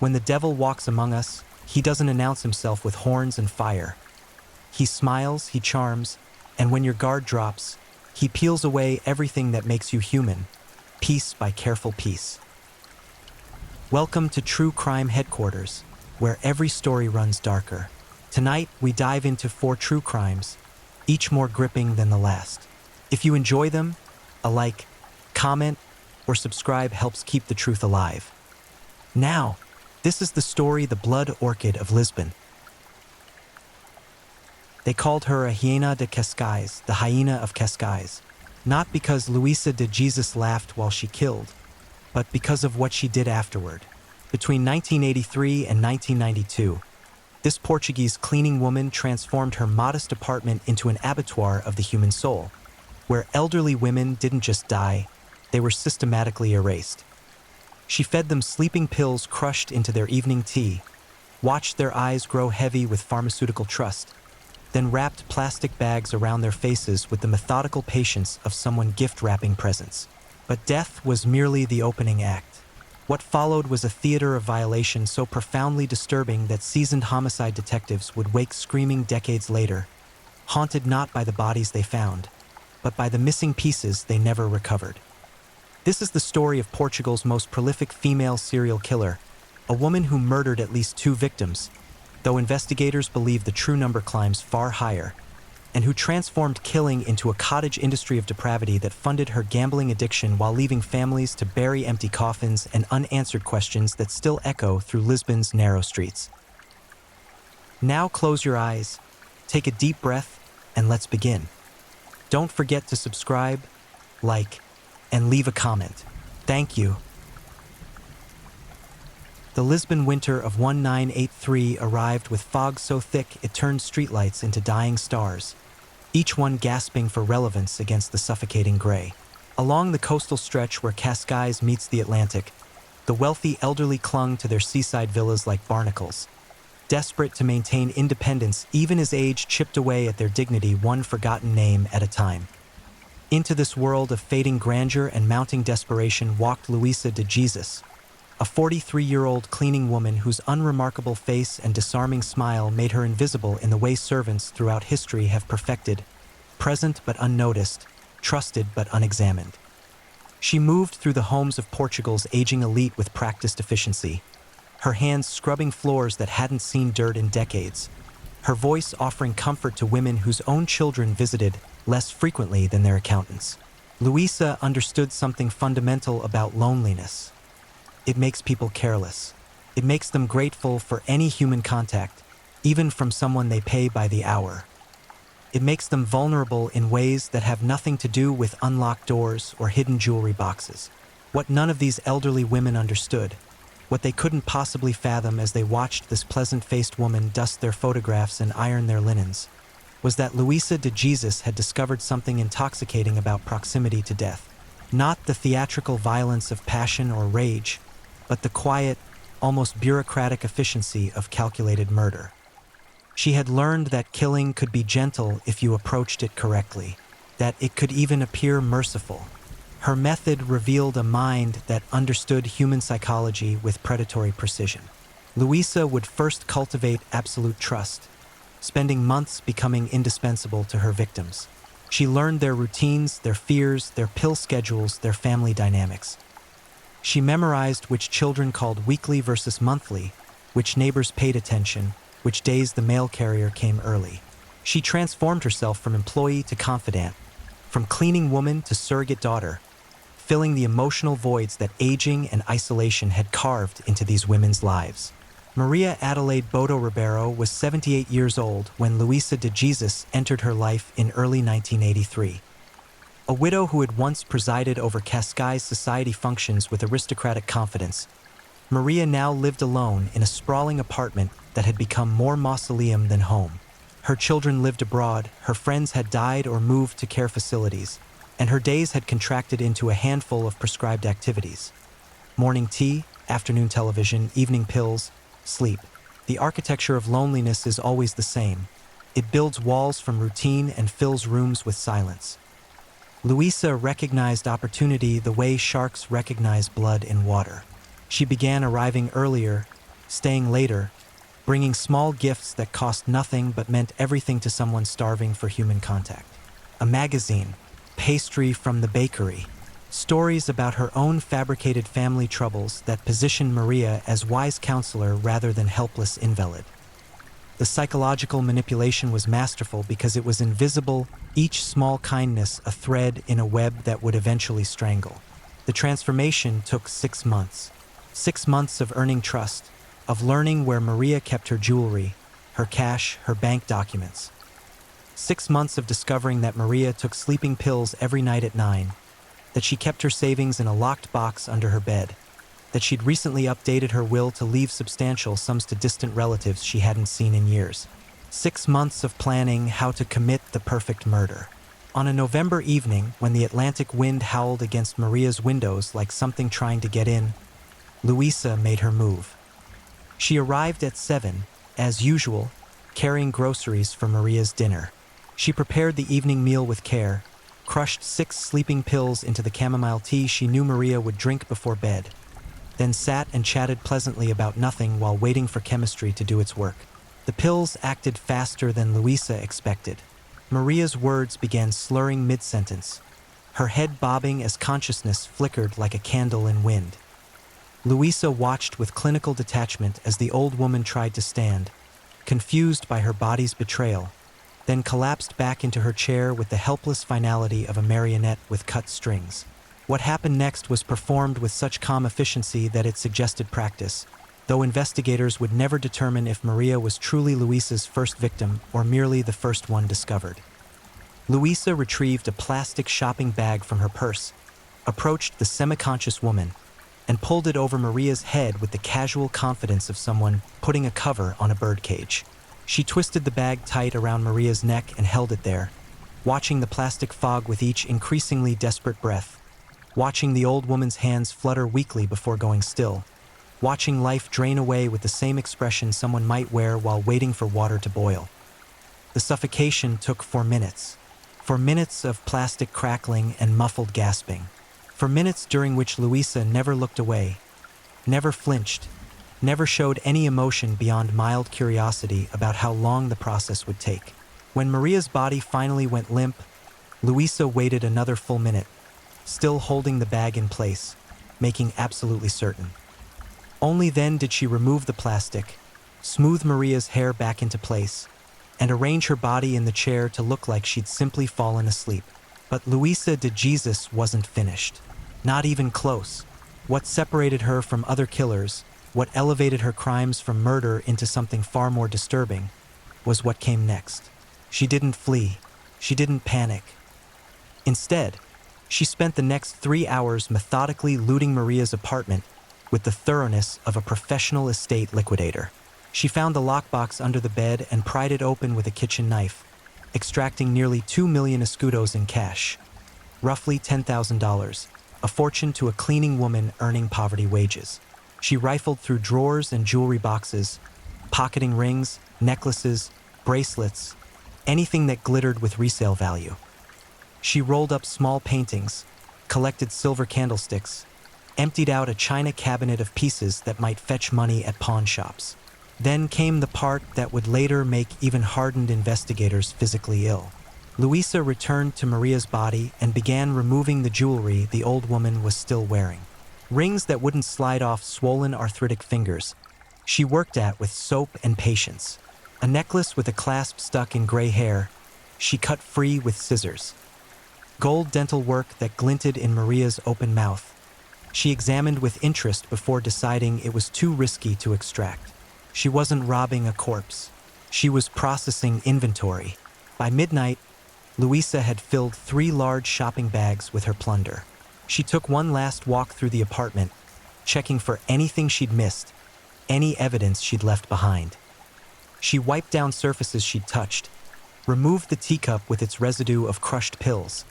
When the devil walks among us, he doesn't announce himself with horns and fire. He smiles, he charms, and when your guard drops, he peels away everything that makes you human, piece by careful piece. Welcome to True Crime Headquarters, where every story runs darker. Tonight, we dive into 4 true crimes, each more gripping than the last. If you enjoy them, a like, comment, or subscribe helps keep the truth alive. Now, this is the story The Blood Orchid of Lisbon. They called her a hyena de Cascais, the hyena of Cascais, not because Luisa de Jesus laughed while she killed, but because of what she did afterward. Between 1983 and 1992, this Portuguese cleaning woman transformed her modest apartment into an abattoir of the human soul, where elderly women didn't just die, they were systematically erased. She fed them sleeping pills crushed into their evening tea, watched their eyes grow heavy with pharmaceutical trust, then wrapped plastic bags around their faces with the methodical patience of someone gift-wrapping presents. But death was merely the opening act. What followed was a theater of violation so profoundly disturbing that seasoned homicide detectives would wake screaming decades later, haunted not by the bodies they found, but by the missing pieces they never recovered. This is the story of Portugal's most prolific female serial killer, a woman who murdered at least 2 victims, though investigators believe the true number climbs far higher, and who transformed killing into a cottage industry of depravity that funded her gambling addiction while leaving families to bury empty coffins and unanswered questions that still echo through Lisbon's narrow streets. Now close your eyes, take a deep breath, and let's begin. Don't forget to subscribe, like, and leave a comment. Thank you. The Lisbon winter of 1983 arrived with fog so thick it turned streetlights into dying stars, each one gasping for relevance against the suffocating gray. Along the coastal stretch where Cascais meets the Atlantic, the wealthy elderly clung to their seaside villas like barnacles, desperate to maintain independence even as age chipped away at their dignity one forgotten name at a time. Into this world of fading grandeur and mounting desperation walked Luisa de Jesus, a 43-year-old cleaning woman whose unremarkable face and disarming smile made her invisible in the way servants throughout history have perfected, present but unnoticed, trusted but unexamined. She moved through the homes of Portugal's aging elite with practiced efficiency, her hands scrubbing floors that hadn't seen dirt in decades, her voice offering comfort to women whose own children visited less frequently than their accountants. Luisa understood something fundamental about loneliness. It makes people careless. It makes them grateful for any human contact, even from someone they pay by the hour. It makes them vulnerable in ways that have nothing to do with unlocked doors or hidden jewelry boxes. What none of these elderly women understood, what they couldn't possibly fathom as they watched this pleasant-faced woman dust their photographs and iron their linens, was that Luisa de Jesus had discovered something intoxicating about proximity to death. Not the theatrical violence of passion or rage, but the quiet, almost bureaucratic efficiency of calculated murder. She had learned that killing could be gentle if you approached it correctly, that it could even appear merciful. Her method revealed a mind that understood human psychology with predatory precision. Luisa would first cultivate absolute trust, spending months becoming indispensable to her victims. She learned their routines, their fears, their pill schedules, their family dynamics. She memorized which children called weekly versus monthly, which neighbors paid attention, which days the mail carrier came early. She transformed herself from employee to confidant, from cleaning woman to surrogate daughter, filling the emotional voids that aging and isolation had carved into these women's lives. Maria Adelaide Bodo Ribeiro was 78 years old when Luisa de Jesus entered her life in early 1983. A widow who had once presided over Cascais society functions with aristocratic confidence, Maria now lived alone in a sprawling apartment that had become more mausoleum than home. Her children lived abroad, her friends had died or moved to care facilities, and her days had contracted into a handful of prescribed activities. Morning tea, afternoon television, evening pills, sleep. The architecture of loneliness is always the same. It builds walls from routine and fills rooms with silence. Luisa recognized opportunity the way sharks recognize blood in water. She began arriving earlier, staying later, bringing small gifts that cost nothing but meant everything to someone starving for human contact. A magazine, pastry from the bakery, stories about her own fabricated family troubles that positioned Maria as wise counselor rather than helpless invalid. The psychological manipulation was masterful because it was invisible, each small kindness a thread in a web that would eventually strangle. The transformation took 6 months. 6 months of earning trust, of learning where Maria kept her jewelry, her cash, her bank documents. 6 months of discovering that Maria took sleeping pills every night at 9, that she kept her savings in a locked box under her bed, that she'd recently updated her will to leave substantial sums to distant relatives she hadn't seen in years. 6 months of planning how to commit the perfect murder. On a November evening, when the Atlantic wind howled against Maria's windows like something trying to get in, Luisa made her move. She arrived at 7, as usual, carrying groceries for Maria's dinner. She prepared the evening meal with care, crushed 6 sleeping pills into the chamomile tea she knew Maria would drink before bed, then sat and chatted pleasantly about nothing while waiting for chemistry to do its work. The pills acted faster than Luisa expected. Maria's words began slurring mid-sentence, her head bobbing as consciousness flickered like a candle in wind. Luisa watched with clinical detachment as the old woman tried to stand, confused by her body's betrayal, then collapsed back into her chair with the helpless finality of a marionette with cut strings. What happened next was performed with such calm efficiency that it suggested practice, though investigators would never determine if Maria was truly Luisa's first victim or merely the first one discovered. Luisa retrieved a plastic shopping bag from her purse, approached the semi-conscious woman, and pulled it over Maria's head with the casual confidence of someone putting a cover on a birdcage. She twisted the bag tight around Maria's neck and held it there, watching the plastic fog with each increasingly desperate breath, watching the old woman's hands flutter weakly before going still, watching life drain away with the same expression someone might wear while waiting for water to boil. The suffocation took 4 minutes. 4 minutes of plastic crackling and muffled gasping. 4 minutes during which Luisa never looked away, never flinched, never showed any emotion beyond mild curiosity about how long the process would take. When Maria's body finally went limp, Luisa waited another full minute, still holding the bag in place, making absolutely certain. Only then did she remove the plastic, smooth Maria's hair back into place, and arrange her body in the chair to look like she'd simply fallen asleep. But Luisa de Jesus wasn't finished. Not even close. What separated her from other killers, what elevated her crimes from murder into something far more disturbing, was what came next. She didn't flee. She didn't panic. Instead, she spent the next 3 hours methodically looting Maria's apartment with the thoroughness of a professional estate liquidator. She found the lockbox under the bed and pried it open with a kitchen knife, extracting nearly 2 million escudos in cash, roughly $10,000, a fortune to a cleaning woman earning poverty wages. She rifled through drawers and jewelry boxes, pocketing rings, necklaces, bracelets, anything that glittered with resale value. She rolled up small paintings, collected silver candlesticks, emptied out a china cabinet of pieces that might fetch money at pawn shops. Then came the part that would later make even hardened investigators physically ill. Luisa returned to Maria's body and began removing the jewelry the old woman was still wearing. Rings that wouldn't slide off swollen arthritic fingers, she worked at with soap and patience. A necklace with a clasp stuck in gray hair, she cut free with scissors. Gold dental work that glinted in Maria's open mouth, she examined with interest before deciding it was too risky to extract. She wasn't robbing a corpse. She was processing inventory. By midnight, Luisa had filled 3 large shopping bags with her plunder. She took one last walk through the apartment, checking for anything she'd missed, any evidence she'd left behind. She wiped down surfaces she'd touched, removed the teacup with its residue of crushed pills,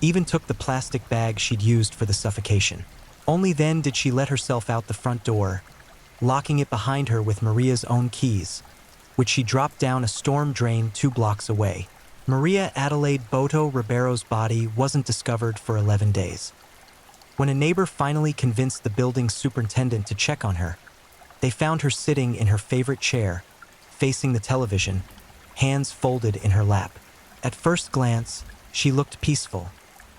even took the plastic bag she'd used for the suffocation. Only then did she let herself out the front door, locking it behind her with Maria's own keys, which she dropped down a storm drain 2 blocks away. Maria Adelaide Boto Ribeiro's body wasn't discovered for 11 days. When a neighbor finally convinced the building's superintendent to check on her, They found her sitting in her favorite chair, facing the television, hands folded in her lap. At first glance, she looked peaceful,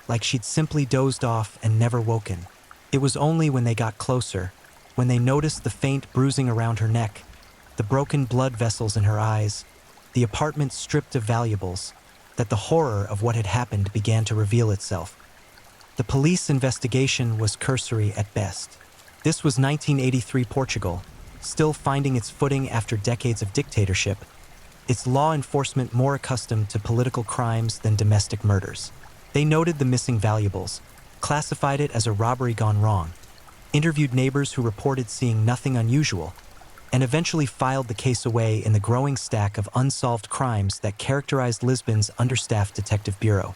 like she'd simply dozed off and never woken. It was only when they got closer, when they noticed the faint bruising around her neck, the broken blood vessels in her eyes, the apartment stripped of valuables, that the horror of what had happened began to reveal itself. The police investigation was cursory at best. This was 1983 Portugal, still finding its footing after decades of dictatorship, its law enforcement more accustomed to political crimes than domestic murders. They noted the missing valuables, classified it as a robbery gone wrong, interviewed neighbors who reported seeing nothing unusual, and eventually filed the case away in the growing stack of unsolved crimes that characterized Lisbon's understaffed detective bureau.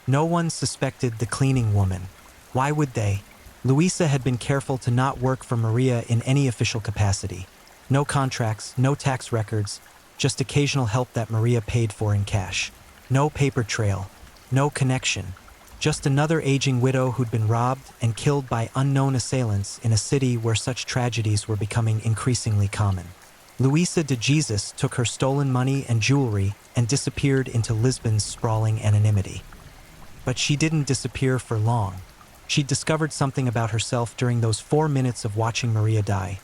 No one suspected the cleaning woman. Why would they? Luisa had been careful to not work for Maria in any official capacity. No contracts, no tax records, just occasional help that Maria paid for in cash. No paper trail, no connection. Just another aging widow who'd been robbed and killed by unknown assailants in a city where such tragedies were becoming increasingly common. Luisa de Jesus took her stolen money and jewelry and disappeared into Lisbon's sprawling anonymity. But she didn't disappear for long. She'd discovered something about herself during those 4 minutes of watching Maria die.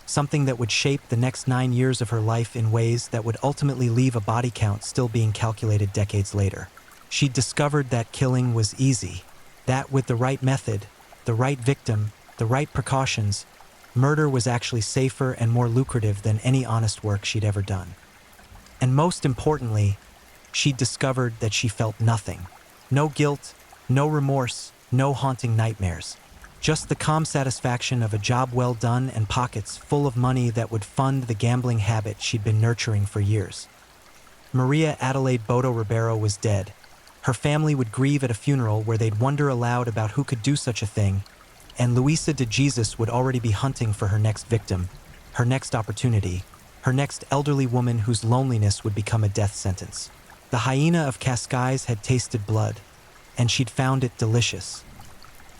Something that would shape the next 9 years of her life in ways that would ultimately leave a body count still being calculated decades later. She'd discovered that killing was easy, that with the right method, the right victim, the right precautions, murder was actually safer and more lucrative than any honest work she'd ever done. And most importantly, she'd discovered that she felt nothing. No guilt, no remorse, no haunting nightmares. Just the calm satisfaction of a job well done and pockets full of money that would fund the gambling habit she'd been nurturing for years. Maria Adelaide Bodo Ribeiro was dead. Her family would grieve at a funeral where they'd wonder aloud about who could do such a thing, and Luisa de Jesus would already be hunting for her next victim, her next opportunity, her next elderly woman whose loneliness would become a death sentence. The hyena of Cascais had tasted blood, and she'd found it delicious.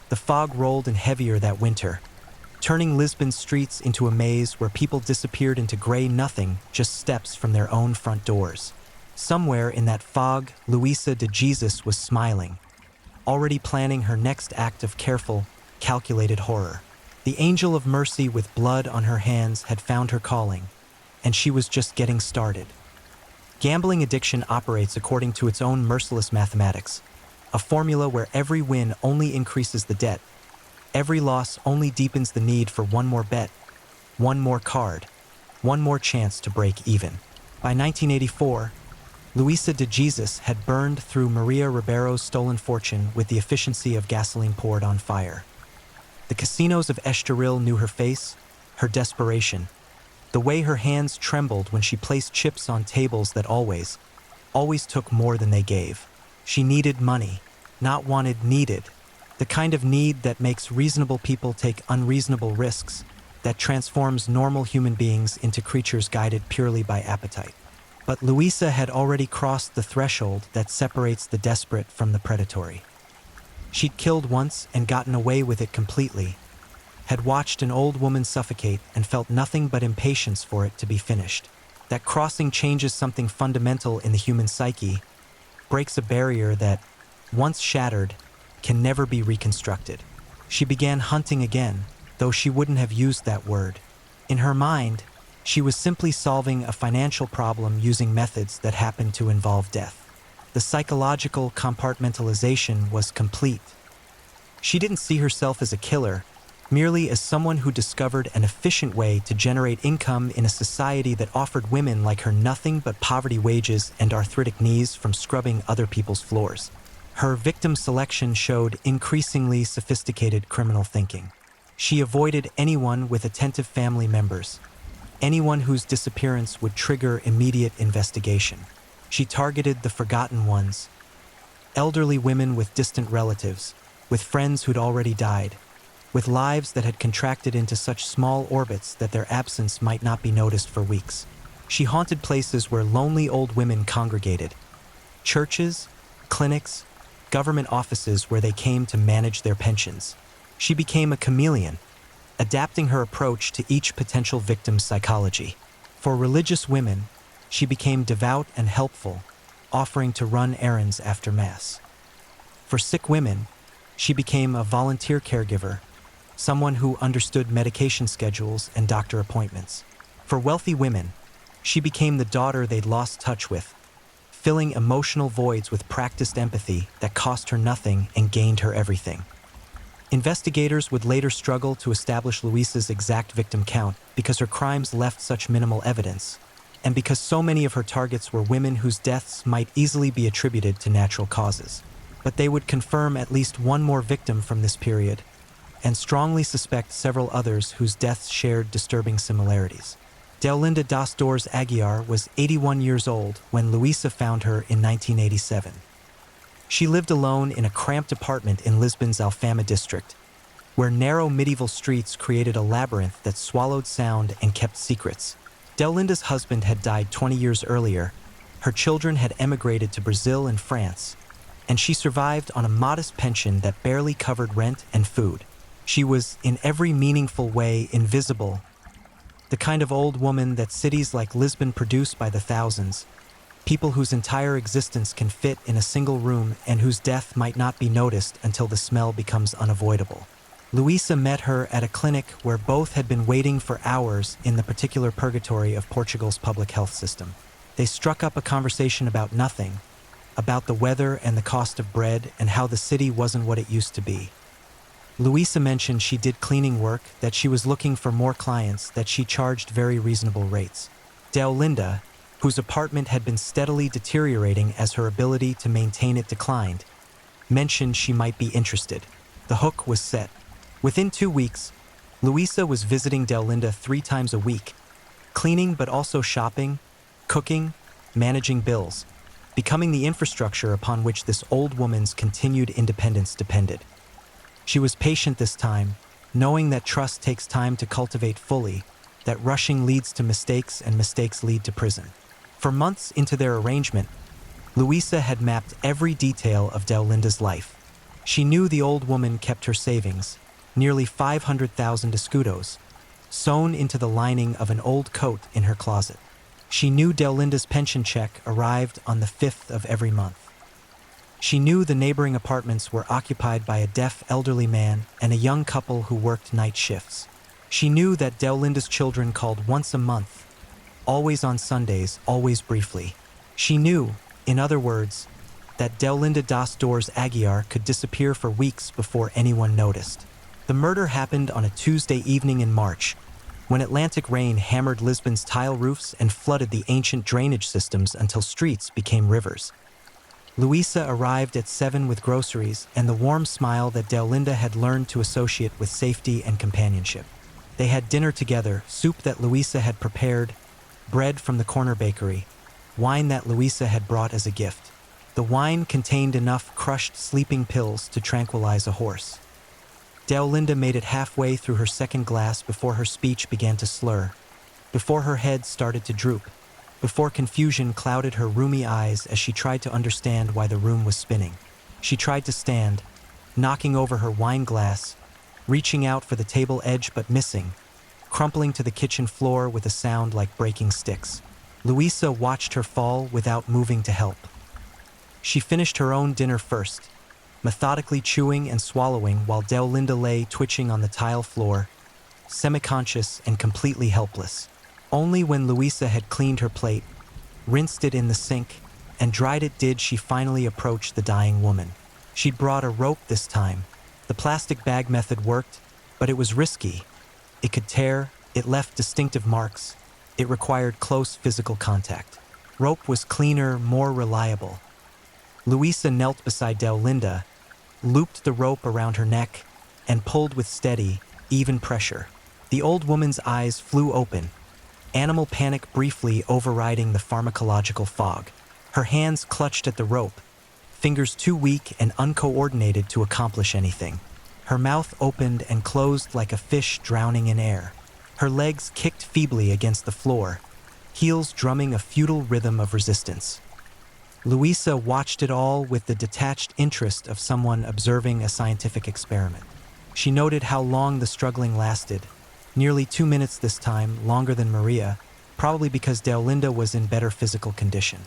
The fog rolled in heavier that winter, turning Lisbon's streets into a maze where people disappeared into gray nothing just steps from their own front doors. Somewhere in that fog, Luisa de Jesus was smiling, already planning her next act of careful, calculated horror. The angel of mercy with blood on her hands had found her calling, and she was just getting started. Gambling addiction operates according to its own merciless mathematics, a formula where every win only increases the debt, every loss only deepens the need for one more bet, one more card, one more chance to break even. By 1984, Luisa de Jesus had burned through Maria Ribeiro's stolen fortune with the efficiency of gasoline poured on fire. The casinos of Estoril knew her face, her desperation, the way her hands trembled when she placed chips on tables that always took more than they gave. She needed money, not wanted, needed. The kind of need that makes reasonable people take unreasonable risks, that transforms normal human beings into creatures guided purely by appetite. But Luisa had already crossed the threshold that separates the desperate from the predatory. She'd killed once and gotten away with it completely, had watched an old woman suffocate and felt nothing but impatience for it to be finished. That crossing changes something fundamental in the human psyche, breaks a barrier that, once shattered, can never be reconstructed. She began hunting again, though she wouldn't have used that word. In her mind, she was simply solving a financial problem using methods that happened to involve death. The psychological compartmentalization was complete. She didn't see herself as a killer, merely as someone who discovered an efficient way to generate income in a society that offered women like her nothing but poverty wages and arthritic knees from scrubbing other people's floors. Her victim selection showed increasingly sophisticated criminal thinking. She avoided anyone with attentive family members, anyone whose disappearance would trigger immediate investigation. She targeted the forgotten ones, elderly women with distant relatives, with friends who'd already died, with lives that had contracted into such small orbits that their absence might not be noticed for weeks. She haunted places where lonely old women congregated, churches, clinics, government offices where they came to manage their pensions. She became a chameleon, adapting her approach to each potential victim's psychology. For religious women, she became devout and helpful, offering to run errands after Mass. For sick women, she became a volunteer caregiver, someone who understood medication schedules and doctor appointments. For wealthy women, she became the daughter they'd lost touch with, filling emotional voids with practiced empathy that cost her nothing and gained her everything. Investigators would later struggle to establish Luisa's exact victim count because her crimes left such minimal evidence, and because so many of her targets were women whose deaths might easily be attributed to natural causes. But they would confirm at least one more victim from this period, and strongly suspect several others whose deaths shared disturbing similarities. Deolinda das Dores Aguiar was 81 years old when Luisa found her in 1987. She lived alone in a cramped apartment in Lisbon's Alfama district, where narrow medieval streets created a labyrinth that swallowed sound and kept secrets. Deolinda's husband had died 20 years earlier, her children had emigrated to Brazil and France, and she survived on a modest pension that barely covered rent and food. She was, in every meaningful way, invisible, the kind of old woman that cities like Lisbon produce by the thousands, people whose entire existence can fit in a single room and whose death might not be noticed until the smell becomes unavoidable. Luisa met her at a clinic where both had been waiting for hours in the particular purgatory of Portugal's public health system. They struck up a conversation about nothing, about the weather and the cost of bread and how the city wasn't what it used to be. Luisa mentioned she did cleaning work, that she was looking for more clients, that she charged very reasonable rates. Deolinda, whose apartment had been steadily deteriorating as her ability to maintain it declined, mentioned she might be interested. The hook was set. Within 2 weeks, Luisa was visiting Deolinda 3 times a week, cleaning but also shopping, cooking, managing bills, becoming the infrastructure upon which this old woman's continued independence depended. She was patient this time, knowing that trust takes time to cultivate fully, that rushing leads to mistakes and mistakes lead to prison. For months into their arrangement, Luisa had mapped every detail of Deolinda's life. She knew the old woman kept her savings, nearly 500,000 escudos, sewn into the lining of an old coat in her closet. She knew Deolinda's pension check arrived on the 5th of every month. She knew the neighboring apartments were occupied by a deaf elderly man and a young couple who worked night shifts. She knew that Deolinda's children called once a month, always on Sundays, always briefly. She knew, in other words, that Deolinda das Dores Aguiar could disappear for weeks before anyone noticed. The murder happened on a Tuesday evening in March, when Atlantic rain hammered Lisbon's tile roofs and flooded the ancient drainage systems until streets became rivers. Luisa arrived at 7 with groceries and the warm smile that Deolinda had learned to associate with safety and companionship. They had dinner together, soup that Luisa had prepared, bread from the corner bakery, wine that Luisa had brought as a gift. The wine contained enough crushed sleeping pills to tranquilize a horse. Deolinda made it halfway through her second glass before her speech began to slur, before her head started to droop, before confusion clouded her rheumy eyes as she tried to understand why the room was spinning. She tried to stand, knocking over her wine glass, reaching out for the table edge but missing, crumpling to the kitchen floor with a sound like breaking sticks. Luisa watched her fall without moving to help. She finished her own dinner first, methodically chewing and swallowing while Deolinda lay twitching on the tile floor, semi-conscious and completely helpless. Only when Luisa had cleaned her plate, rinsed it in the sink, and dried it did she finally approach the dying woman. She'd brought a rope this time. The plastic bag method worked, but it was risky. It could tear, it left distinctive marks, it required close physical contact. Rope was cleaner, more reliable. Luisa knelt beside Deolinda, looped the rope around her neck, and pulled with steady, even pressure. The old woman's eyes flew open, animal panic briefly overriding the pharmacological fog. Her hands clutched at the rope, fingers too weak and uncoordinated to accomplish anything. Her mouth opened and closed like a fish drowning in air. Her legs kicked feebly against the floor, heels drumming a futile rhythm of resistance. Luisa watched it all with the detached interest of someone observing a scientific experiment. She noted how long the struggling lasted. Nearly 2 minutes this time, longer than Maria, probably because Deolinda was in better physical condition.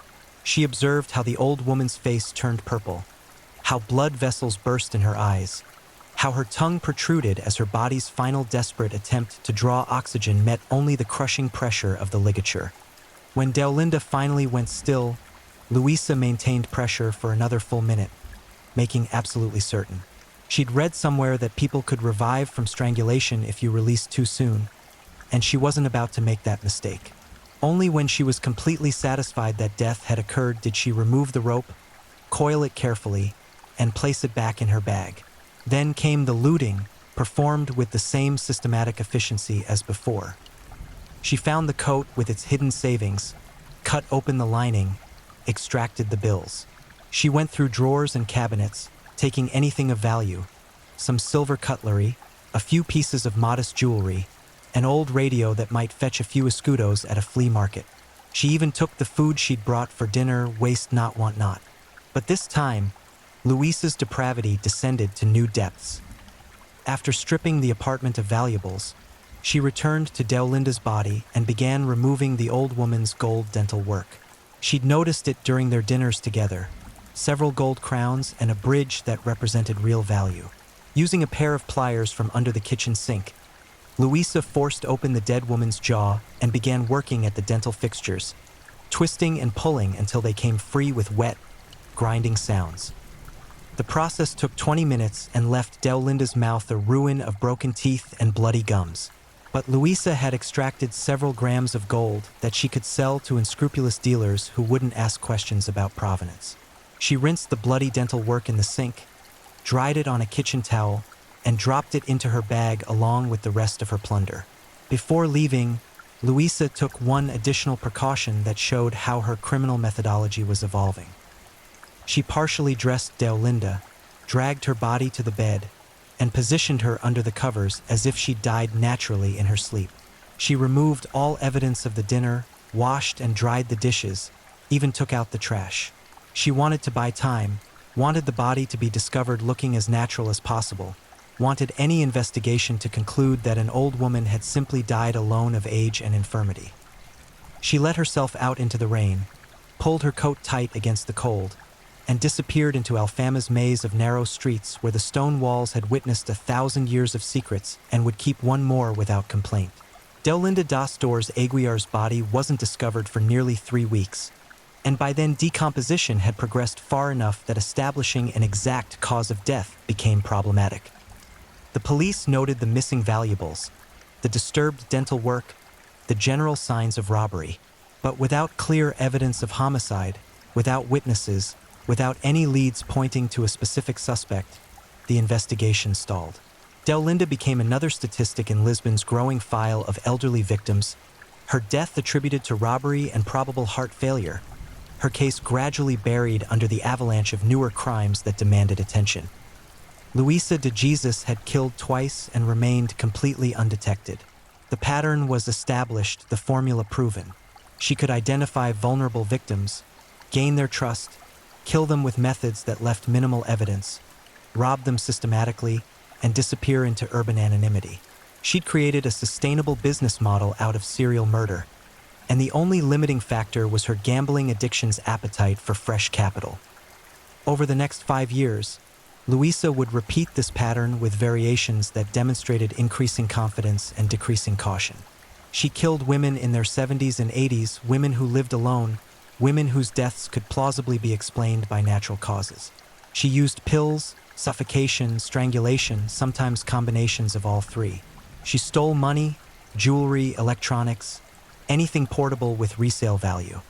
She observed how the old woman's face turned purple, how blood vessels burst in her eyes, how her tongue protruded as her body's final desperate attempt to draw oxygen met only the crushing pressure of the ligature. When Deolinda finally went still, Luisa maintained pressure for another full minute, making absolutely certain. She'd read somewhere that people could revive from strangulation if you released too soon, and she wasn't about to make that mistake. Only when she was completely satisfied that death had occurred did she remove the rope, coil it carefully, and place it back in her bag. Then came the looting, performed with the same systematic efficiency as before. She found the coat with its hidden savings, cut open the lining, extracted the bills. She went through drawers and cabinets, taking anything of value, some silver cutlery, a few pieces of modest jewelry, an old radio that might fetch a few escudos at a flea market. She even took the food she'd brought for dinner, waste not, want not. But this time, Luisa's depravity descended to new depths. After stripping the apartment of valuables, she returned to Deolinda's body and began removing the old woman's gold dental work. She'd noticed it during their dinners together, several gold crowns and a bridge that represented real value. Using a pair of pliers from under the kitchen sink, Luisa forced open the dead woman's jaw and began working at the dental fixtures, twisting and pulling until they came free with wet, grinding sounds. The process took 20 minutes and left Deolinda's mouth a ruin of broken teeth and bloody gums. But Luisa had extracted several grams of gold that she could sell to unscrupulous dealers who wouldn't ask questions about provenance. She rinsed the bloody dental work in the sink, dried it on a kitchen towel, and dropped it into her bag along with the rest of her plunder. Before leaving, Luisa took one additional precaution that showed how her criminal methodology was evolving. She partially dressed Deolinda, dragged her body to the bed, and positioned her under the covers as if she died naturally in her sleep. She removed all evidence of the dinner, washed and dried the dishes, even took out the trash. She wanted to buy time, wanted the body to be discovered looking as natural as possible, wanted any investigation to conclude that an old woman had simply died alone of age and infirmity. She let herself out into the rain, pulled her coat tight against the cold, and disappeared into Alfama's maze of narrow streets where the stone walls had witnessed 1,000 years of secrets and would keep one more without complaint. Deolinda das Dores Aguiar's body wasn't discovered for nearly 3 weeks, and by then decomposition had progressed far enough that establishing an exact cause of death became problematic. The police noted the missing valuables, the disturbed dental work, the general signs of robbery, but without clear evidence of homicide, without witnesses, without any leads pointing to a specific suspect, the investigation stalled. Deolinda became another statistic in Lisbon's growing file of elderly victims, her death attributed to robbery and probable heart failure, her case gradually buried under the avalanche of newer crimes that demanded attention. Luisa de Jesus had killed twice and remained completely undetected. The pattern was established, the formula proven. She could identify vulnerable victims, gain their trust, kill them with methods that left minimal evidence, rob them systematically, and disappear into urban anonymity. She'd created a sustainable business model out of serial murder, and the only limiting factor was her gambling addiction's appetite for fresh capital. Over the next 5 years, Luisa would repeat this pattern with variations that demonstrated increasing confidence and decreasing caution. She killed women in their 70s and 80s, women who lived alone, women whose deaths could plausibly be explained by natural causes. She used pills, suffocation, strangulation, sometimes combinations of all three. She stole money, jewelry, electronics, anything portable with resale value.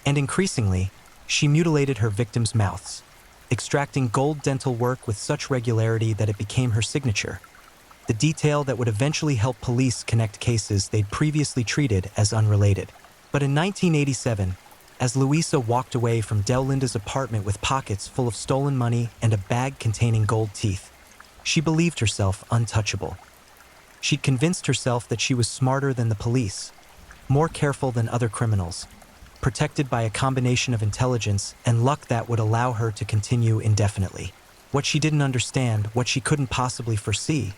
And increasingly, she mutilated her victims' mouths, extracting gold dental work with such regularity that it became her signature, the detail that would eventually help police connect cases they'd previously treated as unrelated. But in 1987, as Luisa walked away from Deolinda's apartment with pockets full of stolen money and a bag containing gold teeth, she believed herself untouchable. She'd convinced herself that she was smarter than the police, more careful than other criminals, protected by a combination of intelligence and luck that would allow her to continue indefinitely. What she didn't understand, what she couldn't possibly foresee,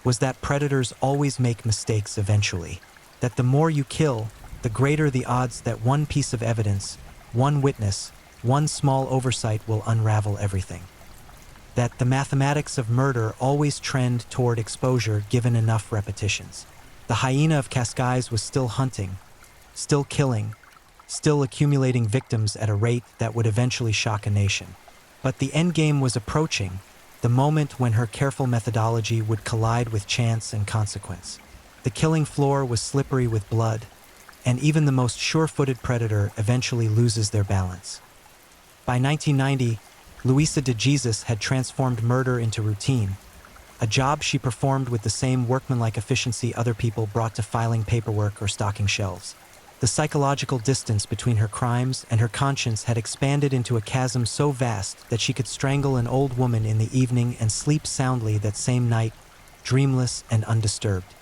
was that predators always make mistakes eventually. That the more you kill, the greater the odds that one piece of evidence, one witness, one small oversight will unravel everything. That the mathematics of murder always trend toward exposure given enough repetitions. The hyena of Cascais was still hunting, still killing, still accumulating victims at a rate that would eventually shock a nation. But the endgame was approaching, the moment when her careful methodology would collide with chance and consequence. The killing floor was slippery with blood, and even the most sure-footed predator eventually loses their balance. By 1990, Luisa de Jesus had transformed murder into routine, a job she performed with the same workmanlike efficiency other people brought to filing paperwork or stocking shelves. The psychological distance between her crimes and her conscience had expanded into a chasm so vast that she could strangle an old woman in the evening and sleep soundly that same night, dreamless and undisturbed.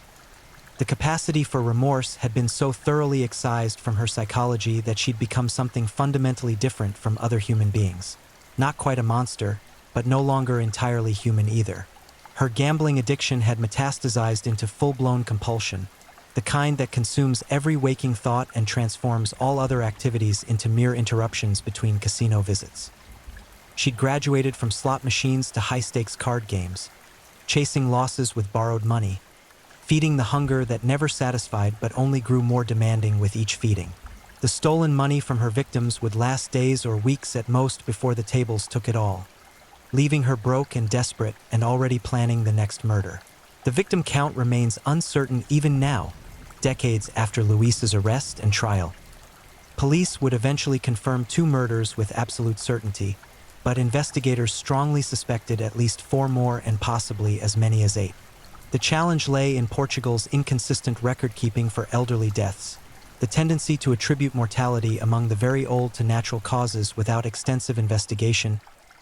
The capacity for remorse had been so thoroughly excised from her psychology that she'd become something fundamentally different from other human beings. Not quite a monster, but no longer entirely human either. Her gambling addiction had metastasized into full-blown compulsion, the kind that consumes every waking thought and transforms all other activities into mere interruptions between casino visits. She'd graduated from slot machines to high-stakes card games, chasing losses with borrowed money, feeding the hunger that never satisfied but only grew more demanding with each feeding. The stolen money from her victims would last days or weeks at most before the tables took it all, leaving her broke and desperate and already planning the next murder. The victim count remains uncertain even now, decades after Luisa's arrest and trial. Police would eventually confirm 2 murders with absolute certainty, but investigators strongly suspected at least 4 more and possibly as many as 8. The challenge lay in Portugal's inconsistent record-keeping for elderly deaths, the tendency to attribute mortality among the very old to natural causes without extensive investigation,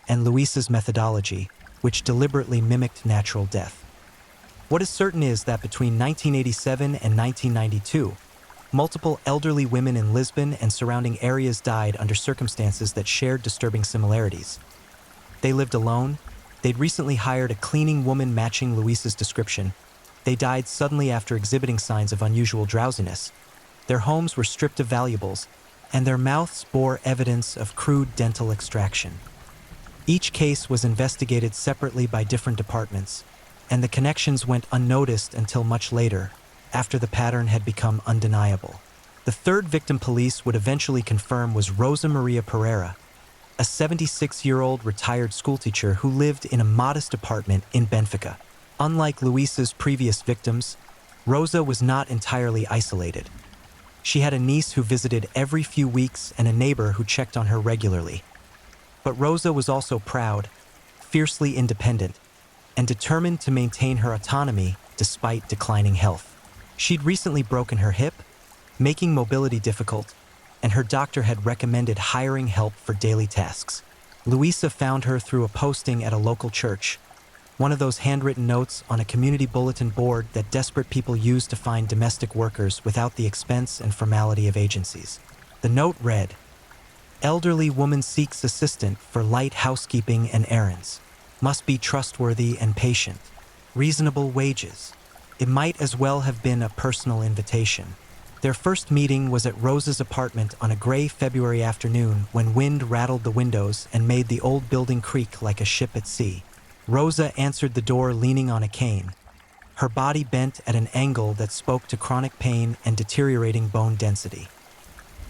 and Luisa's methodology, which deliberately mimicked natural death. What is certain is that between 1987 and 1992, multiple elderly women in Lisbon and surrounding areas died under circumstances that shared disturbing similarities. They lived alone, they'd recently hired a cleaning woman matching Luisa's description, they died suddenly after exhibiting signs of unusual drowsiness, their homes were stripped of valuables, and their mouths bore evidence of crude dental extraction. Each case was investigated separately by different departments, and the connections went unnoticed until much later, after the pattern had become undeniable. The third victim police would eventually confirm was Rosa Maria Pereira, a 76-year-old retired schoolteacher who lived in a modest apartment in Benfica. Unlike Luisa's previous victims, Rosa was not entirely isolated. She had a niece who visited every few weeks and a neighbor who checked on her regularly. But Rosa was also proud, fiercely independent, and determined to maintain her autonomy despite declining health. She'd recently broken her hip, making mobility difficult, and her doctor had recommended hiring help for daily tasks. Luisa found her through a posting at a local church, one of those handwritten notes on a community bulletin board that desperate people use to find domestic workers without the expense and formality of agencies. The note read, "Elderly woman seeks assistant for light housekeeping and errands. Must be trustworthy and patient. Reasonable wages." It might as well have been a personal invitation. Their first meeting was at Rosa's apartment on a gray February afternoon when wind rattled the windows and made the old building creak like a ship at sea. Rosa answered the door leaning on a cane, her body bent at an angle that spoke to chronic pain and deteriorating bone density.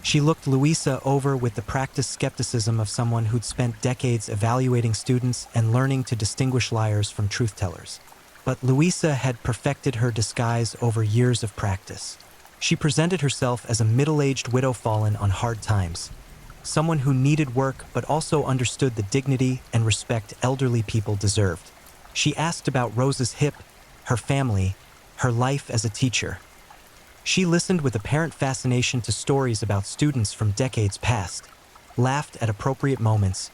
She looked Luisa over with the practiced skepticism of someone who'd spent decades evaluating students and learning to distinguish liars from truth-tellers. But Luisa had perfected her disguise over years of practice. She presented herself as a middle-aged widow fallen on hard times, someone who needed work but also understood the dignity and respect elderly people deserved. She asked about Rosa's hip, her family, her life as a teacher. She listened with apparent fascination to stories about students from decades past, laughed at appropriate moments,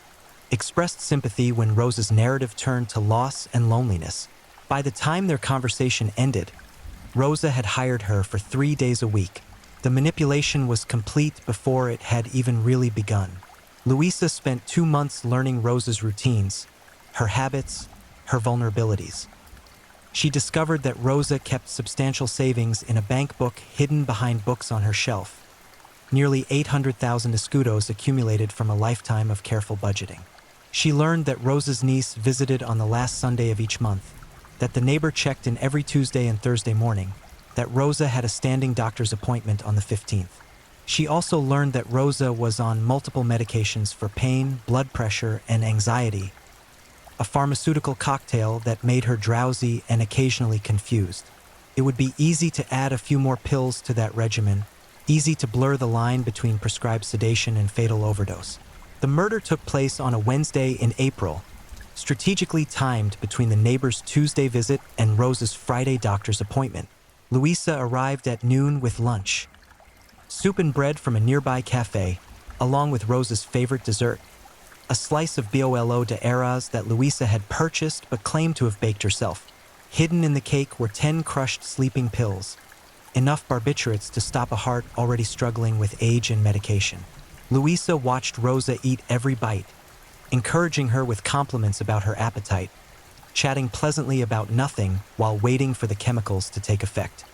expressed sympathy when Rosa's narrative turned to loss and loneliness. By the time their conversation ended, Rosa had hired her for 3 days a week. The manipulation was complete before it had even really begun. Luisa spent 2 months learning Rosa's routines, her habits, her vulnerabilities. She discovered that Rosa kept substantial savings in a bank book hidden behind books on her shelf, nearly 800,000 escudos accumulated from a lifetime of careful budgeting. She learned that Rosa's niece visited on the last Sunday of each month, that the neighbor checked in every Tuesday and Thursday morning, that Rosa had a standing doctor's appointment on the 15th. She also learned that Rosa was on multiple medications for pain, blood pressure, and anxiety, a pharmaceutical cocktail that made her drowsy and occasionally confused. It would be easy to add a few more pills to that regimen, easy to blur the line between prescribed sedation and fatal overdose. The murder took place on a Wednesday in April, strategically timed between the neighbor's Tuesday visit and Rosa's Friday doctor's appointment. Luisa arrived at noon with lunch, soup and bread from a nearby cafe, along with Rosa's favorite dessert, a slice of bolo de arroz that Luisa had purchased but claimed to have baked herself. Hidden in the cake were 10 crushed sleeping pills, enough barbiturates to stop a heart already struggling with age and medication. Luisa watched Rosa eat every bite, encouraging her with compliments about her appetite, chatting pleasantly about nothing while waiting for the chemicals to take effect.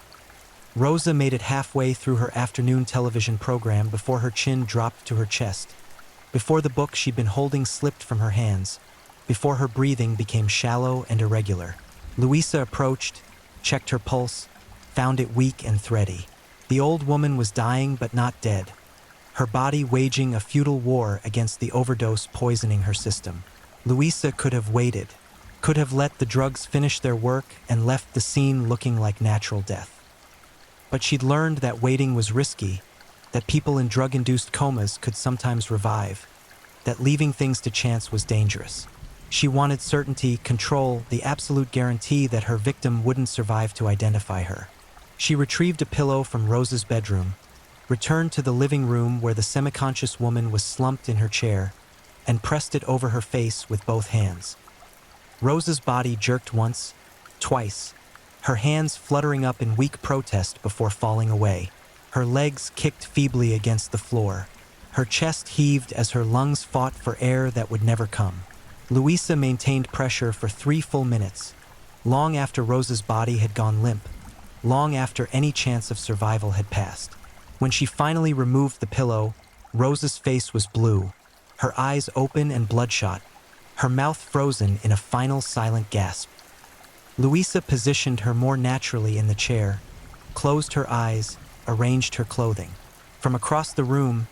Rosa made it halfway through her afternoon television program before her chin dropped to her chest, before the book she'd been holding slipped from her hands, before her breathing became shallow and irregular. Luisa approached, checked her pulse, found it weak and thready. The old woman was dying but not dead, her body waging a futile war against the overdose poisoning her system. Luisa could have waited, could have let the drugs finish their work and left the scene looking like natural death. But she'd learned that waiting was risky, that people in drug-induced comas could sometimes revive, that leaving things to chance was dangerous. She wanted certainty, control, the absolute guarantee that her victim wouldn't survive to identify her. She retrieved a pillow from Rosa's bedroom, returned to the living room where the semi-conscious woman was slumped in her chair, and pressed it over her face with both hands. Rosa's body jerked once, twice, her hands fluttering up in weak protest before falling away. Her legs kicked feebly against the floor. Her chest heaved as her lungs fought for air that would never come. Luisa maintained pressure for 3 full minutes, long after Rosa's body had gone limp, long after any chance of survival had passed. When she finally removed the pillow, Rosa's face was blue, her eyes open and bloodshot, her mouth frozen in a final silent gasp. Luisa positioned her more naturally in the chair, closed her eyes, arranged her clothing. From across the room,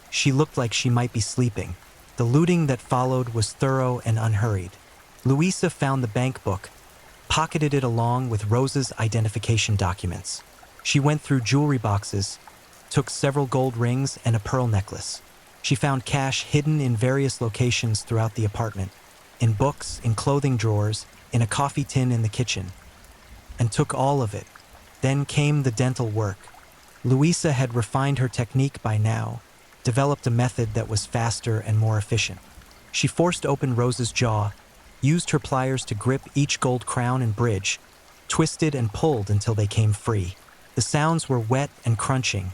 she looked like she might be sleeping. The looting that followed was thorough and unhurried. Luisa found the bank book, pocketed it along with Rosa's identification documents. She went through jewelry boxes, took several gold rings and a pearl necklace. She found cash hidden in various locations throughout the apartment, in books, in clothing drawers, in a coffee tin in the kitchen, and took all of it. Then came the dental work. Luisa had refined her technique by now, developed a method that was faster and more efficient. She forced open Rosa's jaw, used her pliers to grip each gold crown and bridge, twisted and pulled until they came free. The sounds were wet and crunching,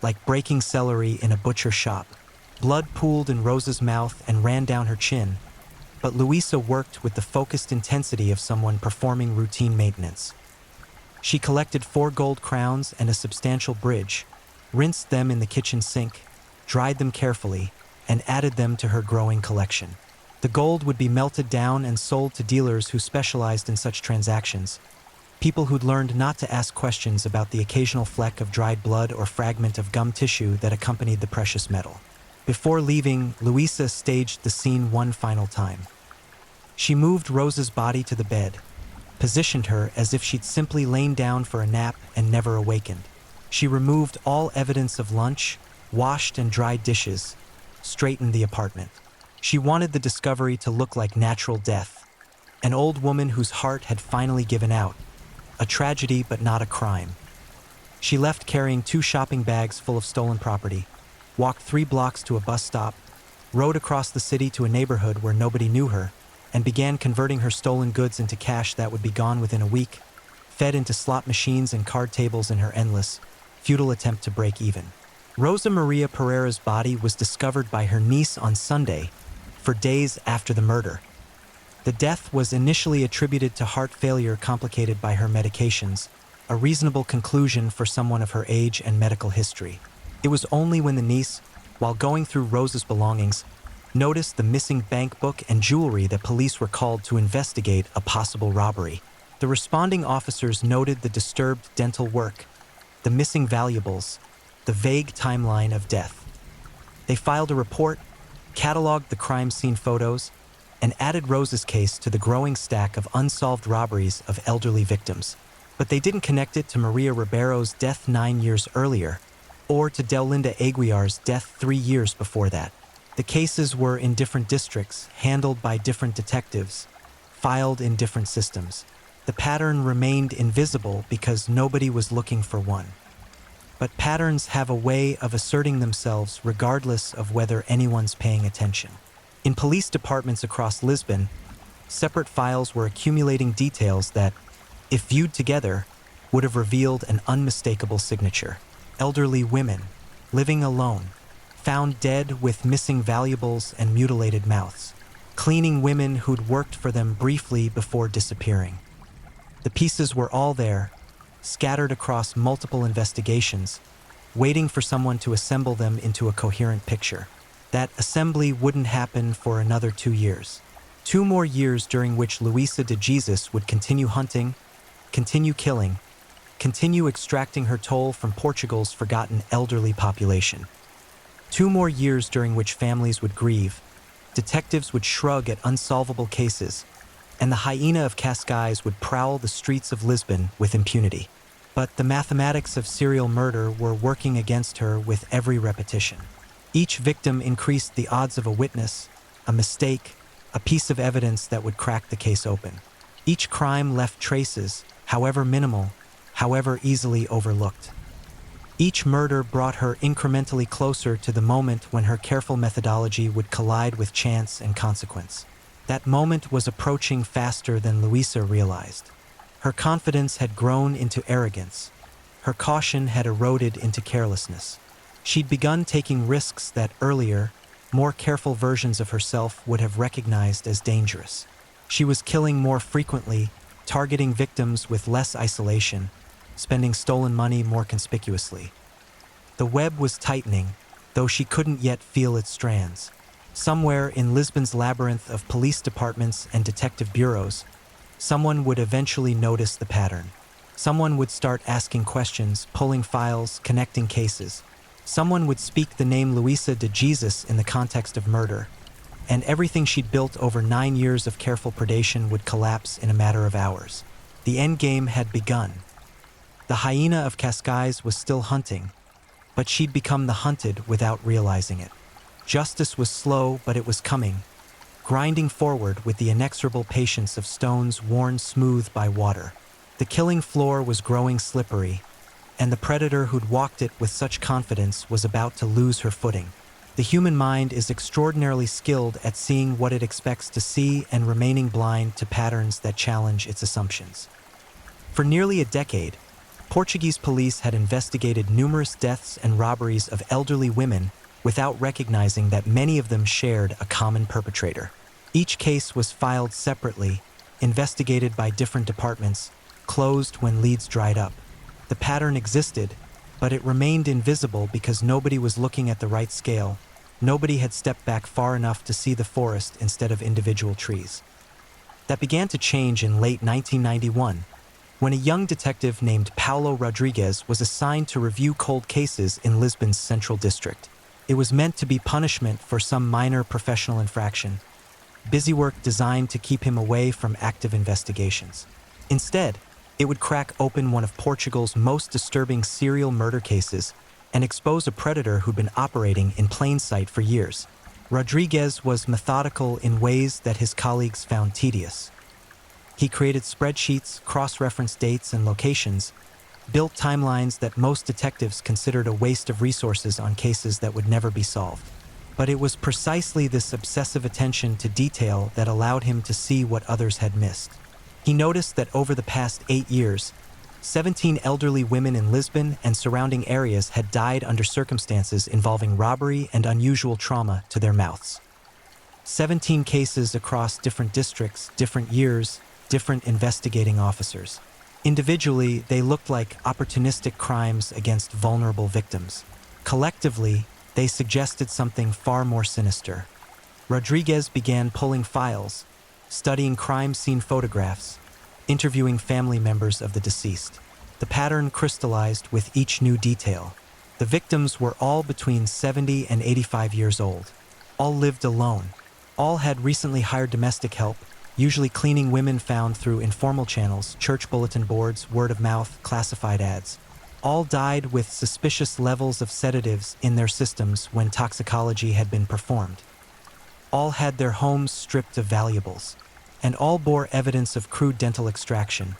like breaking celery in a butcher shop. Blood pooled in Rosa's mouth and ran down her chin, but Luisa worked with the focused intensity of someone performing routine maintenance. She collected 4 gold crowns and a substantial bridge, rinsed them in the kitchen sink, dried them carefully, and added them to her growing collection. The gold would be melted down and sold to dealers who specialized in such transactions, people who'd learned not to ask questions about the occasional fleck of dried blood or fragment of gum tissue that accompanied the precious metal. Before leaving, Luisa staged the scene one final time. She moved Rosa's body to the bed, positioned her as if she'd simply lain down for a nap and never awakened. She removed all evidence of lunch, washed and dried dishes, straightened the apartment. She wanted the discovery to look like natural death, an old woman whose heart had finally given out, a tragedy but not a crime. She left carrying 2 shopping bags full of stolen property, walked 3 blocks to a bus stop, rode across the city to a neighborhood where nobody knew her, and began converting her stolen goods into cash that would be gone within a week, fed into slot machines and card tables in her endless, futile attempt to break even. Rosa Maria Pereira's body was discovered by her niece on Sunday, for days after the murder. The death was initially attributed to heart failure complicated by her medications, a reasonable conclusion for someone of her age and medical history. It was only when the niece, while going through Rose's belongings, noticed the missing bank book and jewelry that police were called to investigate a possible robbery. The responding officers noted the disturbed dental work, the missing valuables, the vague timeline of death. They filed a report, cataloged the crime scene photos, and added Rose's case to the growing stack of unsolved robberies of elderly victims. But they didn't connect it to Maria Ribeiro's death 9 years earlier, or to Deolinda Aguiar's death 3 years before that. The cases were in different districts, handled by different detectives, filed in different systems. The pattern remained invisible because nobody was looking for one. But patterns have a way of asserting themselves regardless of whether anyone's paying attention. In police departments across Lisbon, separate files were accumulating details that, if viewed together, would have revealed an unmistakable signature. Elderly women, living alone, found dead with missing valuables and mutilated mouths. Cleaning women who'd worked for them briefly before disappearing. The pieces were all there, scattered across multiple investigations, waiting for someone to assemble them into a coherent picture. That assembly wouldn't happen for another 2 years. 2 more years during which Luisa de Jesus would continue hunting, continue killing, continue extracting her toll from Portugal's forgotten elderly population. 2 more years during which families would grieve, detectives would shrug at unsolvable cases, and the hyena of Cascais would prowl the streets of Lisbon with impunity. But the mathematics of serial murder were working against her with every repetition. Each victim increased the odds of a witness, a mistake, a piece of evidence that would crack the case open. Each crime left traces, however minimal, however easily overlooked. Each murder brought her incrementally closer to the moment when her careful methodology would collide with chance and consequence. That moment was approaching faster than Luisa realized. Her confidence had grown into arrogance. Her caution had eroded into carelessness. She'd begun taking risks that earlier, more careful versions of herself would have recognized as dangerous. She was killing more frequently, targeting victims with less isolation, spending stolen money more conspicuously. The web was tightening, though she couldn't yet feel its strands. Somewhere in Lisbon's labyrinth of police departments and detective bureaus, someone would eventually notice the pattern. Someone would start asking questions, pulling files, connecting cases. Someone would speak the name Luisa de Jesus in the context of murder, and everything she'd built over 9 years of careful predation would collapse in a matter of hours. The endgame had begun. The hyena of Cascais was still hunting, but she'd become the hunted without realizing it. Justice was slow, but it was coming, grinding forward with the inexorable patience of stones worn smooth by water. The killing floor was growing slippery, and the predator who'd walked it with such confidence was about to lose her footing. The human mind is extraordinarily skilled at seeing what it expects to see and remaining blind to patterns that challenge its assumptions. For nearly a decade, Portuguese police had investigated numerous deaths and robberies of elderly women without recognizing that many of them shared a common perpetrator. Each case was filed separately, investigated by different departments, closed when leads dried up. The pattern existed, but it remained invisible because nobody was looking at the right scale. Nobody had stepped back far enough to see the forest instead of individual trees. That began to change in late 1991, when a young detective named Paulo Rodrigues was assigned to review cold cases in Lisbon's Central District. It was meant to be punishment for some minor professional infraction, busy work designed to keep him away from active investigations. Instead, it would crack open one of Portugal's most disturbing serial murder cases and expose a predator who'd been operating in plain sight for years. Rodrigues was methodical in ways that his colleagues found tedious. He created spreadsheets, cross-referenced dates and locations, built timelines that most detectives considered a waste of resources on cases that would never be solved. But it was precisely this obsessive attention to detail that allowed him to see what others had missed. He noticed that over the past 8 years, 17 elderly women in Lisbon and surrounding areas had died under circumstances involving robbery and unusual trauma to their mouths. 17 cases across different districts, different years, different investigating officers. Individually, they looked like opportunistic crimes against vulnerable victims. Collectively, they suggested something far more sinister. Rodriguez began pulling files, studying crime scene photographs, interviewing family members of the deceased. The pattern crystallized with each new detail. The victims were all between 70 and 85 years old. All lived alone. All had recently hired domestic help, usually cleaning women found through informal channels, church bulletin boards, word of mouth, classified ads. All died with suspicious levels of sedatives in their systems when toxicology had been performed. All had their homes stripped of valuables, and all bore evidence of crude dental extraction.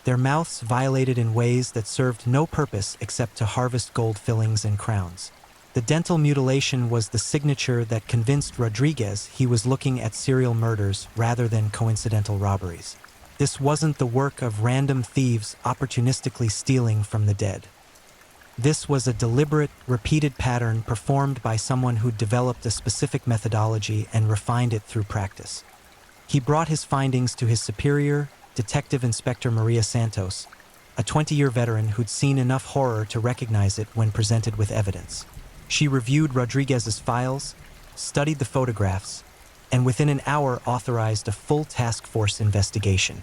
Their mouths violated in ways that served no purpose except to harvest gold fillings and crowns. The dental mutilation was the signature that convinced Rodriguez he was looking at serial murders rather than coincidental robberies. This wasn't the work of random thieves opportunistically stealing from the dead. This was a deliberate, repeated pattern performed by someone who'd developed a specific methodology and refined it through practice. He brought his findings to his superior, Detective Inspector Maria Santos, a 20-year veteran who'd seen enough horror to recognize it when presented with evidence. She reviewed Rodriguez's files, studied the photographs, and within an hour authorized a full task force investigation.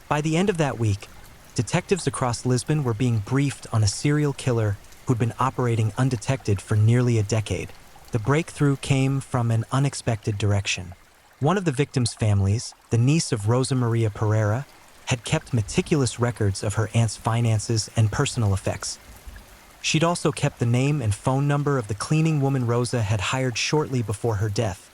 By the end of that week, detectives across Lisbon were being briefed on a serial killer who'd been operating undetected for nearly a decade. The breakthrough came from an unexpected direction. One of the victims' families, the niece of Rosa Maria Pereira, had kept meticulous records of her aunt's finances and personal effects. She'd also kept the name and phone number of the cleaning woman Rosa had hired shortly before her death,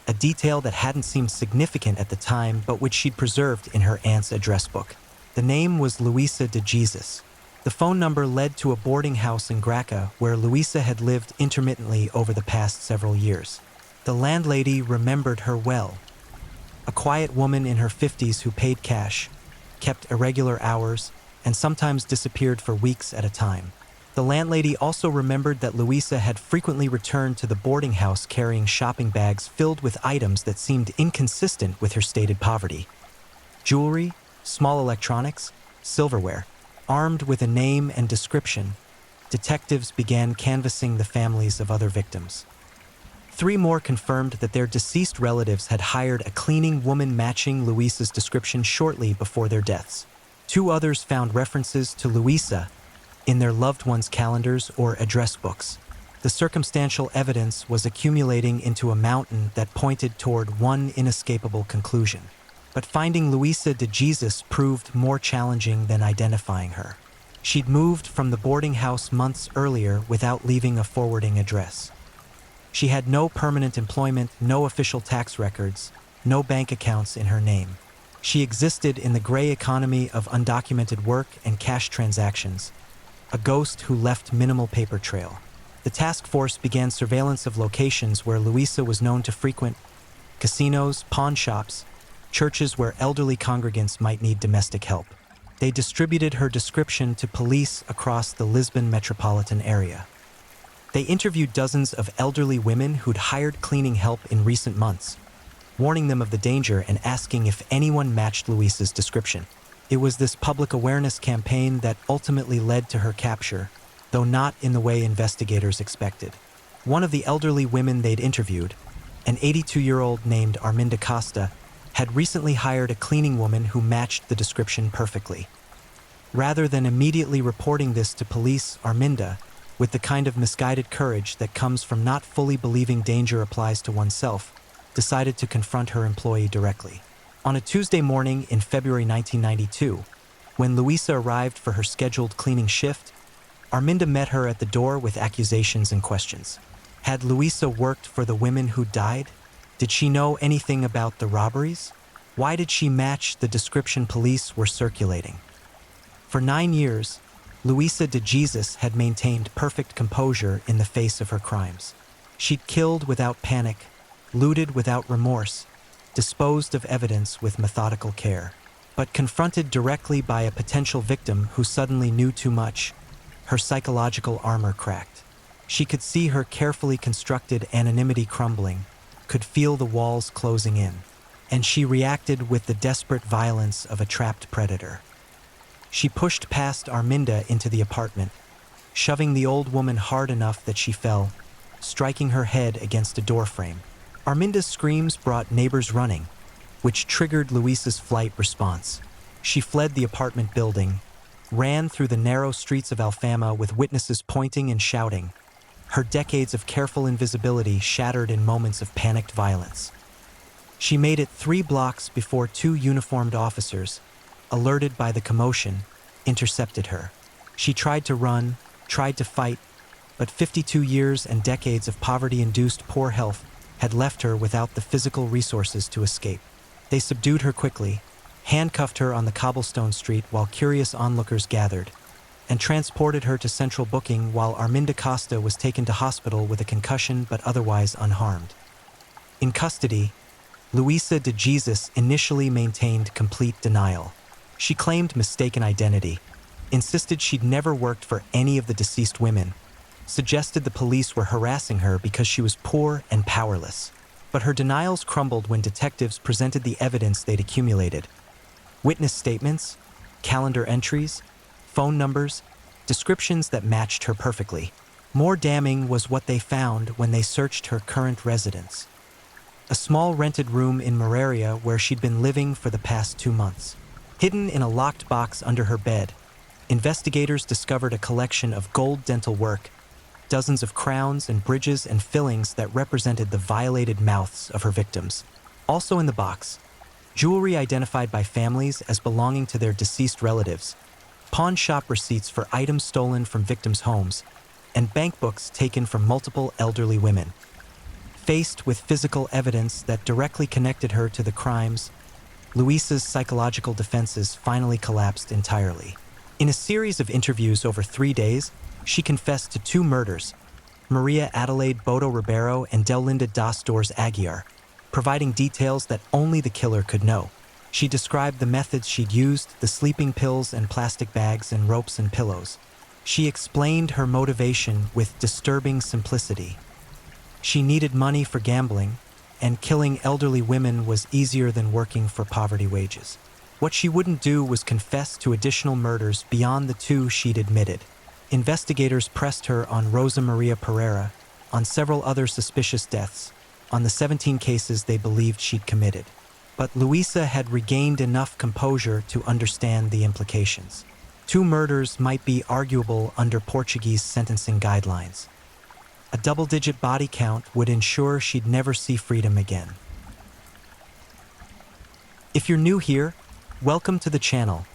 a detail that hadn't seemed significant at the time but which she'd preserved in her aunt's address book. The name was Luisa de Jesus. The phone number led to a boarding house in Graca where Luisa had lived intermittently over the past several years. The landlady remembered her well. A quiet woman in her 50s who paid cash, kept irregular hours, and sometimes disappeared for weeks at a time. The landlady also remembered that Luisa had frequently returned to the boarding house carrying shopping bags filled with items that seemed inconsistent with her stated poverty. Jewelry, small electronics, silverware. Armed with a name and description, detectives began canvassing the families of other victims. 3 more confirmed that their deceased relatives had hired a cleaning woman matching Luisa's description shortly before their deaths. 2 others found references to Luisa in their loved ones' calendars or address books. The circumstantial evidence was accumulating into a mountain that pointed toward one inescapable conclusion. But finding Luisa de Jesus proved more challenging than identifying her. She'd moved from the boarding house months earlier without leaving a forwarding address. She had no permanent employment, no official tax records, no bank accounts in her name. She existed in the gray economy of undocumented work and cash transactions, a ghost who left minimal paper trail. The task force began surveillance of locations where Luisa was known to frequent: casinos, pawn shops, churches where elderly congregants might need domestic help. They distributed her description to police across the Lisbon metropolitan area. They interviewed dozens of elderly women who'd hired cleaning help in recent months, warning them of the danger and asking if anyone matched Luisa's description. It was this public awareness campaign that ultimately led to her capture, though not in the way investigators expected. One of the elderly women they'd interviewed, an 82-year-old named Arminda Costa, had recently hired a cleaning woman who matched the description perfectly. Rather than immediately reporting this to police, Arminda, with the kind of misguided courage that comes from not fully believing danger applies to oneself, decided to confront her employee directly. On a Tuesday morning in February 1992, when Luisa arrived for her scheduled cleaning shift, Arminda met her at the door with accusations and questions. Had Luisa worked for the women who died? Did she know anything about the robberies? Why did she match the description police were circulating? For 9 years, Luisa de Jesus had maintained perfect composure in the face of her crimes. She'd killed without panic, looted without remorse, disposed of evidence with methodical care. But confronted directly by a potential victim who suddenly knew too much, her psychological armor cracked. She could see her carefully constructed anonymity crumbling, could feel the walls closing in, and she reacted with the desperate violence of a trapped predator. She pushed past Arminda into the apartment, shoving the old woman hard enough that she fell, striking her head against a doorframe. Arminda's screams brought neighbors running, which triggered Luisa's flight response. She fled the apartment building, ran through the narrow streets of Alfama with witnesses pointing and shouting. Her decades of careful invisibility shattered in moments of panicked violence. She made it 3 blocks before 2 uniformed officers, alerted by the commotion, intercepted her. She tried to run, tried to fight, but 52 years and decades of poverty-induced poor health had left her without the physical resources to escape. They subdued her quickly, handcuffed her on the cobblestone street while curious onlookers gathered, and transported her to central booking while Arminda Costa was taken to hospital with a concussion but otherwise unharmed. In custody, Luisa de Jesus initially maintained complete denial. She claimed mistaken identity, insisted she'd never worked for any of the deceased women, suggested the police were harassing her because she was poor and powerless. But her denials crumbled when detectives presented the evidence they'd accumulated. Witness statements, calendar entries, phone numbers, descriptions that matched her perfectly. More damning was what they found when they searched her current residence. A small rented room in Moraria where she'd been living for the past 2 months. Hidden in a locked box under her bed, investigators discovered a collection of gold dental work, dozens of crowns and bridges and fillings that represented the violated mouths of her victims. Also in the box, jewelry identified by families as belonging to their deceased relatives, pawn shop receipts for items stolen from victims' homes, and bank books taken from multiple elderly women. Faced with physical evidence that directly connected her to the crimes, Luisa's psychological defenses finally collapsed entirely. In a series of interviews over 3 days, she confessed to 2 murders, Maria Adelaide Bodo Ribeiro and Delinda das Dores Aguiar, providing details that only the killer could know. She described the methods she'd used, the sleeping pills and plastic bags and ropes and pillows. She explained her motivation with disturbing simplicity. She needed money for gambling, and killing elderly women was easier than working for poverty wages. What she wouldn't do was confess to additional murders beyond the 2 she'd admitted. Investigators pressed her on Rosa Maria Pereira, on several other suspicious deaths, on the 17 cases they believed she'd committed. But Luisa had regained enough composure to understand the implications. 2 murders might be arguable under Portuguese sentencing guidelines. A double-digit body count would ensure she'd never see freedom again. If you're new here, welcome to the channel,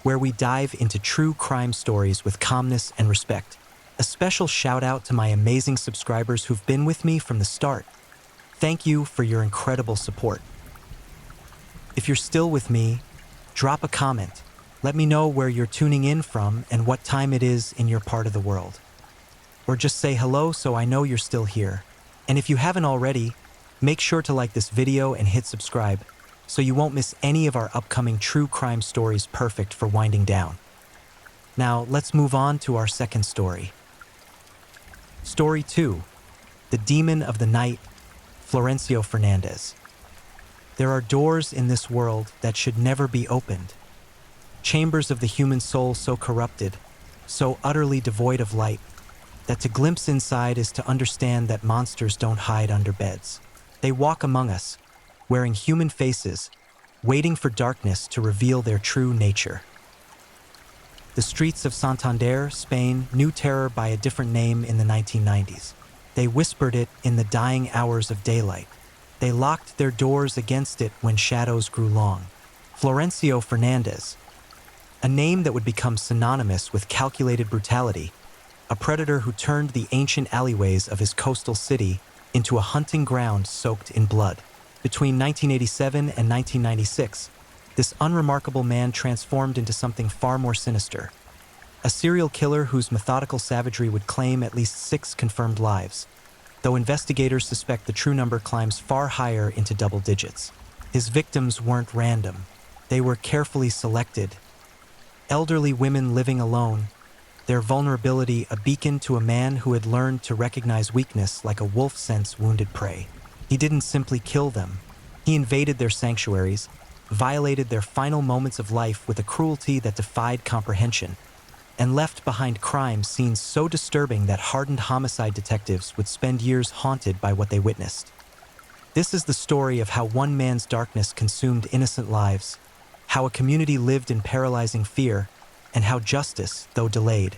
where we dive into true crime stories with calmness and respect. A special shout out to my amazing subscribers who've been with me from the start. Thank you for your incredible support. If you're still with me, drop a comment. Let me know where you're tuning in from and what time it is in your part of the world. Or just say hello so I know you're still here. And if you haven't already, make sure to like this video and hit subscribe, so you won't miss any of our upcoming true crime stories perfect for winding down. Now, let's move on to our second story. Story 2, The Demon of the Night, Florencio Fernandez. There are doors in this world that should never be opened. Chambers of the human soul so corrupted, so utterly devoid of light, that to glimpse inside is to understand that monsters don't hide under beds. They walk among us, wearing human faces, waiting for darkness to reveal their true nature. The streets of Santander, Spain, knew terror by a different name in the 1990s. They whispered it in the dying hours of daylight. They locked their doors against it when shadows grew long. Florencio Fernandez, a name that would become synonymous with calculated brutality, a predator who turned the ancient alleyways of his coastal city into a hunting ground soaked in blood. Between 1987 and 1996, this unremarkable man transformed into something far more sinister. A serial killer whose methodical savagery would claim at least 6 confirmed lives, though investigators suspect the true number climbs far higher into double digits. His victims weren't random. They were carefully selected. Elderly women living alone, their vulnerability a beacon to a man who had learned to recognize weakness like a wolf scents wounded prey. He didn't simply kill them. He invaded their sanctuaries, violated their final moments of life with a cruelty that defied comprehension, and left behind crime scenes so disturbing that hardened homicide detectives would spend years haunted by what they witnessed. This is the story of how one man's darkness consumed innocent lives, how a community lived in paralyzing fear, and how justice, though delayed,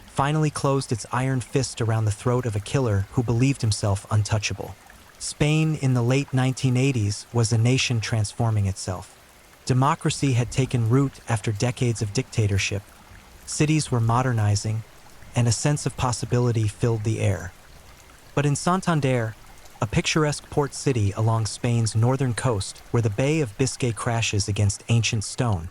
finally closed its iron fist around the throat of a killer who believed himself untouchable. Spain in the late 1980s was a nation transforming itself. Democracy had taken root after decades of dictatorship. Cities were modernizing, and a sense of possibility filled the air. But in Santander, a picturesque port city along Spain's northern coast where the Bay of Biscay crashes against ancient stone,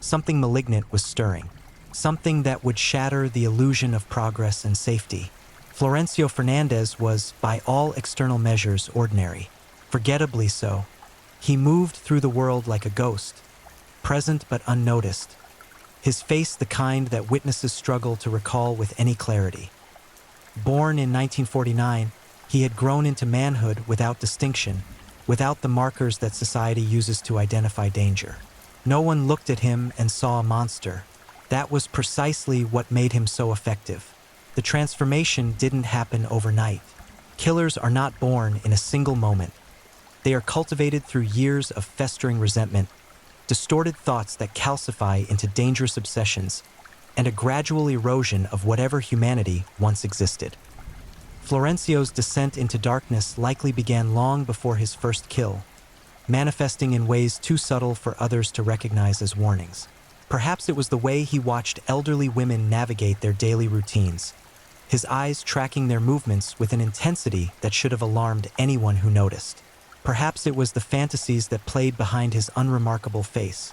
something malignant was stirring, something that would shatter the illusion of progress and safety. Florencio Fernandez was, by all external measures, ordinary. Forgettably so. He moved through the world like a ghost, present but unnoticed, his face the kind that witnesses struggle to recall with any clarity. Born in 1949, he had grown into manhood without distinction, without the markers that society uses to identify danger. No one looked at him and saw a monster. That was precisely what made him so effective. The transformation didn't happen overnight. Killers are not born in a single moment. They are cultivated through years of festering resentment, distorted thoughts that calcify into dangerous obsessions, and a gradual erosion of whatever humanity once existed. Florencio's descent into darkness likely began long before his first kill, manifesting in ways too subtle for others to recognize as warnings. Perhaps it was the way he watched elderly women navigate their daily routines, his eyes tracking their movements with an intensity that should have alarmed anyone who noticed. Perhaps it was the fantasies that played behind his unremarkable face,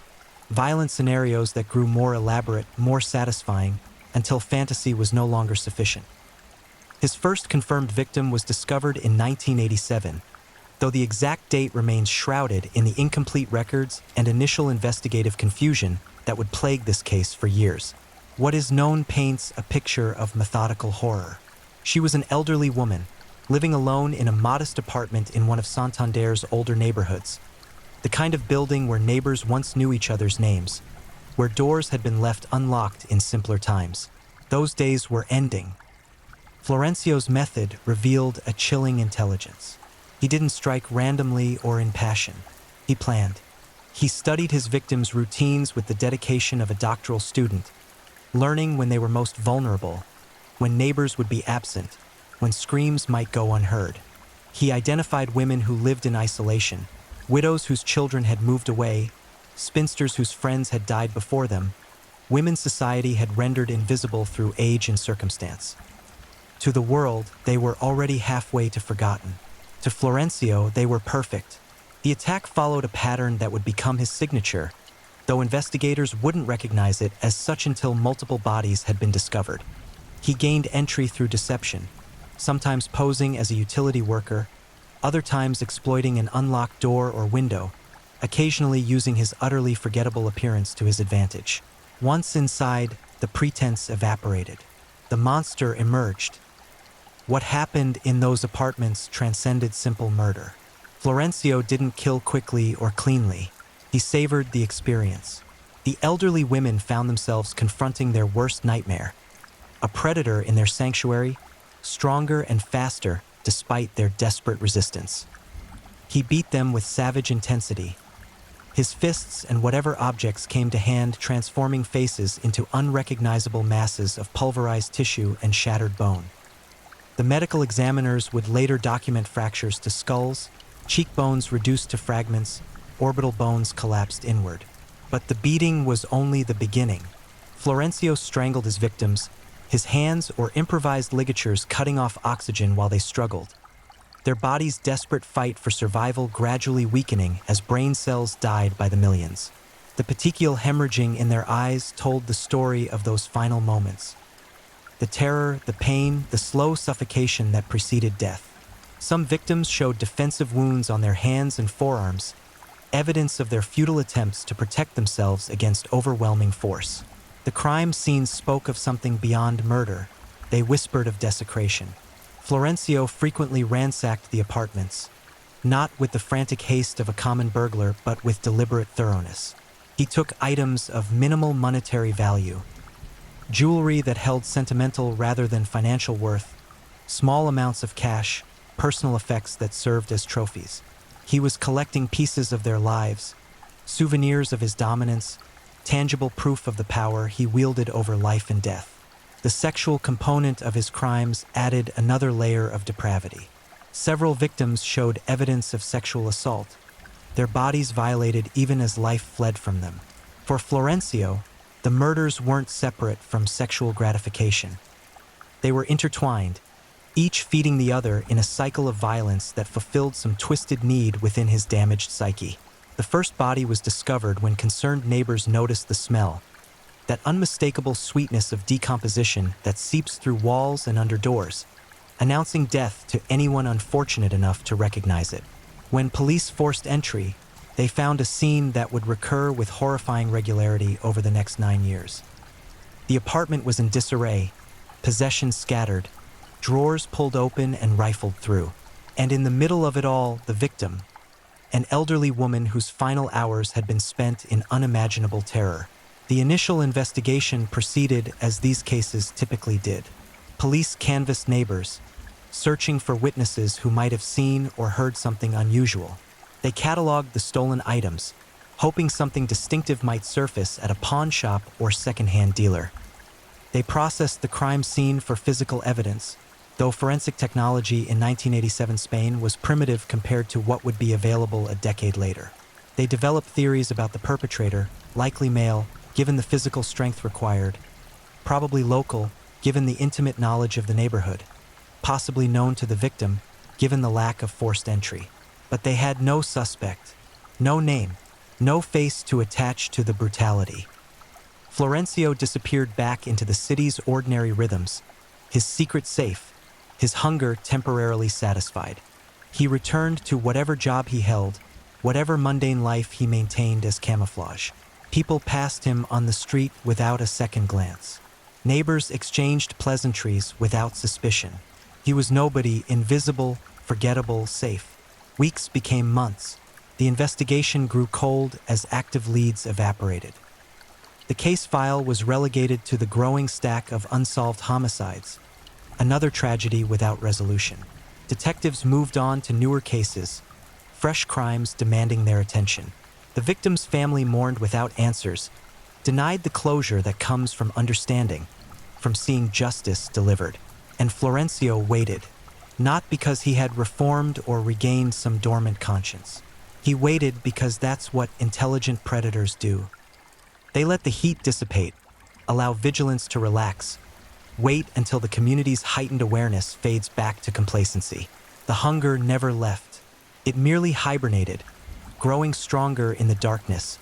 violent scenarios that grew more elaborate, more satisfying, until fantasy was no longer sufficient. His first confirmed victim was discovered in 1987, though the exact date remains shrouded in the incomplete records and initial investigative confusion that would plague this case for years. What is known paints a picture of methodical horror. She was an elderly woman, living alone in a modest apartment in one of Santander's older neighborhoods, the kind of building where neighbors once knew each other's names, where doors had been left unlocked in simpler times. Those days were ending. Florencio's method revealed a chilling intelligence. He didn't strike randomly or in passion. He planned. He studied his victims' routines with the dedication of a doctoral student, learning when they were most vulnerable, when neighbors would be absent, when screams might go unheard. He identified women who lived in isolation, widows whose children had moved away, spinsters whose friends had died before them, women society had rendered invisible through age and circumstance. To the world, they were already halfway to forgotten. To Florencio, they were perfect. The attack followed a pattern that would become his signature, though investigators wouldn't recognize it as such until multiple bodies had been discovered. He gained entry through deception, sometimes posing as a utility worker, other times exploiting an unlocked door or window, occasionally using his utterly forgettable appearance to his advantage. Once inside, the pretense evaporated. The monster emerged. What happened in those apartments transcended simple murder. Florencio didn't kill quickly or cleanly. He savored the experience. The elderly women found themselves confronting their worst nightmare, a predator in their sanctuary, stronger and faster despite their desperate resistance. He beat them with savage intensity, his fists and whatever objects came to hand transforming faces into unrecognizable masses of pulverized tissue and shattered bone. The medical examiners would later document fractures to skulls, cheekbones reduced to fragments, orbital bones collapsed inward. But the beating was only the beginning. Florencio strangled his victims, his hands or improvised ligatures cutting off oxygen while they struggled, their bodies' desperate fight for survival gradually weakening as brain cells died by the millions. The petechial hemorrhaging in their eyes told the story of those final moments. The terror, the pain, the slow suffocation that preceded death. Some victims showed defensive wounds on their hands and forearms, evidence of their futile attempts to protect themselves against overwhelming force. The crime scenes spoke of something beyond murder. They whispered of desecration. Florencio frequently ransacked the apartments, not with the frantic haste of a common burglar, but with deliberate thoroughness. He took items of minimal monetary value, jewelry that held sentimental rather than financial worth, small amounts of cash, personal effects that served as trophies. He was collecting pieces of their lives, souvenirs of his dominance, tangible proof of the power he wielded over life and death. The sexual component of his crimes added another layer of depravity. Several victims showed evidence of sexual assault, their bodies violated even as life fled from them. For Florencio, the murders weren't separate from sexual gratification. They were intertwined, each feeding the other in a cycle of violence that fulfilled some twisted need within his damaged psyche. The first body was discovered when concerned neighbors noticed the smell, that unmistakable sweetness of decomposition that seeps through walls and under doors, announcing death to anyone unfortunate enough to recognize it. When police forced entry, they found a scene that would recur with horrifying regularity over the next 9 years. The apartment was in disarray, possessions scattered, drawers pulled open and rifled through. And in the middle of it all, the victim, an elderly woman whose final hours had been spent in unimaginable terror. The initial investigation proceeded as these cases typically did. Police canvassed neighbors, searching for witnesses who might have seen or heard something unusual. They cataloged the stolen items, hoping something distinctive might surface at a pawn shop or secondhand dealer. They processed the crime scene for physical evidence, though forensic technology in 1987 Spain was primitive compared to what would be available a decade later. They developed theories about the perpetrator, likely male, given the physical strength required, probably local, given the intimate knowledge of the neighborhood, possibly known to the victim, given the lack of forced entry. But they had no suspect, no name, no face to attach to the brutality. Florencio disappeared back into the city's ordinary rhythms, his secret safe, his hunger temporarily satisfied. He returned to whatever job he held, whatever mundane life he maintained as camouflage. People passed him on the street without a second glance. Neighbors exchanged pleasantries without suspicion. He was nobody, invisible, forgettable, safe. Weeks became months. The investigation grew cold as active leads evaporated. The case file was relegated to the growing stack of unsolved homicides, another tragedy without resolution. Detectives moved on to newer cases, fresh crimes demanding their attention. The victim's family mourned without answers, denied the closure that comes from understanding, from seeing justice delivered. And Florencio waited, not because he had reformed or regained some dormant conscience. He waited because that's what intelligent predators do. They let the heat dissipate, allow vigilance to relax, wait until the community's heightened awareness fades back to complacency. The hunger never left. It merely hibernated, growing stronger in the darkness,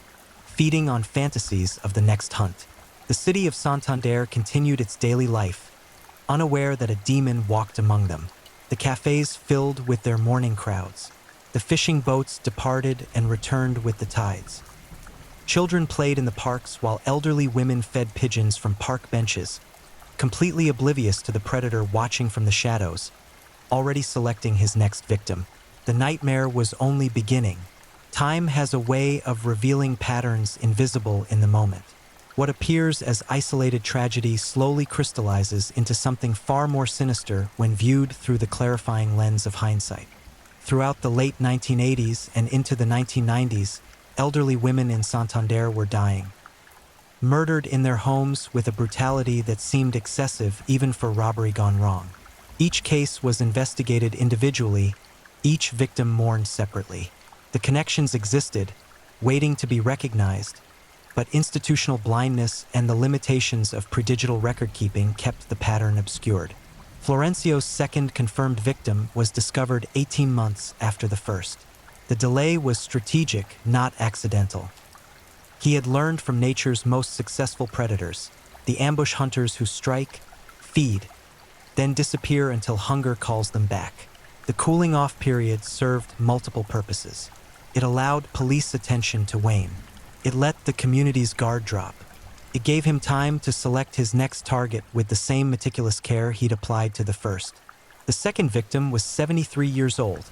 feeding on fantasies of the next hunt. The city of Santander continued its daily life, unaware that a demon walked among them. The cafes filled with their morning crowds. The fishing boats departed and returned with the tides. Children played in the parks while elderly women fed pigeons from park benches, completely oblivious to the predator watching from the shadows, already selecting his next victim. The nightmare was only beginning. Time has a way of revealing patterns invisible in the moment. What appears as isolated tragedy slowly crystallizes into something far more sinister when viewed through the clarifying lens of hindsight. Throughout the late 1980s and into the 1990s, elderly women in Santander were dying, murdered in their homes with a brutality that seemed excessive even for robbery gone wrong. Each case was investigated individually, each victim mourned separately. The connections existed, waiting to be recognized, but institutional blindness and the limitations of pre-digital record-keeping kept the pattern obscured. Florencio's second confirmed victim was discovered 18 months after the first. The delay was strategic, not accidental. He had learned from nature's most successful predators, the ambush hunters who strike, feed, then disappear until hunger calls them back. The cooling-off period served multiple purposes. It allowed police attention to wane. It let the community's guard drop. It gave him time to select his next target with the same meticulous care he'd applied to the first. The second victim was 73 years old,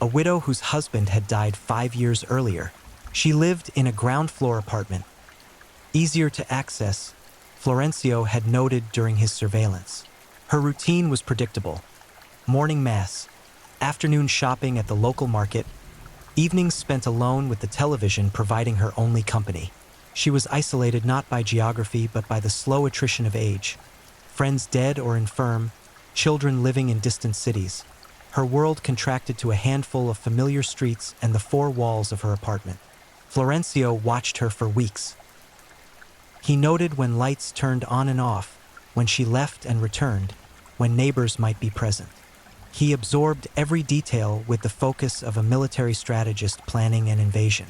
a widow whose husband had died 5 years earlier. She lived in a ground-floor apartment, easier to access, Florencio had noted during his surveillance. Her routine was predictable: morning mass, afternoon shopping at the local market, evenings spent alone with the television providing her only company. She was isolated not by geography but by the slow attrition of age. Friends dead or infirm, children living in distant cities. Her world contracted to a handful of familiar streets and the four walls of her apartment. Florencio watched her for weeks. He noted when lights turned on and off, when she left and returned, when neighbors might be present. He absorbed every detail with the focus of a military strategist planning an invasion.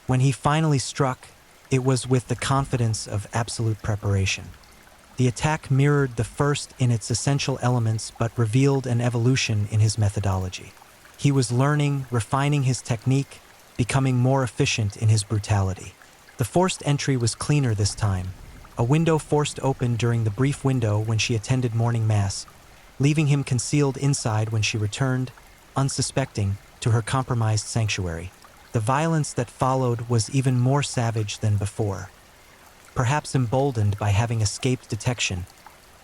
When he finally struck, it was with the confidence of absolute preparation. The attack mirrored the first in its essential elements but revealed an evolution in his methodology. He was learning, refining his technique, becoming more efficient in his brutality. The forced entry was cleaner this time, a window forced open during the brief window when she attended morning mass, leaving him concealed inside when she returned, unsuspecting, to her compromised sanctuary. The violence that followed was even more savage than before. Perhaps emboldened by having escaped detection,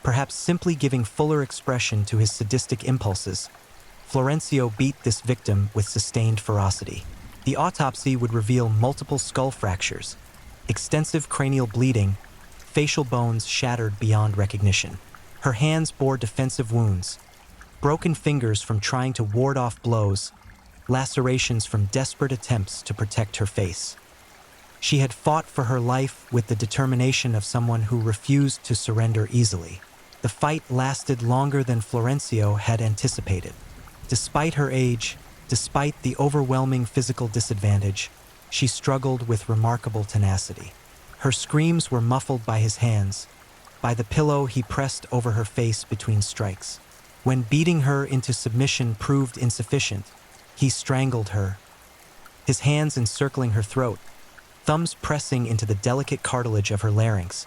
perhaps simply giving fuller expression to his sadistic impulses, Florencio beat this victim with sustained ferocity. The autopsy would reveal multiple skull fractures, extensive cranial bleeding, facial bones shattered beyond recognition. Her hands bore defensive wounds, broken fingers from trying to ward off blows, lacerations from desperate attempts to protect her face. She had fought for her life with the determination of someone who refused to surrender easily. The fight lasted longer than Florencio had anticipated. Despite her age, despite the overwhelming physical disadvantage, she struggled with remarkable tenacity. Her screams were muffled by his hands, by the pillow he pressed over her face between strikes. When beating her into submission proved insufficient, he strangled her, his hands encircling her throat, thumbs pressing into the delicate cartilage of her larynx,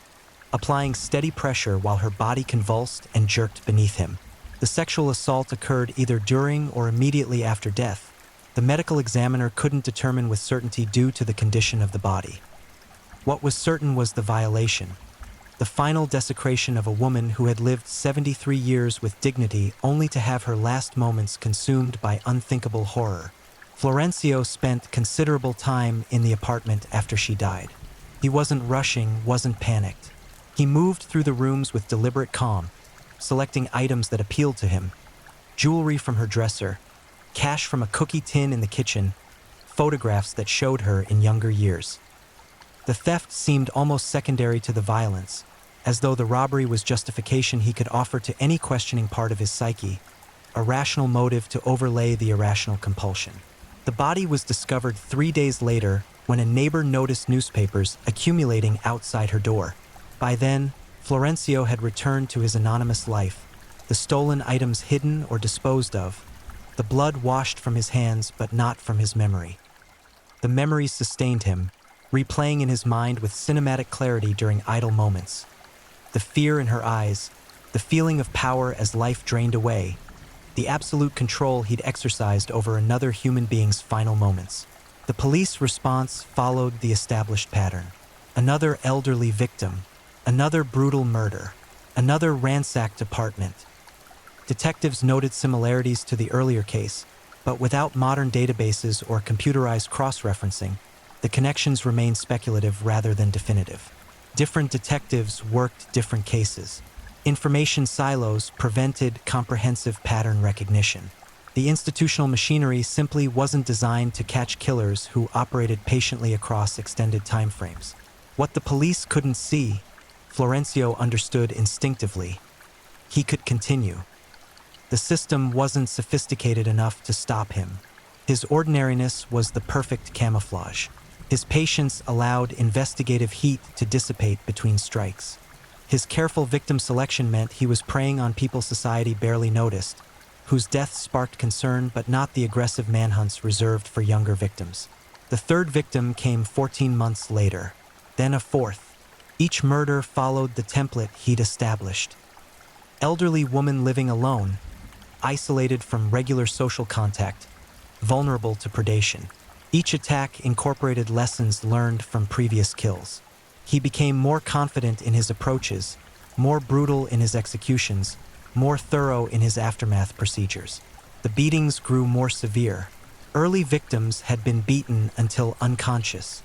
applying steady pressure while her body convulsed and jerked beneath him. The sexual assault occurred either during or immediately after death. The medical examiner couldn't determine with certainty due to the condition of the body. What was certain was the violation, the final desecration of a woman who had lived 73 years with dignity only to have her last moments consumed by unthinkable horror. Florencio spent considerable time in the apartment after she died. He wasn't rushing, wasn't panicked. He moved through the rooms with deliberate calm, selecting items that appealed to him: jewelry from her dresser, cash from a cookie tin in the kitchen, photographs that showed her in younger years. The theft seemed almost secondary to the violence, as though the robbery was justification he could offer to any questioning part of his psyche, a rational motive to overlay the irrational compulsion. The body was discovered 3 days later when a neighbor noticed newspapers accumulating outside her door. By then, Florencio had returned to his anonymous life, the stolen items hidden or disposed of, the blood washed from his hands but not from his memory. The memories sustained him, replaying in his mind with cinematic clarity during idle moments. The fear in her eyes, the feeling of power as life drained away, the absolute control he'd exercised over another human being's final moments. The police response followed the established pattern. Another elderly victim, another brutal murder, another ransacked apartment. Detectives noted similarities to the earlier case, but without modern databases or computerized cross-referencing, the connections remained speculative rather than definitive. Different detectives worked different cases. Information silos prevented comprehensive pattern recognition. The institutional machinery simply wasn't designed to catch killers who operated patiently across extended timeframes. What the police couldn't see, Florencio understood instinctively. He could continue. The system wasn't sophisticated enough to stop him. His ordinariness was the perfect camouflage. His patience allowed investigative heat to dissipate between strikes. His careful victim selection meant he was preying on people society barely noticed, whose deaths sparked concern but not the aggressive manhunts reserved for younger victims. The third victim came 14 months later, then a fourth. Each murder followed the template he'd established. Elderly woman living alone, isolated from regular social contact, vulnerable to predation. Each attack incorporated lessons learned from previous kills. He became more confident in his approaches, more brutal in his executions, more thorough in his aftermath procedures. The beatings grew more severe. Early victims had been beaten until unconscious.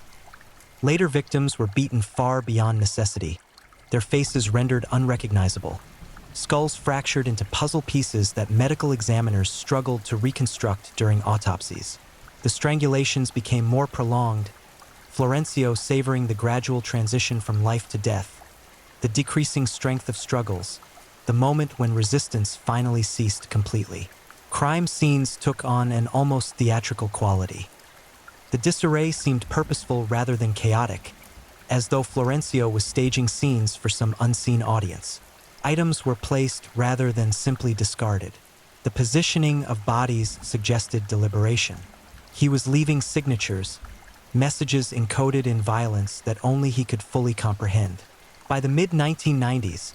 Later victims were beaten far beyond necessity, their faces rendered unrecognizable, skulls fractured into puzzle pieces that medical examiners struggled to reconstruct during autopsies. The strangulations became more prolonged, Florencio savoring the gradual transition from life to death, the decreasing strength of struggles, the moment when resistance finally ceased completely. Crime scenes took on an almost theatrical quality. The disarray seemed purposeful rather than chaotic, as though Florencio was staging scenes for some unseen audience. Items were placed rather than simply discarded. The positioning of bodies suggested deliberation. He was leaving signatures, messages encoded in violence that only he could fully comprehend. By the mid-1990s,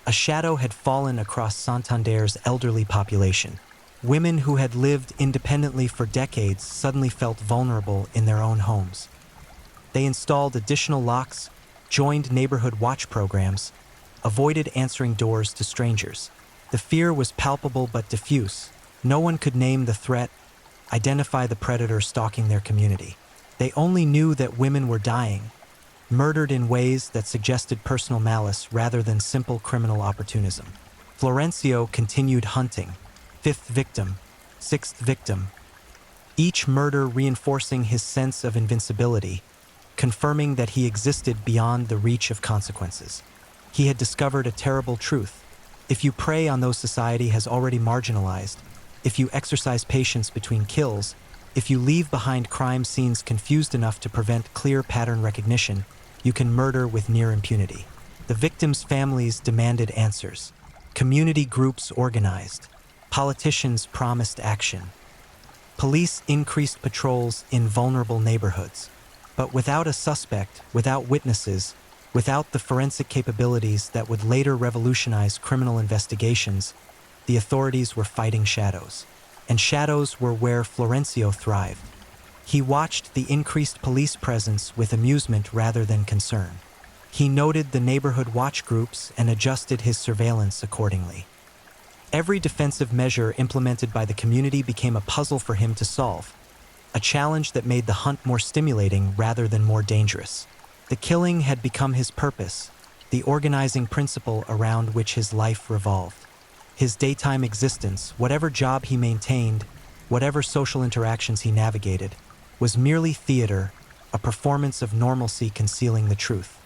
a shadow had fallen across Santander's elderly population. Women who had lived independently for decades suddenly felt vulnerable in their own homes. They installed additional locks, joined neighborhood watch programs, avoided answering doors to strangers. The fear was palpable but diffuse. No one could name the threat, identify the predator stalking their community. They only knew that women were dying, murdered in ways that suggested personal malice rather than simple criminal opportunism. Florencio continued hunting. Fifth victim, sixth victim, each murder reinforcing his sense of invincibility, confirming that he existed beyond the reach of consequences. He had discovered a terrible truth. If you prey on those society has already marginalized, if you exercise patience between kills, if you leave behind crime scenes confused enough to prevent clear pattern recognition, you can murder with near impunity. The victims' families demanded answers. Community groups organized. Politicians promised action. Police increased patrols in vulnerable neighborhoods. But without a suspect, without witnesses, without the forensic capabilities that would later revolutionize criminal investigations, the authorities were fighting shadows. And shadows were where Florencio thrived. He watched the increased police presence with amusement rather than concern. He noted the neighborhood watch groups and adjusted his surveillance accordingly. Every defensive measure implemented by the community became a puzzle for him to solve, a challenge that made the hunt more stimulating rather than more dangerous. The killing had become his purpose, the organizing principle around which his life revolved. His daytime existence, whatever job he maintained, whatever social interactions he navigated, was merely theater, a performance of normalcy concealing the truth.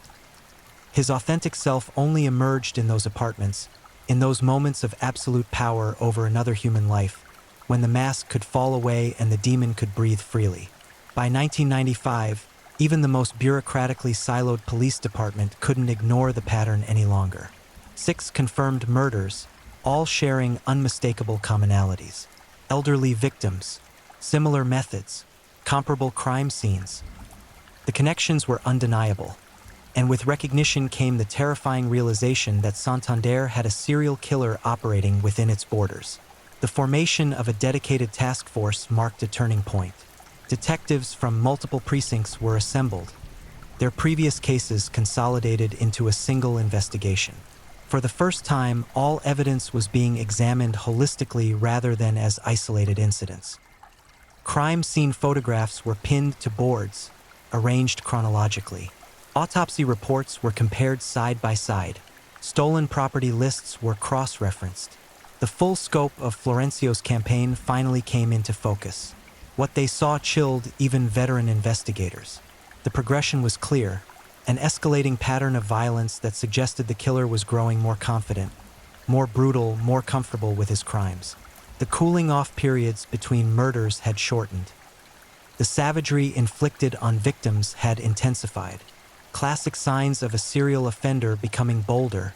His authentic self only emerged in those apartments, in those moments of absolute power over another human life, when the mask could fall away and the demon could breathe freely. By 1995, even the most bureaucratically siloed police department couldn't ignore the pattern any longer. 6 confirmed murders, all sharing unmistakable commonalities. Elderly victims, similar methods, comparable crime scenes. The connections were undeniable. And with recognition came the terrifying realization that Santander had a serial killer operating within its borders. The formation of a dedicated task force marked a turning point. Detectives from multiple precincts were assembled, their previous cases consolidated into a single investigation. For the first time, all evidence was being examined holistically rather than as isolated incidents. Crime scene photographs were pinned to boards, arranged chronologically. Autopsy reports were compared side by side. Stolen property lists were cross-referenced. The full scope of Florencio's campaign finally came into focus. What they saw chilled even veteran investigators. The progression was clear, an escalating pattern of violence that suggested the killer was growing more confident, more brutal, more comfortable with his crimes. The cooling-off periods between murders had shortened. The savagery inflicted on victims had intensified. Classic signs of a serial offender becoming bolder,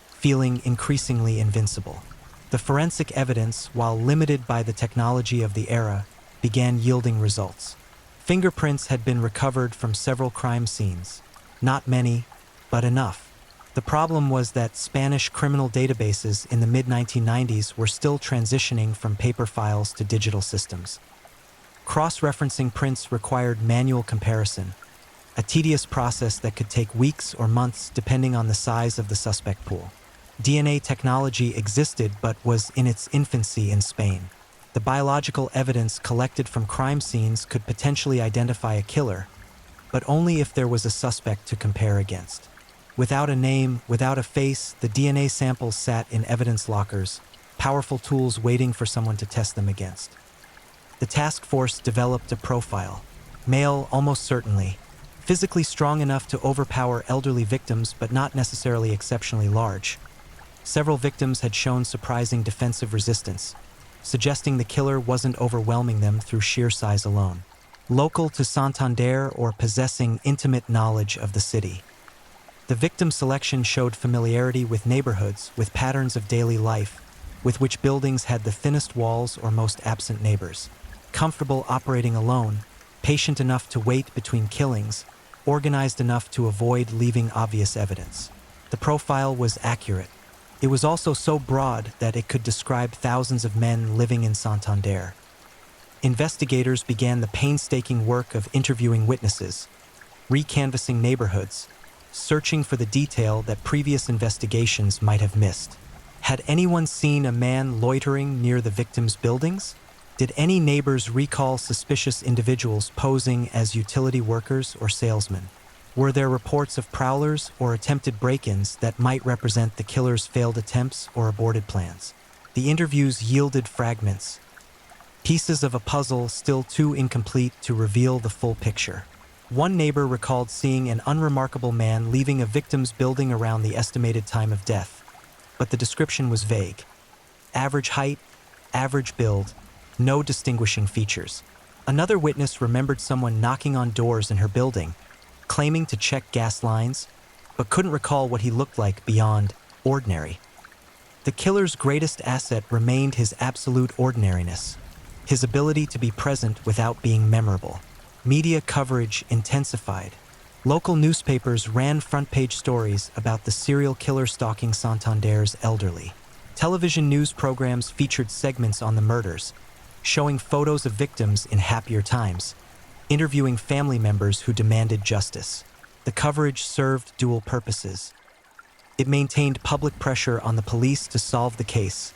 feeling increasingly invincible. The forensic evidence, while limited by the technology of the era, began yielding results. Fingerprints had been recovered from several crime scenes. Not many, but enough. The problem was that Spanish criminal databases in the mid-1990s were still transitioning from paper files to digital systems. Cross-referencing prints required manual comparison, a tedious process that could take weeks or months depending on the size of the suspect pool. DNA technology existed but was in its infancy in Spain. The biological evidence collected from crime scenes could potentially identify a killer, but only if there was a suspect to compare against. Without a name, without a face, the DNA samples sat in evidence lockers, powerful tools waiting for someone to test them against. The task force developed a profile. Male, almost certainly. Physically strong enough to overpower elderly victims, but not necessarily exceptionally large. Several victims had shown surprising defensive resistance, suggesting the killer wasn't overwhelming them through sheer size alone. Local to Santander or possessing intimate knowledge of the city. The victim selection showed familiarity with neighborhoods, with patterns of daily life, with which buildings had the thinnest walls or most absent neighbors. Comfortable operating alone, patient enough to wait between killings, organized enough to avoid leaving obvious evidence. The profile was accurate. It was also so broad that it could describe thousands of men living in Santander. Investigators began the painstaking work of interviewing witnesses, recanvassing neighborhoods, searching for the detail that previous investigations might have missed. Had anyone seen a man loitering near the victim's buildings? Did any neighbors recall suspicious individuals posing as utility workers or salesmen? Were there reports of prowlers or attempted break-ins that might represent the killer's failed attempts or aborted plans? The interviews yielded fragments, pieces of a puzzle still too incomplete to reveal the full picture. One neighbor recalled seeing an unremarkable man leaving a victim's building around the estimated time of death, but the description was vague. Average height, average build, no distinguishing features. Another witness remembered someone knocking on doors in her building, claiming to check gas lines, but couldn't recall what he looked like beyond ordinary. The killer's greatest asset remained his absolute ordinariness, his ability to be present without being memorable. Media coverage intensified. Local newspapers ran front-page stories about the serial killer stalking Santander's elderly. Television news programs featured segments on the murders, showing photos of victims in happier times, interviewing family members who demanded justice. The coverage served dual purposes. It maintained public pressure on the police to solve the case,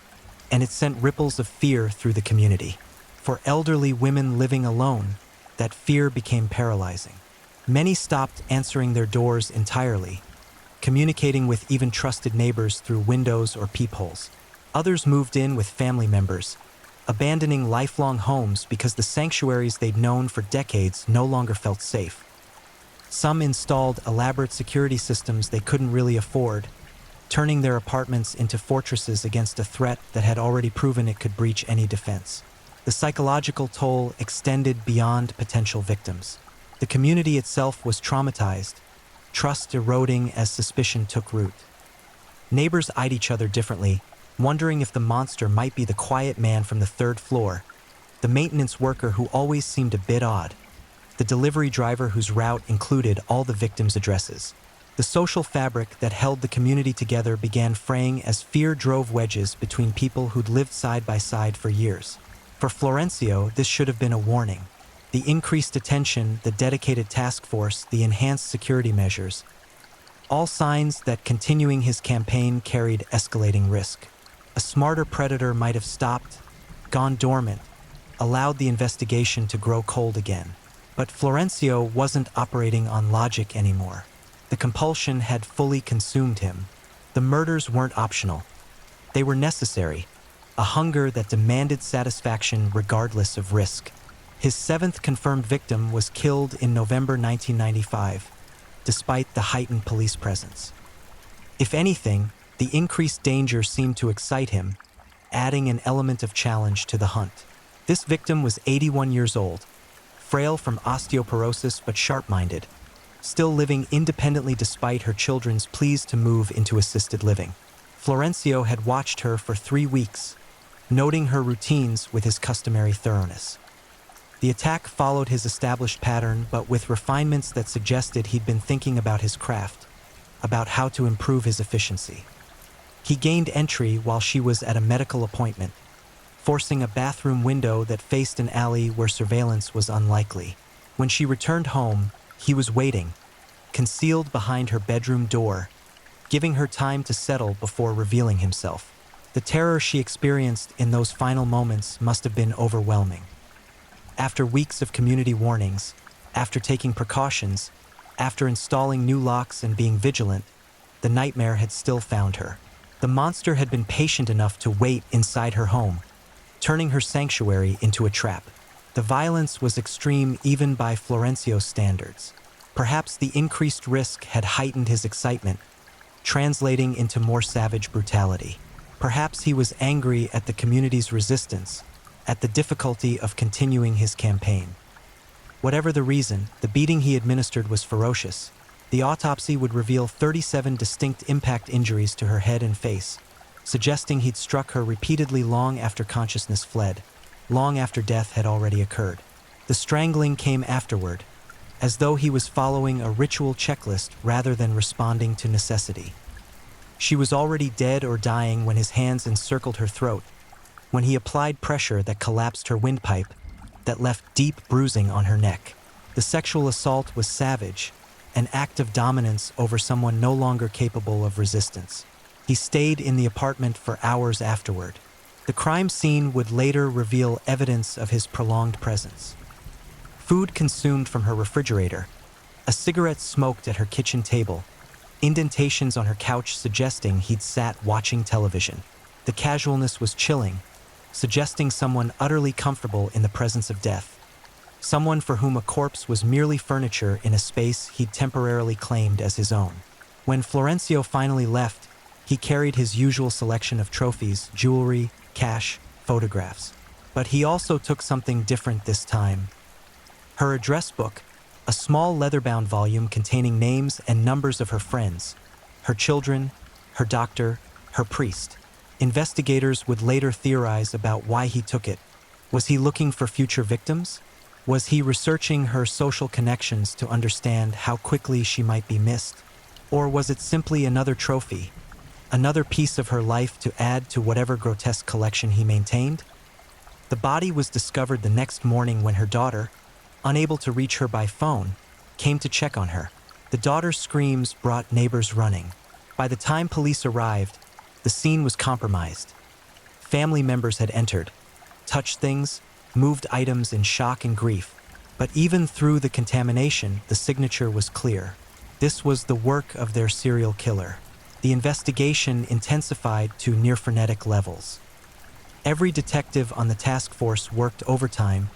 and it sent ripples of fear through the community. For elderly women living alone, that fear became paralyzing. Many stopped answering their doors entirely, communicating with even trusted neighbors through windows or peepholes. Others moved in with family members, abandoning lifelong homes because the sanctuaries they'd known for decades no longer felt safe. Some installed elaborate security systems they couldn't really afford, turning their apartments into fortresses against a threat that had already proven it could breach any defense. The psychological toll extended beyond potential victims. The community itself was traumatized, trust eroding as suspicion took root. Neighbors eyed each other differently, wondering if the monster might be the quiet man from the third floor, the maintenance worker who always seemed a bit odd, the delivery driver whose route included all the victims' addresses. The social fabric that held the community together began fraying as fear drove wedges between people who'd lived side by side for years. For Florencio, this should have been a warning. The increased attention, the dedicated task force, the enhanced security measures, all signs that continuing his campaign carried escalating risk. A smarter predator might have stopped, gone dormant, allowed the investigation to grow cold again. But Florencio wasn't operating on logic anymore. The compulsion had fully consumed him. The murders weren't optional. They were necessary, a hunger that demanded satisfaction regardless of risk. His seventh confirmed victim was killed in November 1995, despite the heightened police presence. If anything, the increased danger seemed to excite him, adding an element of challenge to the hunt. This victim was 81 years old, frail from osteoporosis but sharp-minded, still living independently despite her children's pleas to move into assisted living. Florencio had watched her for 3 weeks, noting her routines with his customary thoroughness. The attack followed his established pattern, but with refinements that suggested he'd been thinking about his craft, about how to improve his efficiency. He gained entry while she was at a medical appointment, forcing a bathroom window that faced an alley where surveillance was unlikely. When she returned home, he was waiting, concealed behind her bedroom door, giving her time to settle before revealing himself. The terror she experienced in those final moments must have been overwhelming. After weeks of community warnings, after taking precautions, after installing new locks and being vigilant, the nightmare had still found her. The monster had been patient enough to wait inside her home, turning her sanctuary into a trap. The violence was extreme even by Florencio's standards. Perhaps the increased risk had heightened his excitement, translating into more savage brutality. Perhaps he was angry at the community's resistance, at the difficulty of continuing his campaign. Whatever the reason, the beating he administered was ferocious. The autopsy would reveal 37 distinct impact injuries to her head and face, suggesting he'd struck her repeatedly long after consciousness fled, long after death had already occurred. The strangling came afterward, as though he was following a ritual checklist rather than responding to necessity. She was already dead or dying when his hands encircled her throat, when he applied pressure that collapsed her windpipe, that left deep bruising on her neck. The sexual assault was savage, an act of dominance over someone no longer capable of resistance. He stayed in the apartment for hours afterward. The crime scene would later reveal evidence of his prolonged presence. Food consumed from her refrigerator, a cigarette smoked at her kitchen table, indentations on her couch suggesting he'd sat watching television. The casualness was chilling, suggesting someone utterly comfortable in the presence of death, someone for whom a corpse was merely furniture in a space he'd temporarily claimed as his own. When Florencio finally left, he carried his usual selection of trophies, jewelry, cash, photographs. But he also took something different this time. Her address book, a small leather-bound volume containing names and numbers of her friends, her children, her doctor, her priest. Investigators would later theorize about why he took it. Was he looking for future victims? Was he researching her social connections to understand how quickly she might be missed? Or was it simply another trophy, another piece of her life to add to whatever grotesque collection he maintained? The body was discovered the next morning when her daughter, unable to reach her by phone, came to check on her. The daughter's screams brought neighbors running. By the time police arrived, the scene was compromised. Family members had entered, touched things, moved items in shock and grief. But even through the contamination, the signature was clear. This was the work of their serial killer. The investigation intensified to near-frenetic levels. Every detective on the task force worked overtime,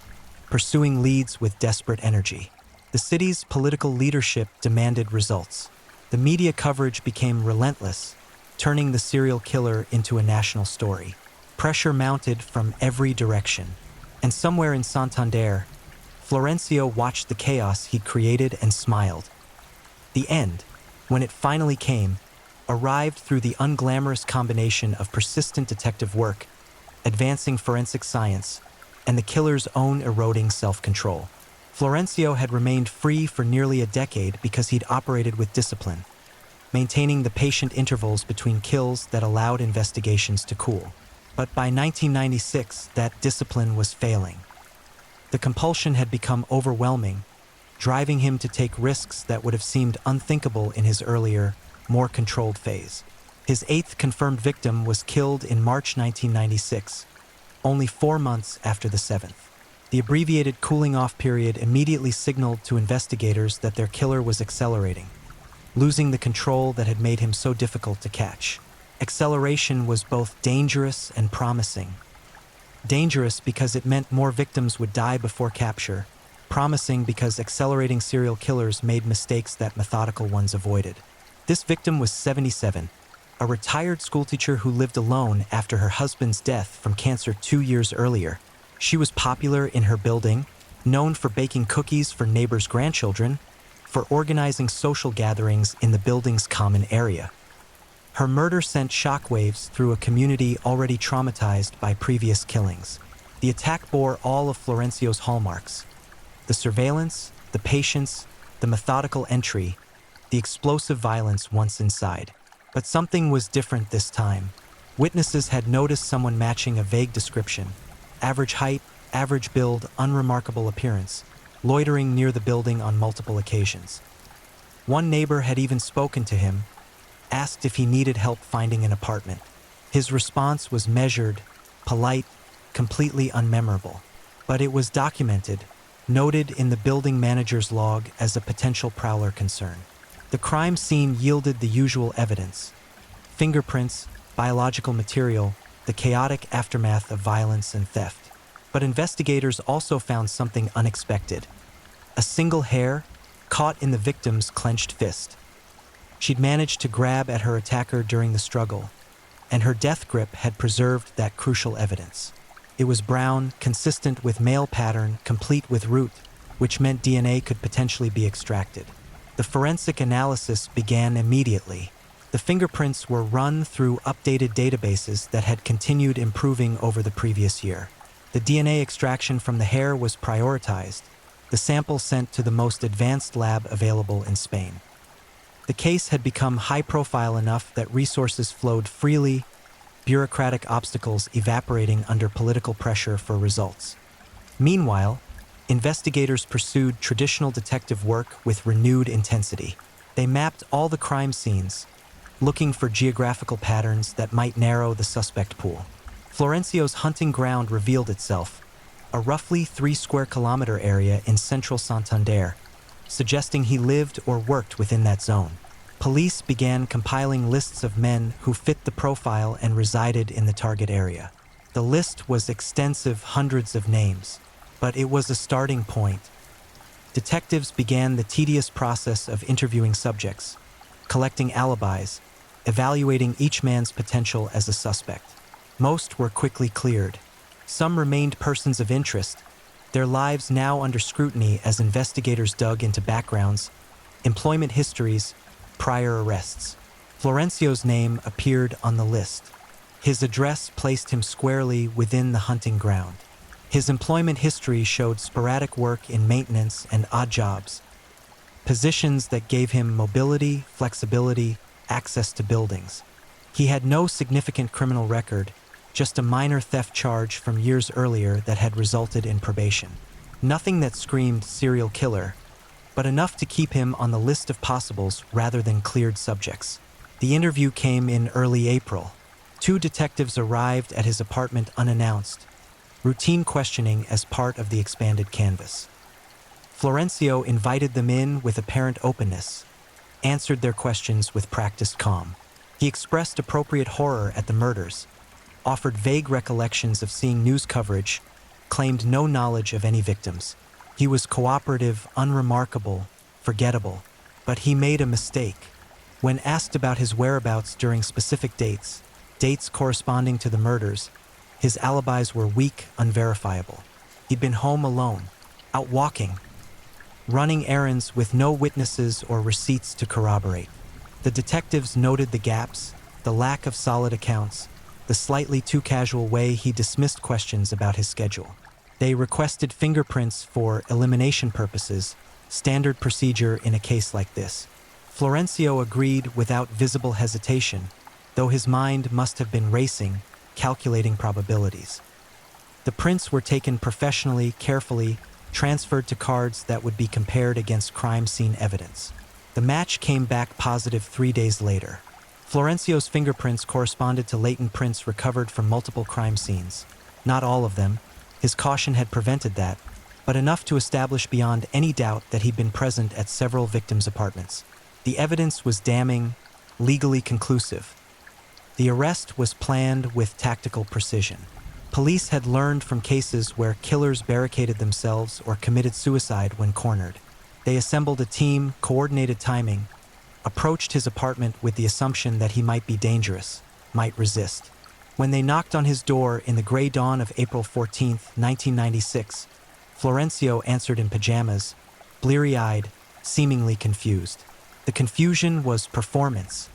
pursuing leads with desperate energy. The city's political leadership demanded results. The media coverage became relentless, turning the serial killer into a national story. Pressure mounted from every direction. And somewhere in Santander, Florencio watched the chaos he'd created and smiled. The end, when it finally came, arrived through the unglamorous combination of persistent detective work, advancing forensic science, and the killer's own eroding self-control. Florencio had remained free for nearly a decade because he'd operated with discipline, maintaining the patient intervals between kills that allowed investigations to cool. But by 1996, that discipline was failing. The compulsion had become overwhelming, driving him to take risks that would have seemed unthinkable in his earlier, more controlled phase. His 8th confirmed victim was killed in March 1996, only 4 months after the 7th. The abbreviated cooling-off period immediately signaled to investigators that their killer was accelerating, losing the control that had made him so difficult to catch. Acceleration was both dangerous and promising. Dangerous because it meant more victims would die before capture, promising because accelerating serial killers made mistakes that methodical ones avoided. This victim was 77, a retired schoolteacher who lived alone after her husband's death from cancer 2 years earlier. She was popular in her building, known for baking cookies for neighbors' grandchildren, for organizing social gatherings in the building's common area. Her murder sent shockwaves through a community already traumatized by previous killings. The attack bore all of Florencio's hallmarks: the surveillance, the patience, the methodical entry, the explosive violence once inside. But something was different this time. Witnesses had noticed someone matching a vague description: average height, average build, unremarkable appearance, loitering near the building on multiple occasions. One neighbor had even spoken to him, asked if he needed help finding an apartment. His response was measured, polite, completely unmemorable. But it was documented, noted in the building manager's log as a potential prowler concern. The crime scene yielded the usual evidence: fingerprints, biological material, the chaotic aftermath of violence and theft. But investigators also found something unexpected: a single hair caught in the victim's clenched fist. She'd managed to grab at her attacker during the struggle, and her death grip had preserved that crucial evidence. It was brown, consistent with male pattern, complete with root, which meant DNA could potentially be extracted. The forensic analysis began immediately. The fingerprints were run through updated databases that had continued improving over the previous year. The DNA extraction from the hair was prioritized, the sample sent to the most advanced lab available in Spain. The case had become high-profile enough that resources flowed freely, bureaucratic obstacles evaporating under political pressure for results. Meanwhile, investigators pursued traditional detective work with renewed intensity. They mapped all the crime scenes, looking for geographical patterns that might narrow the suspect pool. Florencio's hunting ground revealed itself, a roughly 3-square-kilometer area in central Santander, suggesting he lived or worked within that zone. Police began compiling lists of men who fit the profile and resided in the target area. The list was extensive, hundreds of names, but it was a starting point. Detectives began the tedious process of interviewing subjects, collecting alibis, evaluating each man's potential as a suspect. Most were quickly cleared. Some remained persons of interest, their lives now under scrutiny as investigators dug into backgrounds, employment histories, prior arrests. Florencio's name appeared on the list. His address placed him squarely within the hunting ground. His employment history showed sporadic work in maintenance and odd jobs, positions that gave him mobility, flexibility, access to buildings. He had no significant criminal record, just a minor theft charge from years earlier that had resulted in probation. Nothing that screamed serial killer, but enough to keep him on the list of possibles rather than cleared subjects. The interview came in early April. 2 detectives arrived at his apartment unannounced, routine questioning as part of the expanded canvas. Florencio invited them in with apparent openness, answered their questions with practiced calm. He expressed appropriate horror at the murders, offered vague recollections of seeing news coverage, claimed no knowledge of any victims. He was cooperative, unremarkable, forgettable, but he made a mistake. When asked about his whereabouts during specific dates corresponding to the murders, his alibis were weak, unverifiable. He'd been home alone, out walking, running errands with no witnesses or receipts to corroborate. The detectives noted the gaps, the lack of solid accounts, the slightly too casual way he dismissed questions about his schedule. They requested fingerprints for elimination purposes, standard procedure in a case like this. Florencio agreed without visible hesitation, though his mind must have been racing, calculating probabilities. The prints were taken professionally, carefully, transferred to cards that would be compared against crime scene evidence. The match came back positive 3 days later. Florencio's fingerprints corresponded to latent prints recovered from multiple crime scenes. Not all of them. His caution had prevented that, but enough to establish beyond any doubt that he'd been present at several victims' apartments. The evidence was damning, legally conclusive. The arrest was planned with tactical precision. Police had learned from cases where killers barricaded themselves or committed suicide when cornered. They assembled a team, coordinated timing, approached his apartment with the assumption that he might be dangerous, might resist. When they knocked on his door in the gray dawn of April 14, 1996, Florencio answered in pajamas, bleary-eyed, seemingly confused. The confusion was performance.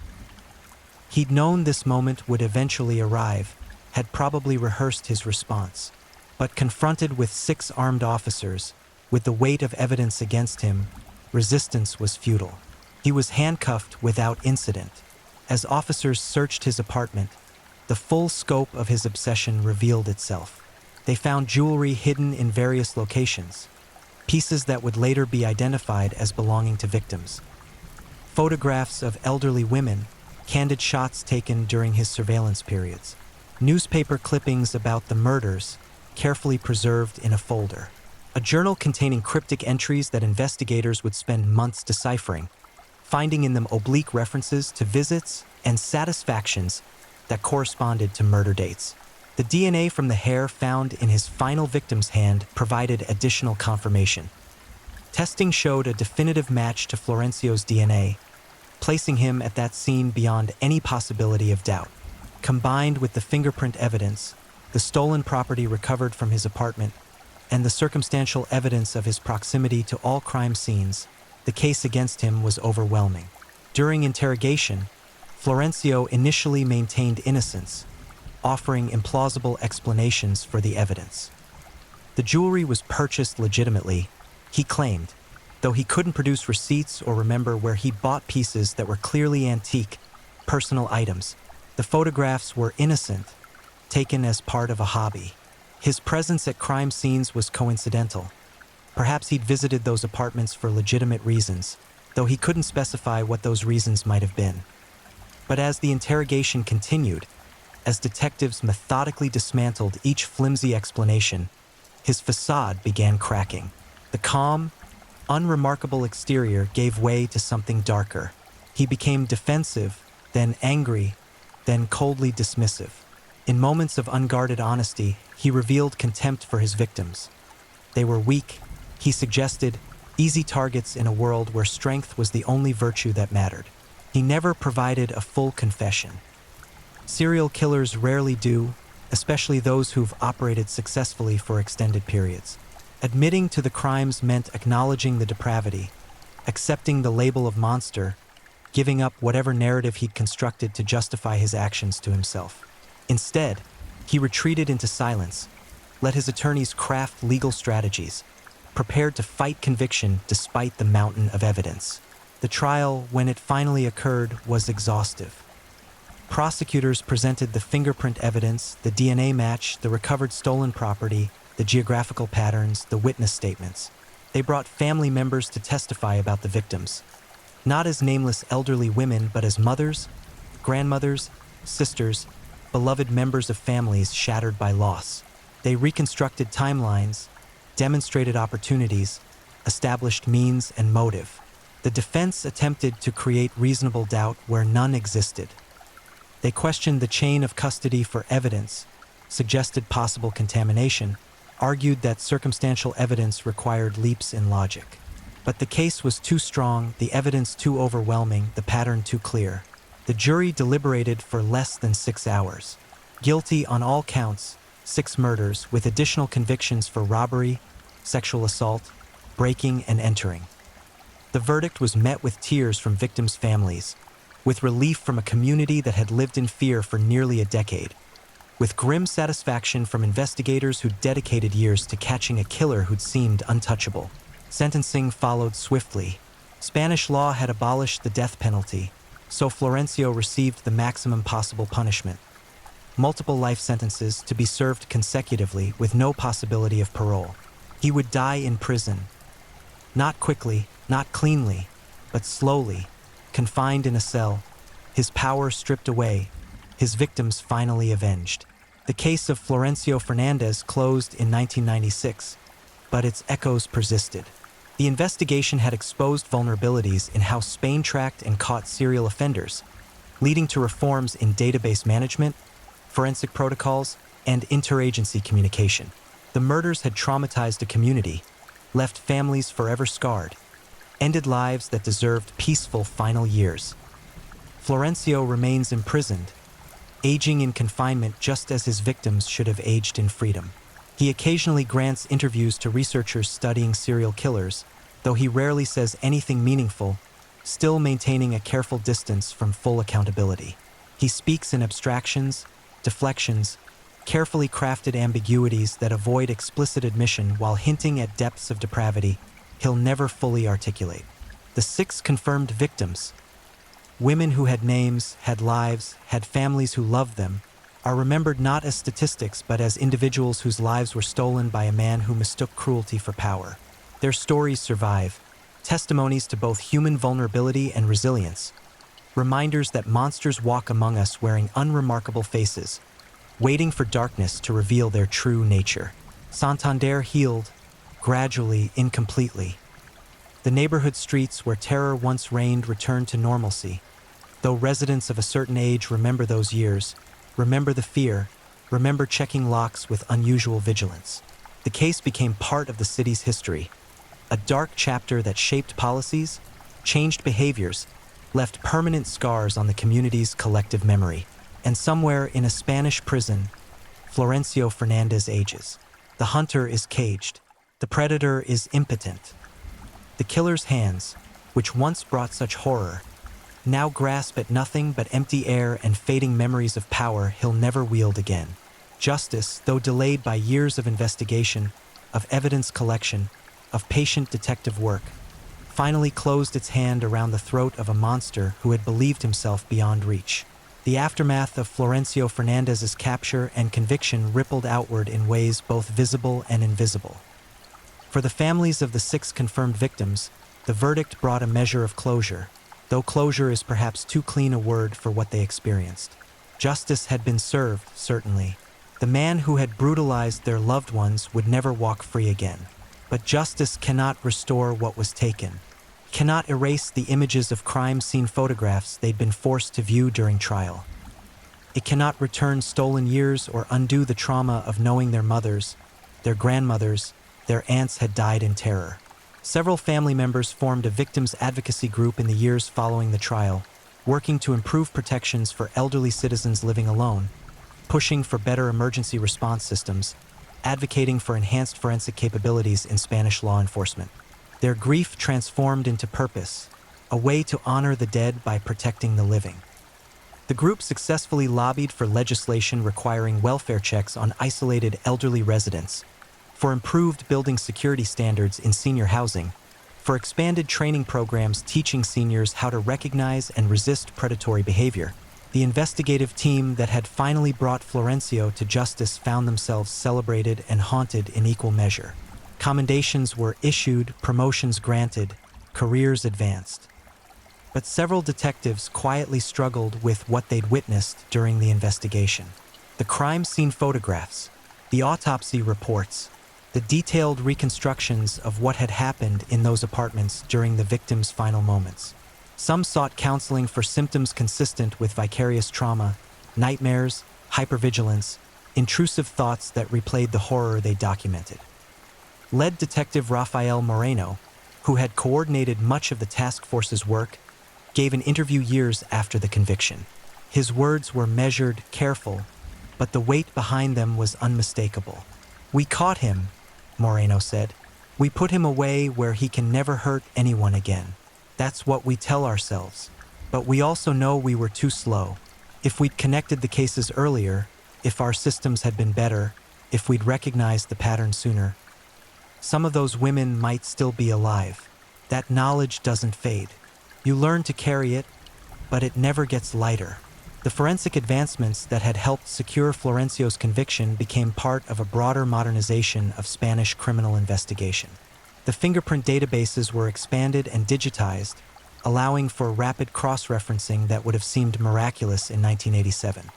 He'd known this moment would eventually arrive, had probably rehearsed his response. But confronted with 6 armed officers, with the weight of evidence against him, resistance was futile. He was handcuffed without incident. As officers searched his apartment, The full scope of his obsession revealed itself. They found jewelry hidden in various locations, pieces that would later be identified as belonging to victims. Photographs of elderly women, candid shots taken during his surveillance periods. Newspaper clippings about the murders, carefully preserved in a folder. A journal containing cryptic entries that investigators would spend months deciphering, finding in them oblique references to visits and satisfactions that corresponded to murder dates. The DNA from the hair found in his final victim's hand provided additional confirmation. Testing showed a definitive match to Florencio's DNA, placing him at that scene beyond any possibility of doubt. Combined with the fingerprint evidence, the stolen property recovered from his apartment, and the circumstantial evidence of his proximity to all crime scenes, the case against him was overwhelming. During interrogation, Florencio initially maintained innocence, offering implausible explanations for the evidence. The jewelry was purchased legitimately, he claimed, though he couldn't produce receipts or remember where he bought pieces that were clearly antique, personal items. The photographs were innocent, taken as part of a hobby. His presence at crime scenes was coincidental. Perhaps he'd visited those apartments for legitimate reasons, though he couldn't specify what those reasons might have been. But as the interrogation continued, as detectives methodically dismantled each flimsy explanation, his facade began cracking. The calm, unremarkable exterior gave way to something darker. He became defensive, then angry, then coldly dismissive. In moments of unguarded honesty, he revealed contempt for his victims. They were weak, he suggested, easy targets in a world where strength was the only virtue that mattered. He never provided a full confession. Serial killers rarely do, especially those who've operated successfully for extended periods. Admitting to the crimes meant acknowledging the depravity, accepting the label of monster, giving up whatever narrative he'd constructed to justify his actions to himself. Instead, he retreated into silence, let his attorneys craft legal strategies, prepared to fight conviction despite the mountain of evidence. The trial, when it finally occurred, was exhaustive. Prosecutors presented the fingerprint evidence, the DNA match, the recovered stolen property, the geographical patterns, the witness statements. They brought family members to testify about the victims, not as nameless elderly women, but as mothers, grandmothers, sisters, beloved members of families shattered by loss. They reconstructed timelines, demonstrated opportunities, established means and motive. The defense attempted to create reasonable doubt where none existed. They questioned the chain of custody for evidence, suggested possible contamination, argued that circumstantial evidence required leaps in logic. But the case was too strong, the evidence too overwhelming, the pattern too clear. The jury deliberated for less than 6 hours. Guilty on all counts, 6 murders, with additional convictions for robbery, sexual assault, breaking and entering. The verdict was met with tears from victims' families, with relief from a community that had lived in fear for nearly a decade, with grim satisfaction from investigators who'd dedicated years to catching a killer who'd seemed untouchable. Sentencing followed swiftly. Spanish law had abolished the death penalty, so Florencio received the maximum possible punishment. Multiple life sentences to be served consecutively with no possibility of parole. He would die in prison. Not quickly, not cleanly, but slowly, confined in a cell, his power stripped away, his victims finally avenged. The case of Florencio Fernandez closed in 1996, but its echoes persisted. The investigation had exposed vulnerabilities in how Spain tracked and caught serial offenders, leading to reforms in database management, forensic protocols, and interagency communication. The murders had traumatized a community, left families forever scarred, ended lives that deserved peaceful final years. Florencio remains imprisoned, aging in confinement just as his victims should have aged in freedom. He occasionally grants interviews to researchers studying serial killers, though he rarely says anything meaningful, still maintaining a careful distance from full accountability. He speaks in abstractions, deflections, carefully crafted ambiguities that avoid explicit admission while hinting at depths of depravity he'll never fully articulate. The 6 confirmed victims, women who had names, had lives, had families who loved them, are remembered not as statistics but as individuals whose lives were stolen by a man who mistook cruelty for power. Their stories survive, testimonies to both human vulnerability and resilience, reminders that monsters walk among us wearing unremarkable faces, waiting for darkness to reveal their true nature. Santander healed, gradually, incompletely. The neighborhood streets where terror once reigned returned to normalcy. Though residents of a certain age remember those years, remember the fear, remember checking locks with unusual vigilance. The case became part of the city's history, a dark chapter that shaped policies, changed behaviors, left permanent scars on the community's collective memory. And somewhere in a Spanish prison, Florencio Fernandez ages. The hunter is caged. The predator is impotent. The killer's hands, which once brought such horror, now grasp at nothing but empty air and fading memories of power he'll never wield again. Justice, though delayed by years of investigation, of evidence collection, of patient detective work, finally closed its hand around the throat of a monster who had believed himself beyond reach. The aftermath of Florencio Fernandez's capture and conviction rippled outward in ways both visible and invisible. For the families of the 6 confirmed victims, the verdict brought a measure of closure, though closure is perhaps too clean a word for what they experienced. Justice had been served, certainly. The man who had brutalized their loved ones would never walk free again. But justice cannot restore what was taken, cannot erase the images of crime scene photographs they'd been forced to view during trial. It cannot return stolen years or undo the trauma of knowing their mothers, their grandmothers, their aunts had died in terror. Several family members formed a victims' advocacy group in the years following the trial, working to improve protections for elderly citizens living alone, pushing for better emergency response systems, advocating for enhanced forensic capabilities in Spanish law enforcement. Their grief transformed into purpose, a way to honor the dead by protecting the living. The group successfully lobbied for legislation requiring welfare checks on isolated elderly residents, for improved building security standards in senior housing, for expanded training programs teaching seniors how to recognize and resist predatory behavior. The investigative team that had finally brought Florencio to justice found themselves celebrated and haunted in equal measure. Commendations were issued, promotions granted, careers advanced. But several detectives quietly struggled with what they'd witnessed during the investigation. The crime scene photographs, the autopsy reports, the detailed reconstructions of what had happened in those apartments during the victims' final moments. Some sought counseling for symptoms consistent with vicarious trauma, nightmares, hypervigilance, intrusive thoughts that replayed the horror they documented. Lead Detective Rafael Moreno, who had coordinated much of the task force's work, gave an interview years after the conviction. His words were measured, careful, but the weight behind them was unmistakable. "We caught him," Moreno said. "We put him away where he can never hurt anyone again. That's what we tell ourselves. But we also know we were too slow. If we'd connected the cases earlier, if our systems had been better, if we'd recognized the pattern sooner, some of those women might still be alive. That knowledge doesn't fade. You learn to carry it, but it never gets lighter." The forensic advancements that had helped secure Florencio's conviction became part of a broader modernization of Spanish criminal investigation. The fingerprint databases were expanded and digitized, allowing for rapid cross-referencing that would have seemed miraculous in 1987.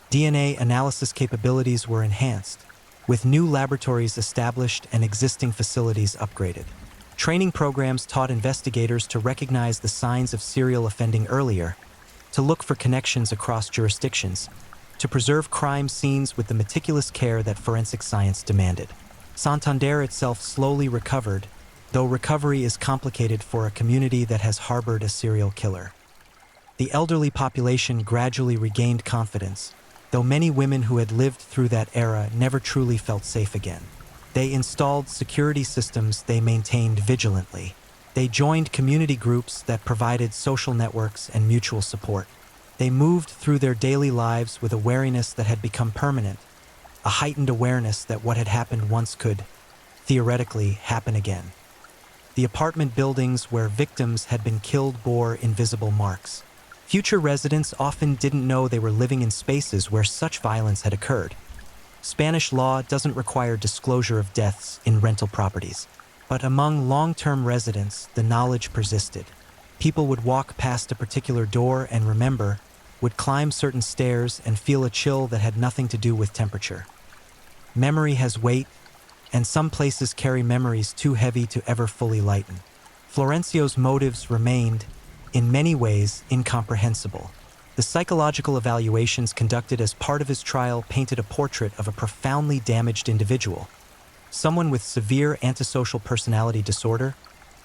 DNA analysis capabilities were enhanced, with new laboratories established and existing facilities upgraded. Training programs taught investigators to recognize the signs of serial offending earlier, to look for connections across jurisdictions, to preserve crime scenes with the meticulous care that forensic science demanded. Santander itself slowly recovered, though recovery is complicated for a community that has harbored a serial killer. The elderly population gradually regained confidence, though many women who had lived through that era never truly felt safe again. They installed security systems they maintained vigilantly. They joined community groups that provided social networks and mutual support. They moved through their daily lives with a wariness that had become permanent, a heightened awareness that what had happened once could, theoretically, happen again. The apartment buildings where victims had been killed bore invisible marks. Future residents often didn't know they were living in spaces where such violence had occurred. Spanish law doesn't require disclosure of deaths in rental properties, but among long-term residents, the knowledge persisted. People would walk past a particular door and remember, would climb certain stairs and feel a chill that had nothing to do with temperature. Memory has weight, and some places carry memories too heavy to ever fully lighten. Florencio's motives remained, in many ways, incomprehensible. The psychological evaluations conducted as part of his trial painted a portrait of a profoundly damaged individual, someone with severe antisocial personality disorder,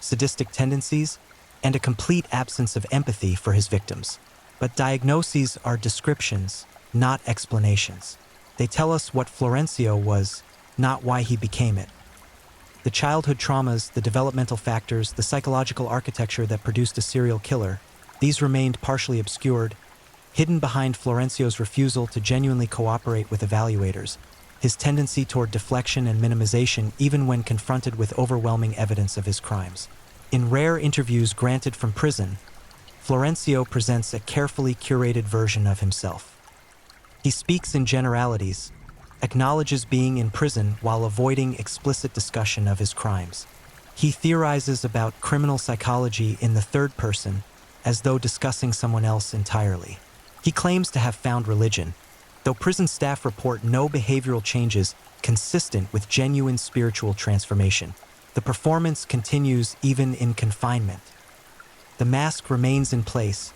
sadistic tendencies, and a complete absence of empathy for his victims. But diagnoses are descriptions, not explanations. They tell us what Florencio was, not why he became it. The childhood traumas, the developmental factors, the psychological architecture that produced a serial killer, these remained partially obscured, hidden behind Florencio's refusal to genuinely cooperate with evaluators, his tendency toward deflection and minimization even when confronted with overwhelming evidence of his crimes. In rare interviews granted from prison, Florencio presents a carefully curated version of himself. He speaks in generalities, acknowledges being in prison while avoiding explicit discussion of his crimes. He theorizes about criminal psychology in the third person, as though discussing someone else entirely. He claims to have found religion, though prison staff report no behavioral changes consistent with genuine spiritual transformation. The performance continues even in confinement. The mask remains in place,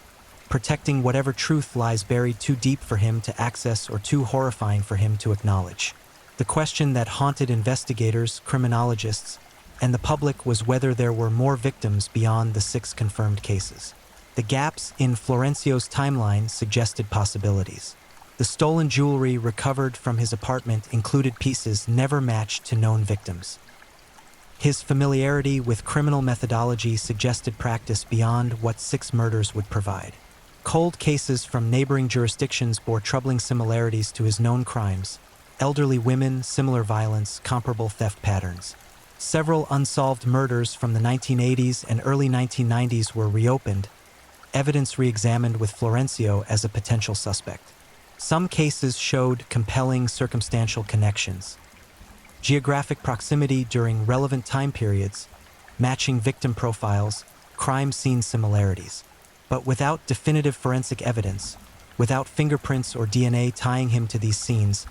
protecting whatever truth lies buried too deep for him to access or too horrifying for him to acknowledge. The question that haunted investigators, criminologists, and the public was whether there were more victims beyond the 6 confirmed cases. The gaps in Florencio's timeline suggested possibilities. The stolen jewelry recovered from his apartment included pieces never matched to known victims. His familiarity with criminal methodology suggested practice beyond what 6 murders would provide. Cold cases from neighboring jurisdictions bore troubling similarities to his known crimes: elderly women, similar violence, comparable theft patterns. Several unsolved murders from the 1980s and early 1990s were reopened, evidence re-examined with Florencio as a potential suspect. Some cases showed compelling circumstantial connections. Geographic proximity during relevant time periods, matching victim profiles, crime scene similarities. But without definitive forensic evidence, without fingerprints or DNA tying him to these scenes,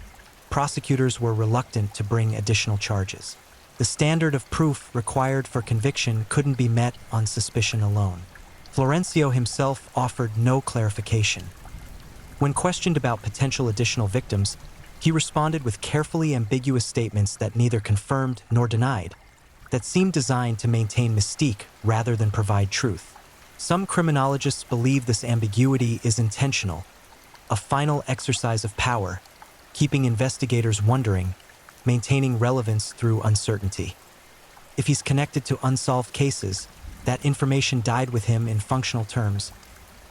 prosecutors were reluctant to bring additional charges. The standard of proof required for conviction couldn't be met on suspicion alone. Florencio himself offered no clarification. When questioned about potential additional victims, he responded with carefully ambiguous statements that neither confirmed nor denied, that seemed designed to maintain mystique rather than provide truth. Some criminologists believe this ambiguity is intentional, a final exercise of power, keeping investigators wondering, maintaining relevance through uncertainty. If he's connected to unsolved cases, that information died with him in functional terms,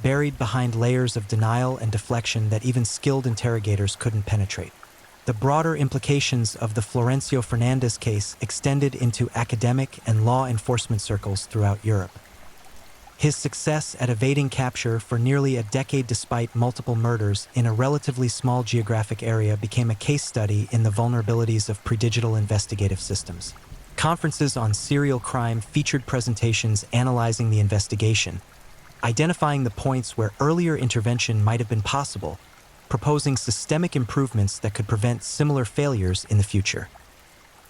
buried behind layers of denial and deflection that even skilled interrogators couldn't penetrate. The broader implications of the Florencio Fernandez case extended into academic and law enforcement circles throughout Europe. His success at evading capture for nearly a decade despite multiple murders in a relatively small geographic area became a case study in the vulnerabilities of predigital investigative systems. Conferences on serial crime featured presentations analyzing the investigation, identifying the points where earlier intervention might have been possible, proposing systemic improvements that could prevent similar failures in the future.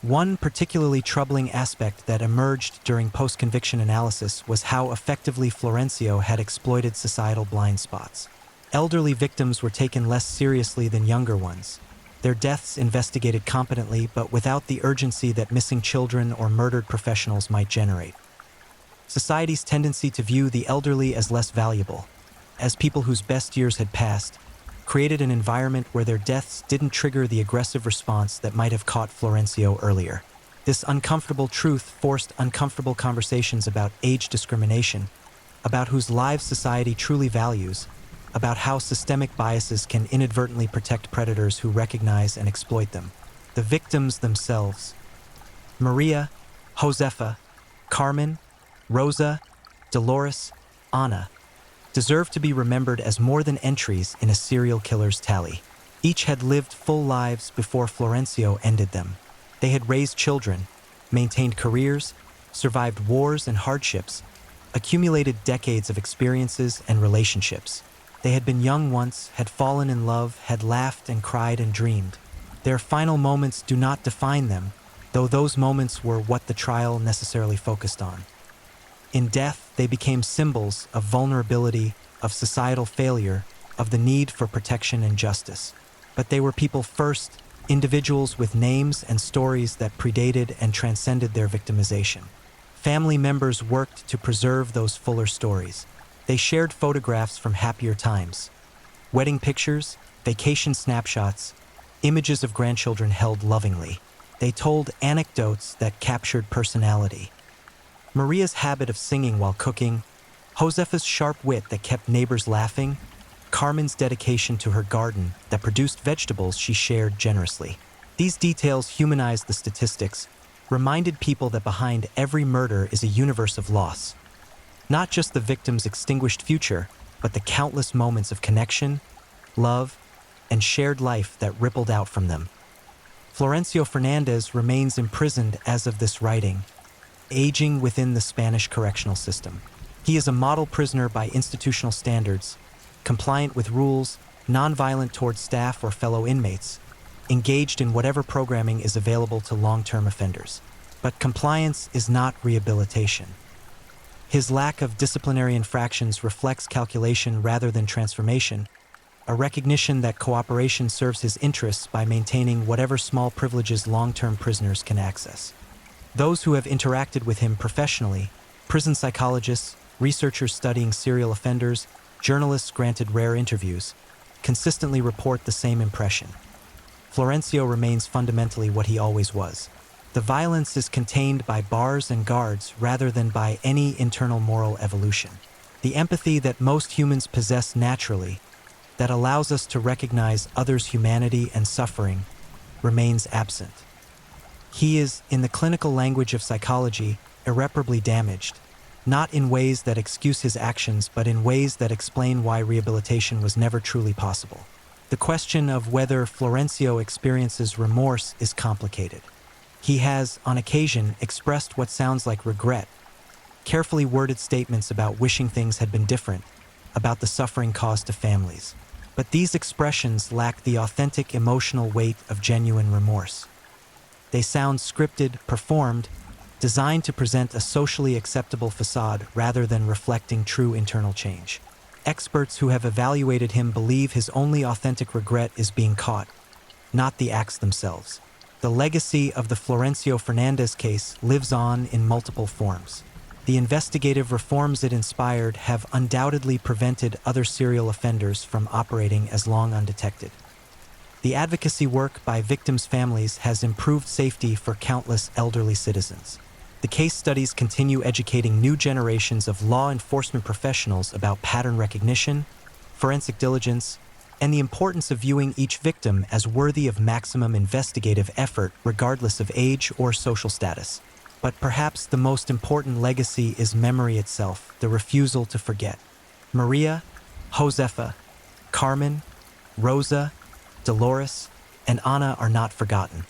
One particularly troubling aspect that emerged during post-conviction analysis was how effectively Florencio had exploited societal blind spots. Elderly victims were taken less seriously than younger ones, their deaths investigated competently but without the urgency that missing children or murdered professionals might generate. Society's tendency to view the elderly as less valuable, as people whose best years had passed, created an environment where their deaths didn't trigger the aggressive response that might have caught Florencio earlier. This uncomfortable truth forced uncomfortable conversations about age discrimination, about whose lives society truly values, about how systemic biases can inadvertently protect predators who recognize and exploit them. The victims themselves. Maria, Josefa, Carmen, Rosa, Dolores, Ana. deserved to be remembered as more than entries in a serial killer's tally. Each had lived full lives before Florencio ended them. They had raised children, maintained careers, survived wars and hardships, accumulated decades of experiences and relationships. They had been young once, had fallen in love, had laughed and cried and dreamed. Their final moments do not define them, though those moments were what the trial necessarily focused on. In death, they became symbols of vulnerability, of societal failure, of the need for protection and justice. But they were people first, individuals with names and stories that predated and transcended their victimization. Family members worked to preserve those fuller stories. They shared photographs from happier times, wedding pictures, vacation snapshots, images of grandchildren held lovingly. They told anecdotes that captured personality. Maria's habit of singing while cooking, Josefa's sharp wit that kept neighbors laughing, Carmen's dedication to her garden that produced vegetables she shared generously. These details humanized the statistics, reminded people that behind every murder is a universe of loss. Not just the victim's extinguished future, but the countless moments of connection, love, and shared life that rippled out from them. Florencio Fernandez remains imprisoned as of this writing, aging within the Spanish correctional system. He is a model prisoner by institutional standards, compliant with rules, nonviolent towards staff or fellow inmates, engaged in whatever programming is available to long-term offenders. But compliance is not rehabilitation. His lack of disciplinary infractions reflects calculation rather than transformation, a recognition that cooperation serves his interests by maintaining whatever small privileges long-term prisoners can access. Those who have interacted with him professionally, prison psychologists, researchers studying serial offenders, journalists granted rare interviews, consistently report the same impression. Florencio remains fundamentally what he always was. The violence is contained by bars and guards rather than by any internal moral evolution. The empathy that most humans possess naturally, that allows us to recognize others' humanity and suffering, remains absent. He is, in the clinical language of psychology, irreparably damaged, not in ways that excuse his actions, but in ways that explain why rehabilitation was never truly possible. The question of whether Florencio experiences remorse is complicated. He has, on occasion, expressed what sounds like regret, carefully worded statements about wishing things had been different, about the suffering caused to families. But these expressions lack the authentic emotional weight of genuine remorse. They sound scripted, performed, designed to present a socially acceptable facade rather than reflecting true internal change. Experts who have evaluated him believe his only authentic regret is being caught, not the acts themselves. The legacy of the Florencio Fernandez case lives on in multiple forms. The investigative reforms it inspired have undoubtedly prevented other serial offenders from operating as long undetected. The advocacy work by victims' families has improved safety for countless elderly citizens. The case studies continue educating new generations of law enforcement professionals about pattern recognition, forensic diligence, and the importance of viewing each victim as worthy of maximum investigative effort regardless of age or social status. But perhaps the most important legacy is memory itself, the refusal to forget. Maria, Josefa, Carmen, Rosa, Dolores, and Ana are not forgotten.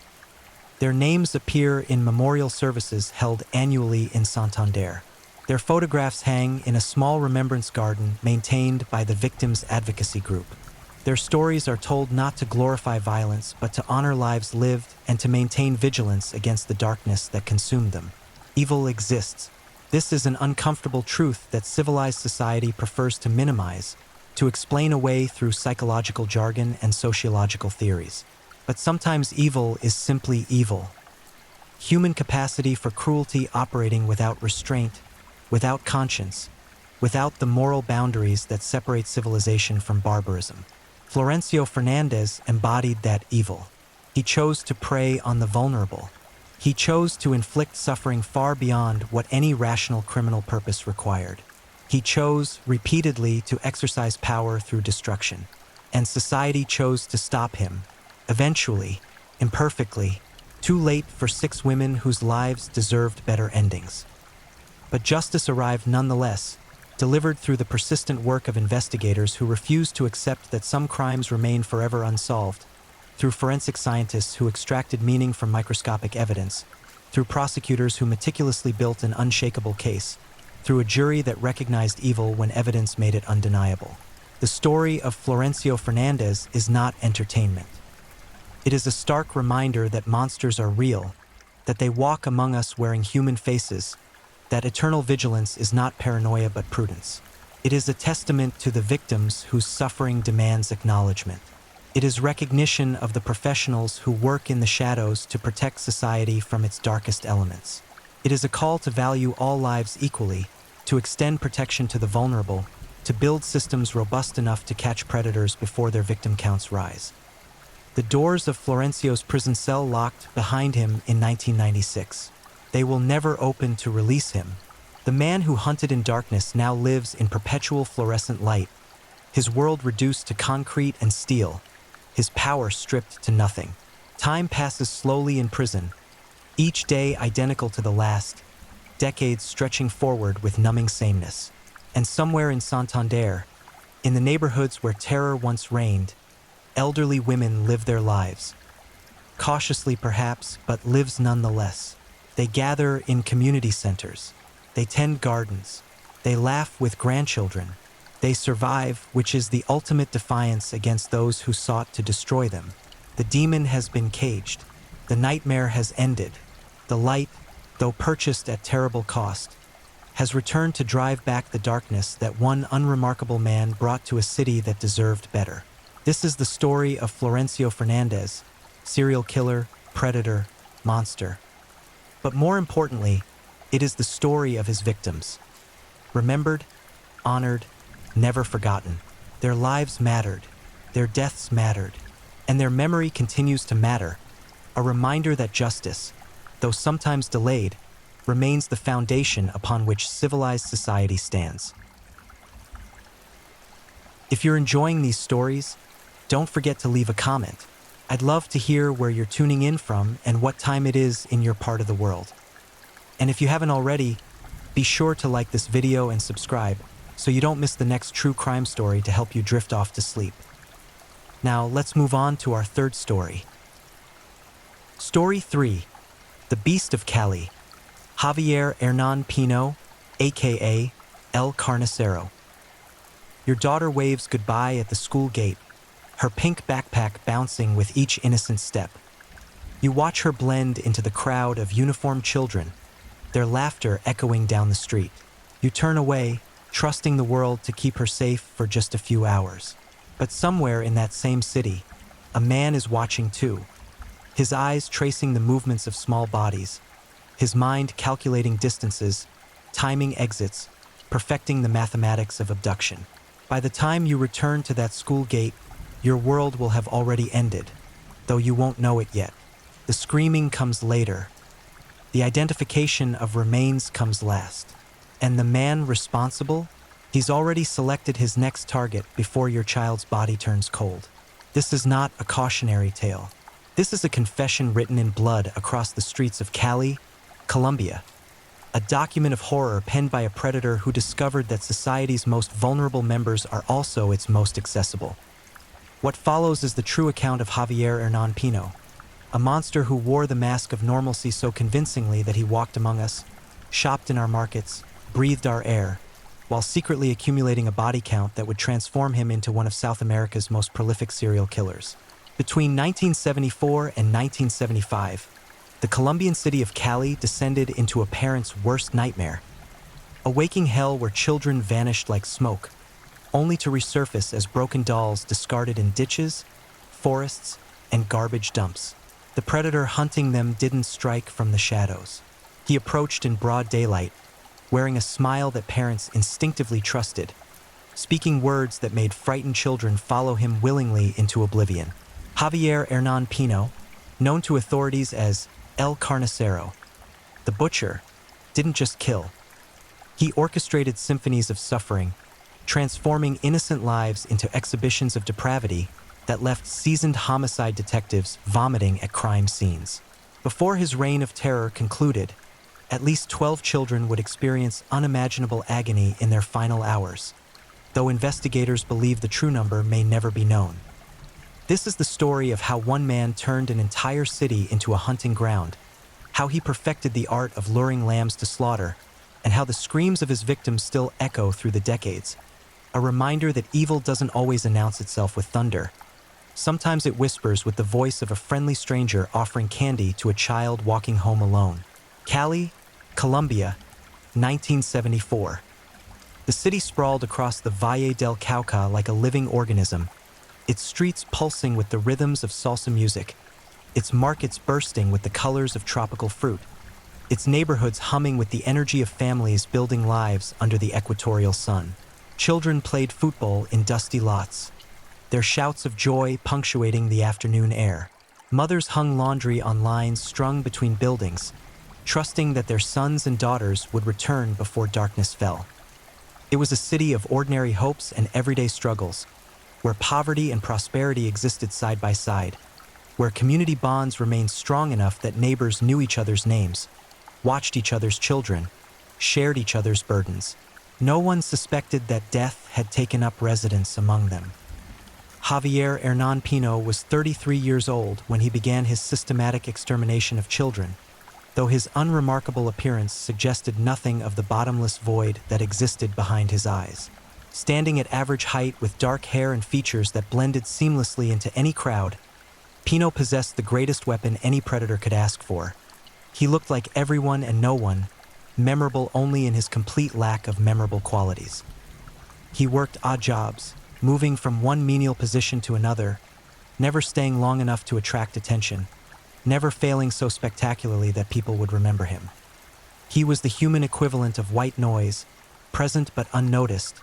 Their names appear in memorial services held annually in Santander. Their photographs hang in a small remembrance garden maintained by the victims' advocacy group. Their stories are told not to glorify violence, but to honor lives lived and to maintain vigilance against the darkness that consumed them. Evil exists. This is an uncomfortable truth that civilized society prefers to minimize, to explain away through psychological jargon and sociological theories. But sometimes evil is simply evil. Human capacity for cruelty operating without restraint, without conscience, without the moral boundaries that separate civilization from barbarism. Florencio Fernandez embodied that evil. He chose to prey on the vulnerable. He chose to inflict suffering far beyond what any rational criminal purpose required. He chose repeatedly to exercise power through destruction. And society chose to stop him. Eventually, imperfectly, too late for 6 women whose lives deserved better endings. But justice arrived nonetheless, delivered through the persistent work of investigators who refuse to accept that some crimes remain forever unsolved, through forensic scientists who extracted meaning from microscopic evidence, through prosecutors who meticulously built an unshakable case, through a jury that recognized evil when evidence made it undeniable. The story of Florencio Fernandez is not entertainment. It is a stark reminder that monsters are real, that they walk among us wearing human faces, that eternal vigilance is not paranoia but prudence. It is a testament to the victims whose suffering demands acknowledgement. It is recognition of the professionals who work in the shadows to protect society from its darkest elements. It is a call to value all lives equally, to extend protection to the vulnerable, to build systems robust enough to catch predators before their victim counts rise. The doors of Florencio's prison cell locked behind him in 1996. They will never open to release him. The man who hunted in darkness now lives in perpetual fluorescent light, his world reduced to concrete and steel, his power stripped to nothing. Time passes slowly in prison, each day identical to the last, decades stretching forward with numbing sameness. And somewhere in Santander, in the neighborhoods where terror once reigned, elderly women live their lives. Cautiously perhaps, but lives nonetheless. They gather in community centers. They tend gardens. They laugh with grandchildren. They survive, which is the ultimate defiance against those who sought to destroy them. The demon has been caged. The nightmare has ended. The light, though purchased at terrible cost, has returned to drive back the darkness that one unremarkable man brought to a city that deserved better. This is the story of Florencio Fernandez, serial killer, predator, monster. But more importantly, it is the story of his victims. Remembered, honored, never forgotten. Their lives mattered, their deaths mattered, and their memory continues to matter. A reminder that justice, though sometimes delayed, remains the foundation upon which civilized society stands. If you're enjoying these stories, don't forget to leave a comment. I'd love to hear where you're tuning in from and what time it is in your part of the world. And if you haven't already, be sure to like this video and subscribe so you don't miss the next true crime story to help you drift off to sleep. Now, let's move on to our third story. Story 3. The Beast of Cali. Javier Hernan Pino, aka El Carnicero. Your daughter waves goodbye at the school gate, her pink backpack bouncing with each innocent step. You watch her blend into the crowd of uniformed children, their laughter echoing down the street. You turn away, trusting the world to keep her safe for just a few hours. But somewhere in that same city, a man is watching too, his eyes tracing the movements of small bodies, his mind calculating distances, timing exits, perfecting the mathematics of abduction. By the time you return to that school gate, your world will have already ended, though you won't know it yet. The screaming comes later. The identification of remains comes last. And the man responsible? He's already selected his next target before your child's body turns cold. This is not a cautionary tale. This is a confession written in blood across the streets of Cali, Colombia. A document of horror penned by a predator who discovered that society's most vulnerable members are also its most accessible. What follows is the true account of Javier Hernan Pino, a monster who wore the mask of normalcy so convincingly that he walked among us, shopped in our markets, breathed our air, while secretly accumulating a body count that would transform him into one of South America's most prolific serial killers. Between 1974 and 1975, the Colombian city of Cali descended into a parent's worst nightmare, a waking hell where children vanished like smoke, only to resurface as broken dolls discarded in ditches, forests, and garbage dumps. The predator hunting them didn't strike from the shadows. He approached in broad daylight, wearing a smile that parents instinctively trusted, speaking words that made frightened children follow him willingly into oblivion. Javier Hernan Pino, known to authorities as El Carnicero, the butcher, didn't just kill. He orchestrated symphonies of suffering, transforming innocent lives into exhibitions of depravity that left seasoned homicide detectives vomiting at crime scenes. Before his reign of terror concluded, At least 12 children would experience unimaginable agony in their final hours, though investigators believe the true number may never be known. This is the story of how one man turned an entire city into a hunting ground, how he perfected the art of luring lambs to slaughter, and how the screams of his victims still echo through the decades. A reminder that evil doesn't always announce itself with thunder. Sometimes it whispers with the voice of a friendly stranger offering candy to a child walking home alone. Cali, Colombia, 1974. The city sprawled across the Valle del Cauca like a living organism, its streets pulsing with the rhythms of salsa music, its markets bursting with the colors of tropical fruit, its neighborhoods humming with the energy of families building lives under the equatorial sun. Children played football in dusty lots, their shouts of joy punctuating the afternoon air. Mothers hung laundry on lines strung between buildings, trusting that their sons and daughters would return before darkness fell. It was a city of ordinary hopes and everyday struggles, where poverty and prosperity existed side by side, where community bonds remained strong enough that neighbors knew each other's names, watched each other's children, shared each other's burdens. No one suspected that death had taken up residence among them. Javier Hernan Pino was 33 years old when he began his systematic extermination of children, though his unremarkable appearance suggested nothing of the bottomless void that existed behind his eyes. Standing at average height with dark hair and features that blended seamlessly into any crowd, Pino possessed the greatest weapon any predator could ask for. He looked like everyone and no one, memorable only in his complete lack of memorable qualities. He worked odd jobs, moving from one menial position to another, never staying long enough to attract attention, never failing so spectacularly that people would remember him. He was the human equivalent of white noise, present but unnoticed,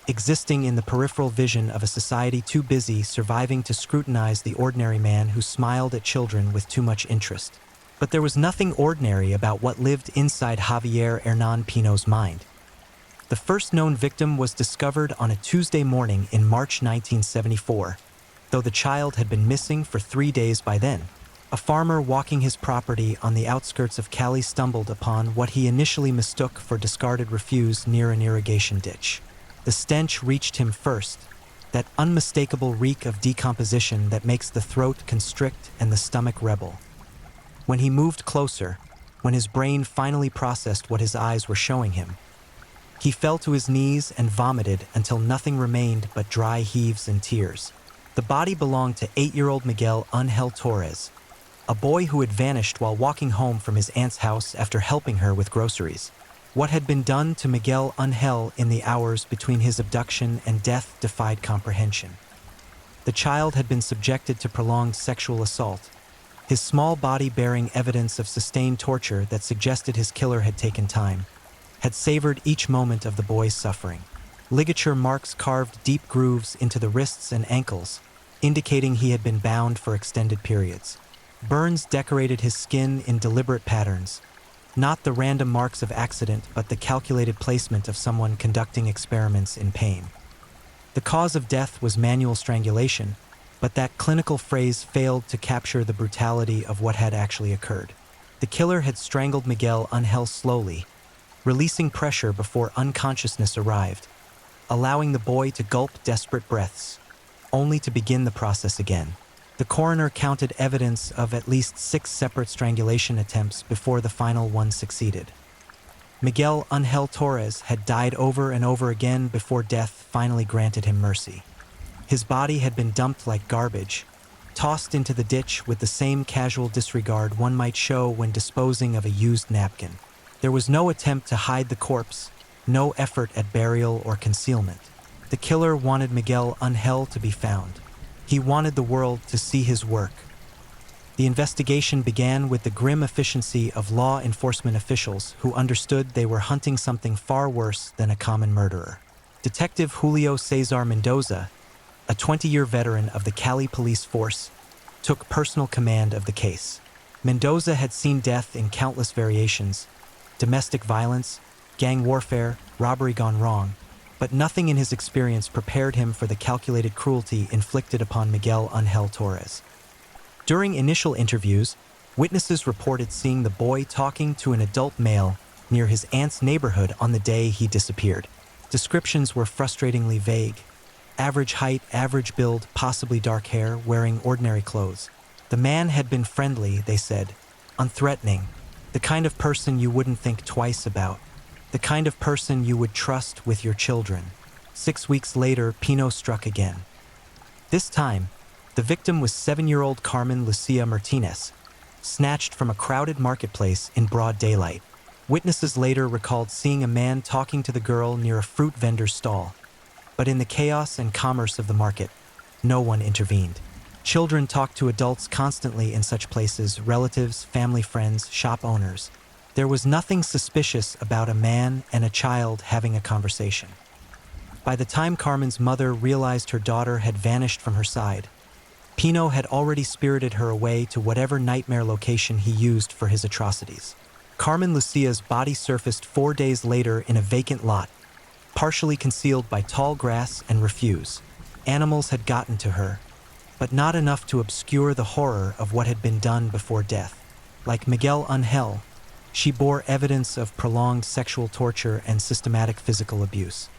existing in the peripheral vision of a society too busy surviving to scrutinize the ordinary man who smiled at children with too much interest. But there was nothing ordinary about what lived inside Javier Hernan Pino's mind. The first known victim was discovered on a Tuesday morning in March 1974, though the child had been missing for 3 days by then. A farmer walking his property on the outskirts of Cali stumbled upon what he initially mistook for discarded refuse near an irrigation ditch. The stench reached him first, that unmistakable reek of decomposition that makes the throat constrict and the stomach rebel. When he moved closer, when his brain finally processed what his eyes were showing him, he fell to his knees and vomited until nothing remained but dry heaves and tears. The body belonged to 8-year-old Miguel Angel Torres, a boy who had vanished while walking home from his aunt's house after helping her with groceries. What had been done to Miguel Angel in the hours between his abduction and death defied comprehension. The child had been subjected to prolonged sexual assault, his small body bearing evidence of sustained torture that suggested his killer had taken time, had savored each moment of the boy's suffering. Ligature marks carved deep grooves into the wrists and ankles, indicating he had been bound for extended periods. Burns decorated his skin in deliberate patterns, not the random marks of accident but the calculated placement of someone conducting experiments in pain. The cause of death was manual strangulation, but that clinical phrase failed to capture the brutality of what had actually occurred. The killer had strangled Miguel Angel slowly, releasing pressure before unconsciousness arrived, allowing the boy to gulp desperate breaths, only to begin the process again. The coroner counted evidence of at least 6 separate strangulation attempts before the final one succeeded. Miguel Angel Torres had died over and over again before death finally granted him mercy. His body had been dumped like garbage, tossed into the ditch with the same casual disregard one might show when disposing of a used napkin. There was no attempt to hide the corpse, no effort at burial or concealment. The killer wanted Miguel Angel to be found. He wanted the world to see his work. The investigation began with the grim efficiency of law enforcement officials who understood they were hunting something far worse than a common murderer. Detective Julio Cesar Mendoza, a 20-year veteran of the Cali police force, took personal command of the case. Mendoza had seen death in countless variations: domestic violence, gang warfare, robbery gone wrong, but nothing in his experience prepared him for the calculated cruelty inflicted upon Miguel Angel Torres. During initial interviews, Witnesses reported seeing the boy talking to an adult male near his aunt's neighborhood on the day he disappeared. Descriptions were frustratingly vague. Average height, average build, possibly dark hair, wearing ordinary clothes. The man had been friendly, they said, unthreatening, the kind of person you wouldn't think twice about, the kind of person you would trust with your children. 6 weeks later, Pino struck again. This time, the victim was 7-year-old Carmen Lucia Martinez, snatched from a crowded marketplace in broad daylight. Witnesses later recalled seeing a man talking to the girl near a fruit vendor's stall. But in the chaos and commerce of the market, no one intervened. Children talk to adults constantly in such places, relatives, family friends, shop owners. There was nothing suspicious about a man and a child having a conversation. By the time Carmen's mother realized her daughter had vanished from her side, Pino had already spirited her away to whatever nightmare location he used for his atrocities. Carmen Lucia's body surfaced 4 days later in a vacant lot, partially concealed by tall grass and refuse. Animals had gotten to her, but not enough to obscure the horror of what had been done before death. Like Miguel Angel, she bore evidence of prolonged sexual torture and systematic physical abuse.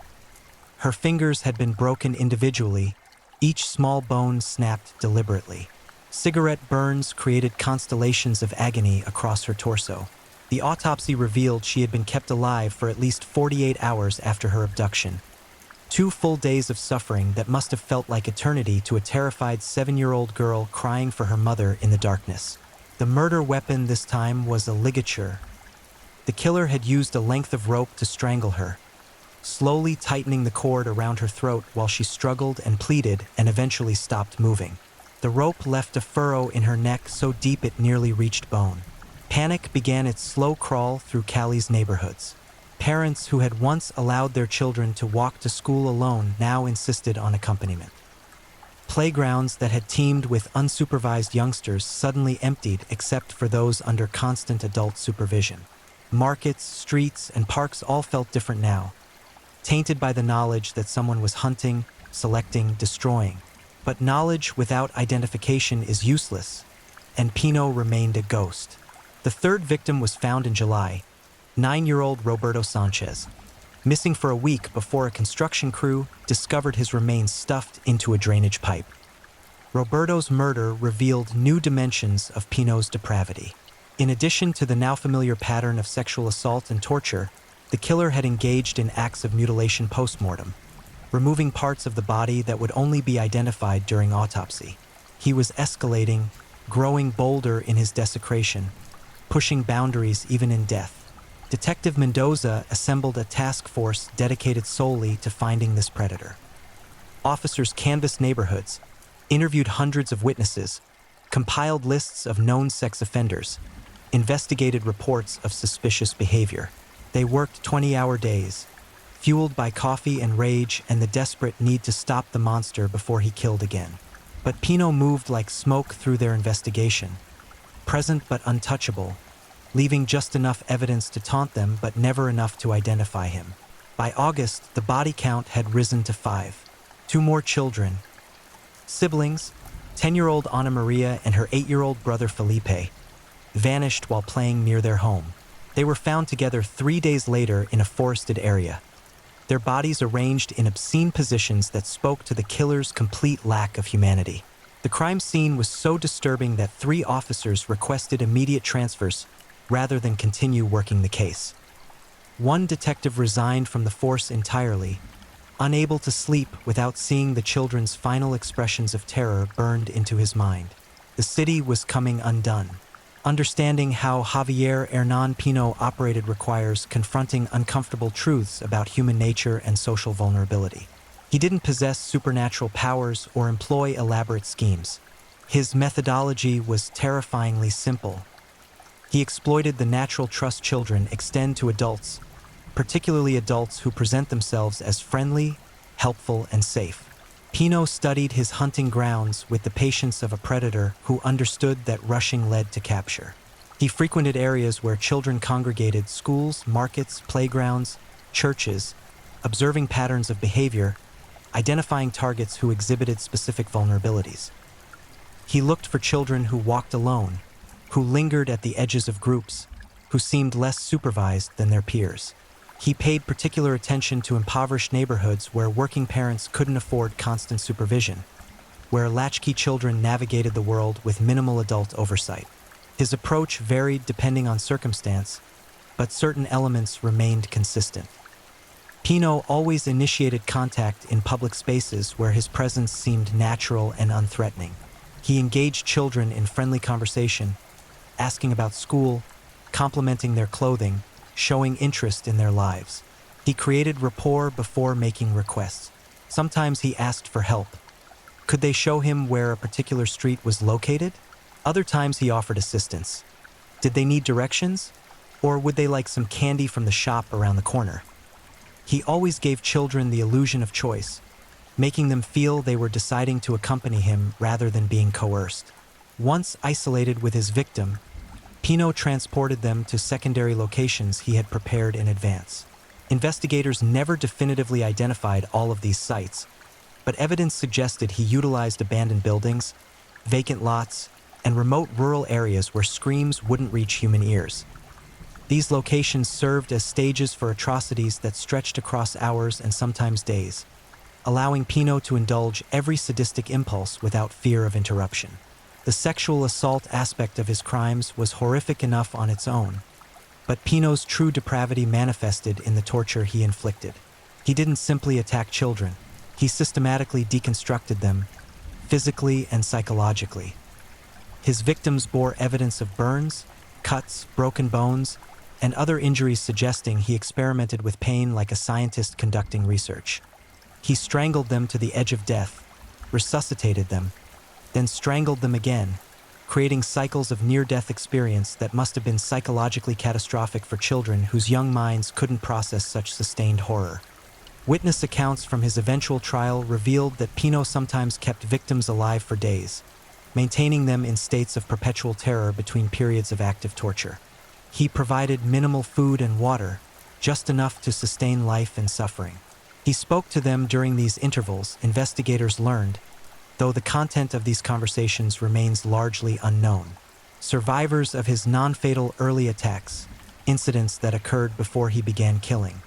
Her fingers had been broken individually, each small bone snapped deliberately. Cigarette burns created constellations of agony across her torso. The autopsy revealed she had been kept alive for at least 48 hours after her abduction. 2 full days of suffering that must have felt like eternity to a terrified 7-year-old girl crying for her mother in the darkness. The murder weapon this time was a ligature. The killer had used a length of rope to strangle her, slowly tightening the cord around her throat while she struggled and pleaded and eventually stopped moving. The rope left a furrow in her neck so deep it nearly reached bone. Panic began its slow crawl through Cali's neighborhoods. Parents who had once allowed their children to walk to school alone now insisted on accompaniment. Playgrounds that had teemed with unsupervised youngsters suddenly emptied except for those under constant adult supervision. Markets, streets, and parks all felt different now, tainted by the knowledge that someone was hunting, selecting, destroying. But knowledge without identification is useless, and Pino remained a ghost. The third victim was found in July, 9-year-old Roberto Sanchez, missing for a week before a construction crew discovered his remains stuffed into a drainage pipe. Roberto's murder revealed new dimensions of Pino's depravity. In addition to the now familiar pattern of sexual assault and torture, the killer had engaged in acts of mutilation post-mortem, removing parts of the body that would only be identified during autopsy. He was escalating, growing bolder in his desecration, pushing boundaries even in death. Detective Mendoza assembled a task force dedicated solely to finding this predator. Officers canvassed neighborhoods, interviewed hundreds of witnesses, compiled lists of known sex offenders, investigated reports of suspicious behavior. They worked 20-hour days, fueled by coffee and rage and the desperate need to stop the monster before he killed again. But Pino moved like smoke through their investigation, present but untouchable, leaving just enough evidence to taunt them but never enough to identify him. By August, the body count had risen to 5. 2 more children, siblings, 10-year-old Ana Maria and her 8-year-old brother Felipe, vanished while playing near their home. They were found together 3 days later in a forested area, their bodies arranged in obscene positions that spoke to the killer's complete lack of humanity. The crime scene was so disturbing that 3 officers requested immediate transfers rather than continue working the case. One detective resigned from the force entirely, unable to sleep without seeing the children's final expressions of terror burned into his mind. The city was coming undone. Understanding how Javier Hernán Pino operated requires confronting uncomfortable truths about human nature and social vulnerability. He didn't possess supernatural powers or employ elaborate schemes. His methodology was terrifyingly simple. He exploited the natural trust children extend to adults, particularly adults who present themselves as friendly, helpful, and safe. Pino studied his hunting grounds with the patience of a predator who understood that rushing led to capture. He frequented areas where children congregated: schools, markets, playgrounds, churches, observing patterns of behavior, identifying targets who exhibited specific vulnerabilities. He looked for children who walked alone, who lingered at the edges of groups, who seemed less supervised than their peers. He paid particular attention to impoverished neighborhoods where working parents couldn't afford constant supervision, where latchkey children navigated the world with minimal adult oversight. His approach varied depending on circumstance, but certain elements remained consistent. Pino always initiated contact in public spaces where his presence seemed natural and unthreatening. He engaged children in friendly conversation, asking about school, complimenting their clothing, showing interest in their lives. He created rapport before making requests. Sometimes he asked for help. Could they show him where a particular street was located? Other times he offered assistance. Did they need directions? Or would they like some candy from the shop around the corner? He always gave children the illusion of choice, making them feel they were deciding to accompany him rather than being coerced. Once isolated with his victim, Pino transported them to secondary locations he had prepared in advance. Investigators never definitively identified all of these sites, but evidence suggested he utilized abandoned buildings, vacant lots, and remote rural areas where screams wouldn't reach human ears. These locations served as stages for atrocities that stretched across hours and sometimes days, allowing Pino to indulge every sadistic impulse without fear of interruption. The sexual assault aspect of his crimes was horrific enough on its own, but Pino's true depravity manifested in the torture he inflicted. He didn't simply attack children. He systematically deconstructed them, physically and psychologically. His victims bore evidence of burns, cuts, broken bones, and other injuries suggesting he experimented with pain like a scientist conducting research. He strangled them to the edge of death, resuscitated them, then strangled them again, creating cycles of near-death experience that must have been psychologically catastrophic for children whose young minds couldn't process such sustained horror. Witness accounts from his eventual trial revealed that Pino sometimes kept victims alive for days, maintaining them in states of perpetual terror between periods of active torture. He provided minimal food and water, just enough to sustain life and suffering. He spoke to them during these intervals, investigators learned, though the content of these conversations remains largely unknown. Survivors of his non-fatal early attacks, incidents that occurred before he began killing,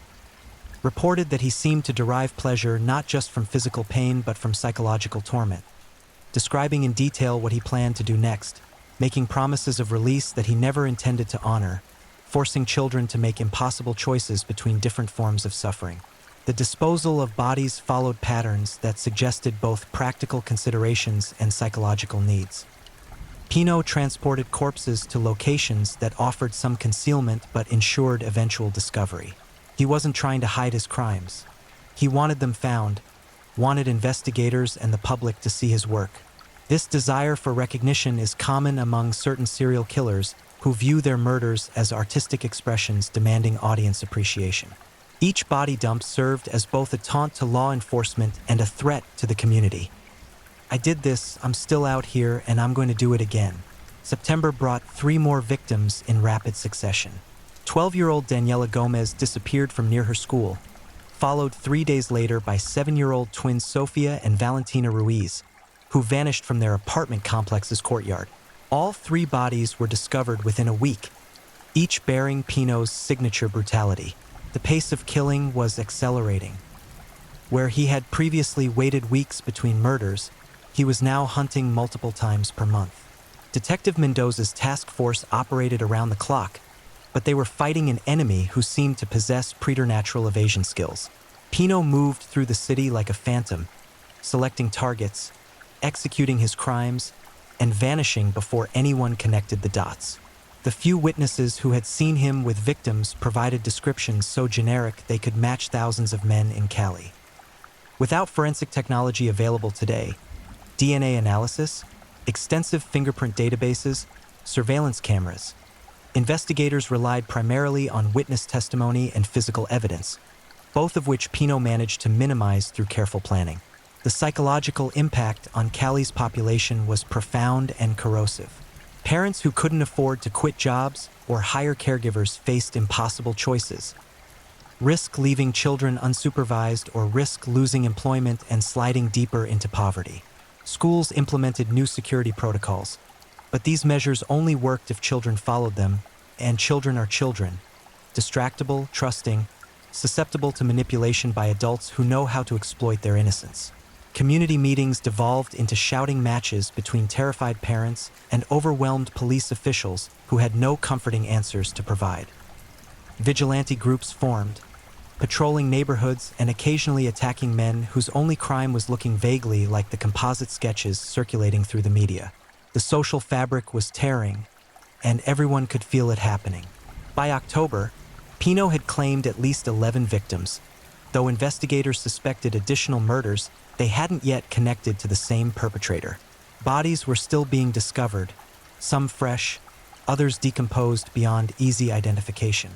reported that he seemed to derive pleasure not just from physical pain but from psychological torment, describing in detail what he planned to do next, making promises of release that he never intended to honor, forcing children to make impossible choices between different forms of suffering. The disposal of bodies followed patterns that suggested both practical considerations and psychological needs. Pino transported corpses to locations that offered some concealment but ensured eventual discovery. He wasn't trying to hide his crimes. He wanted them found, wanted investigators and the public to see his work. This desire for recognition is common among certain serial killers who view their murders as artistic expressions demanding audience appreciation. Each body dump served as both a taunt to law enforcement and a threat to the community. I did this, I'm still out here, and I'm going to do it again. September brought 3 more victims in rapid succession. 12-year-old Daniela Gomez disappeared from near her school, followed 3 days later by 7-year-old twins Sofia and Valentina Ruiz, who vanished from their apartment complex's courtyard. All 3 bodies were discovered within a week, each bearing Pino's signature brutality. The pace of killing was accelerating. Where he had previously waited weeks between murders, he was now hunting multiple times per month. Detective Mendoza's task force operated around the clock, but they were fighting an enemy who seemed to possess preternatural evasion skills. Pino moved through the city like a phantom, selecting targets, executing his crimes, and vanishing before anyone connected the dots. The few witnesses who had seen him with victims provided descriptions so generic they could match thousands of men in Cali. Without forensic technology available today, DNA analysis, extensive fingerprint databases, surveillance cameras, investigators relied primarily on witness testimony and physical evidence, both of which Pino managed to minimize through careful planning. The psychological impact on Cali's population was profound and corrosive. Parents who couldn't afford to quit jobs or hire caregivers faced impossible choices. Risk leaving children unsupervised or risk losing employment and sliding deeper into poverty. Schools implemented new security protocols, But these measures only worked if children followed them, and children are children, distractible, trusting, susceptible to manipulation by adults who know how to exploit their innocence. Community meetings devolved into shouting matches between terrified parents and overwhelmed police officials who had no comforting answers to provide. Vigilante groups formed, patrolling neighborhoods and occasionally attacking men whose only crime was looking vaguely like the composite sketches circulating through the media. The social fabric was tearing, and everyone could feel it happening. By October, Pino had claimed at least 11 victims. Though investigators suspected additional murders, they hadn't yet connected to the same perpetrator. Bodies were still being discovered, some fresh, others decomposed beyond easy identification.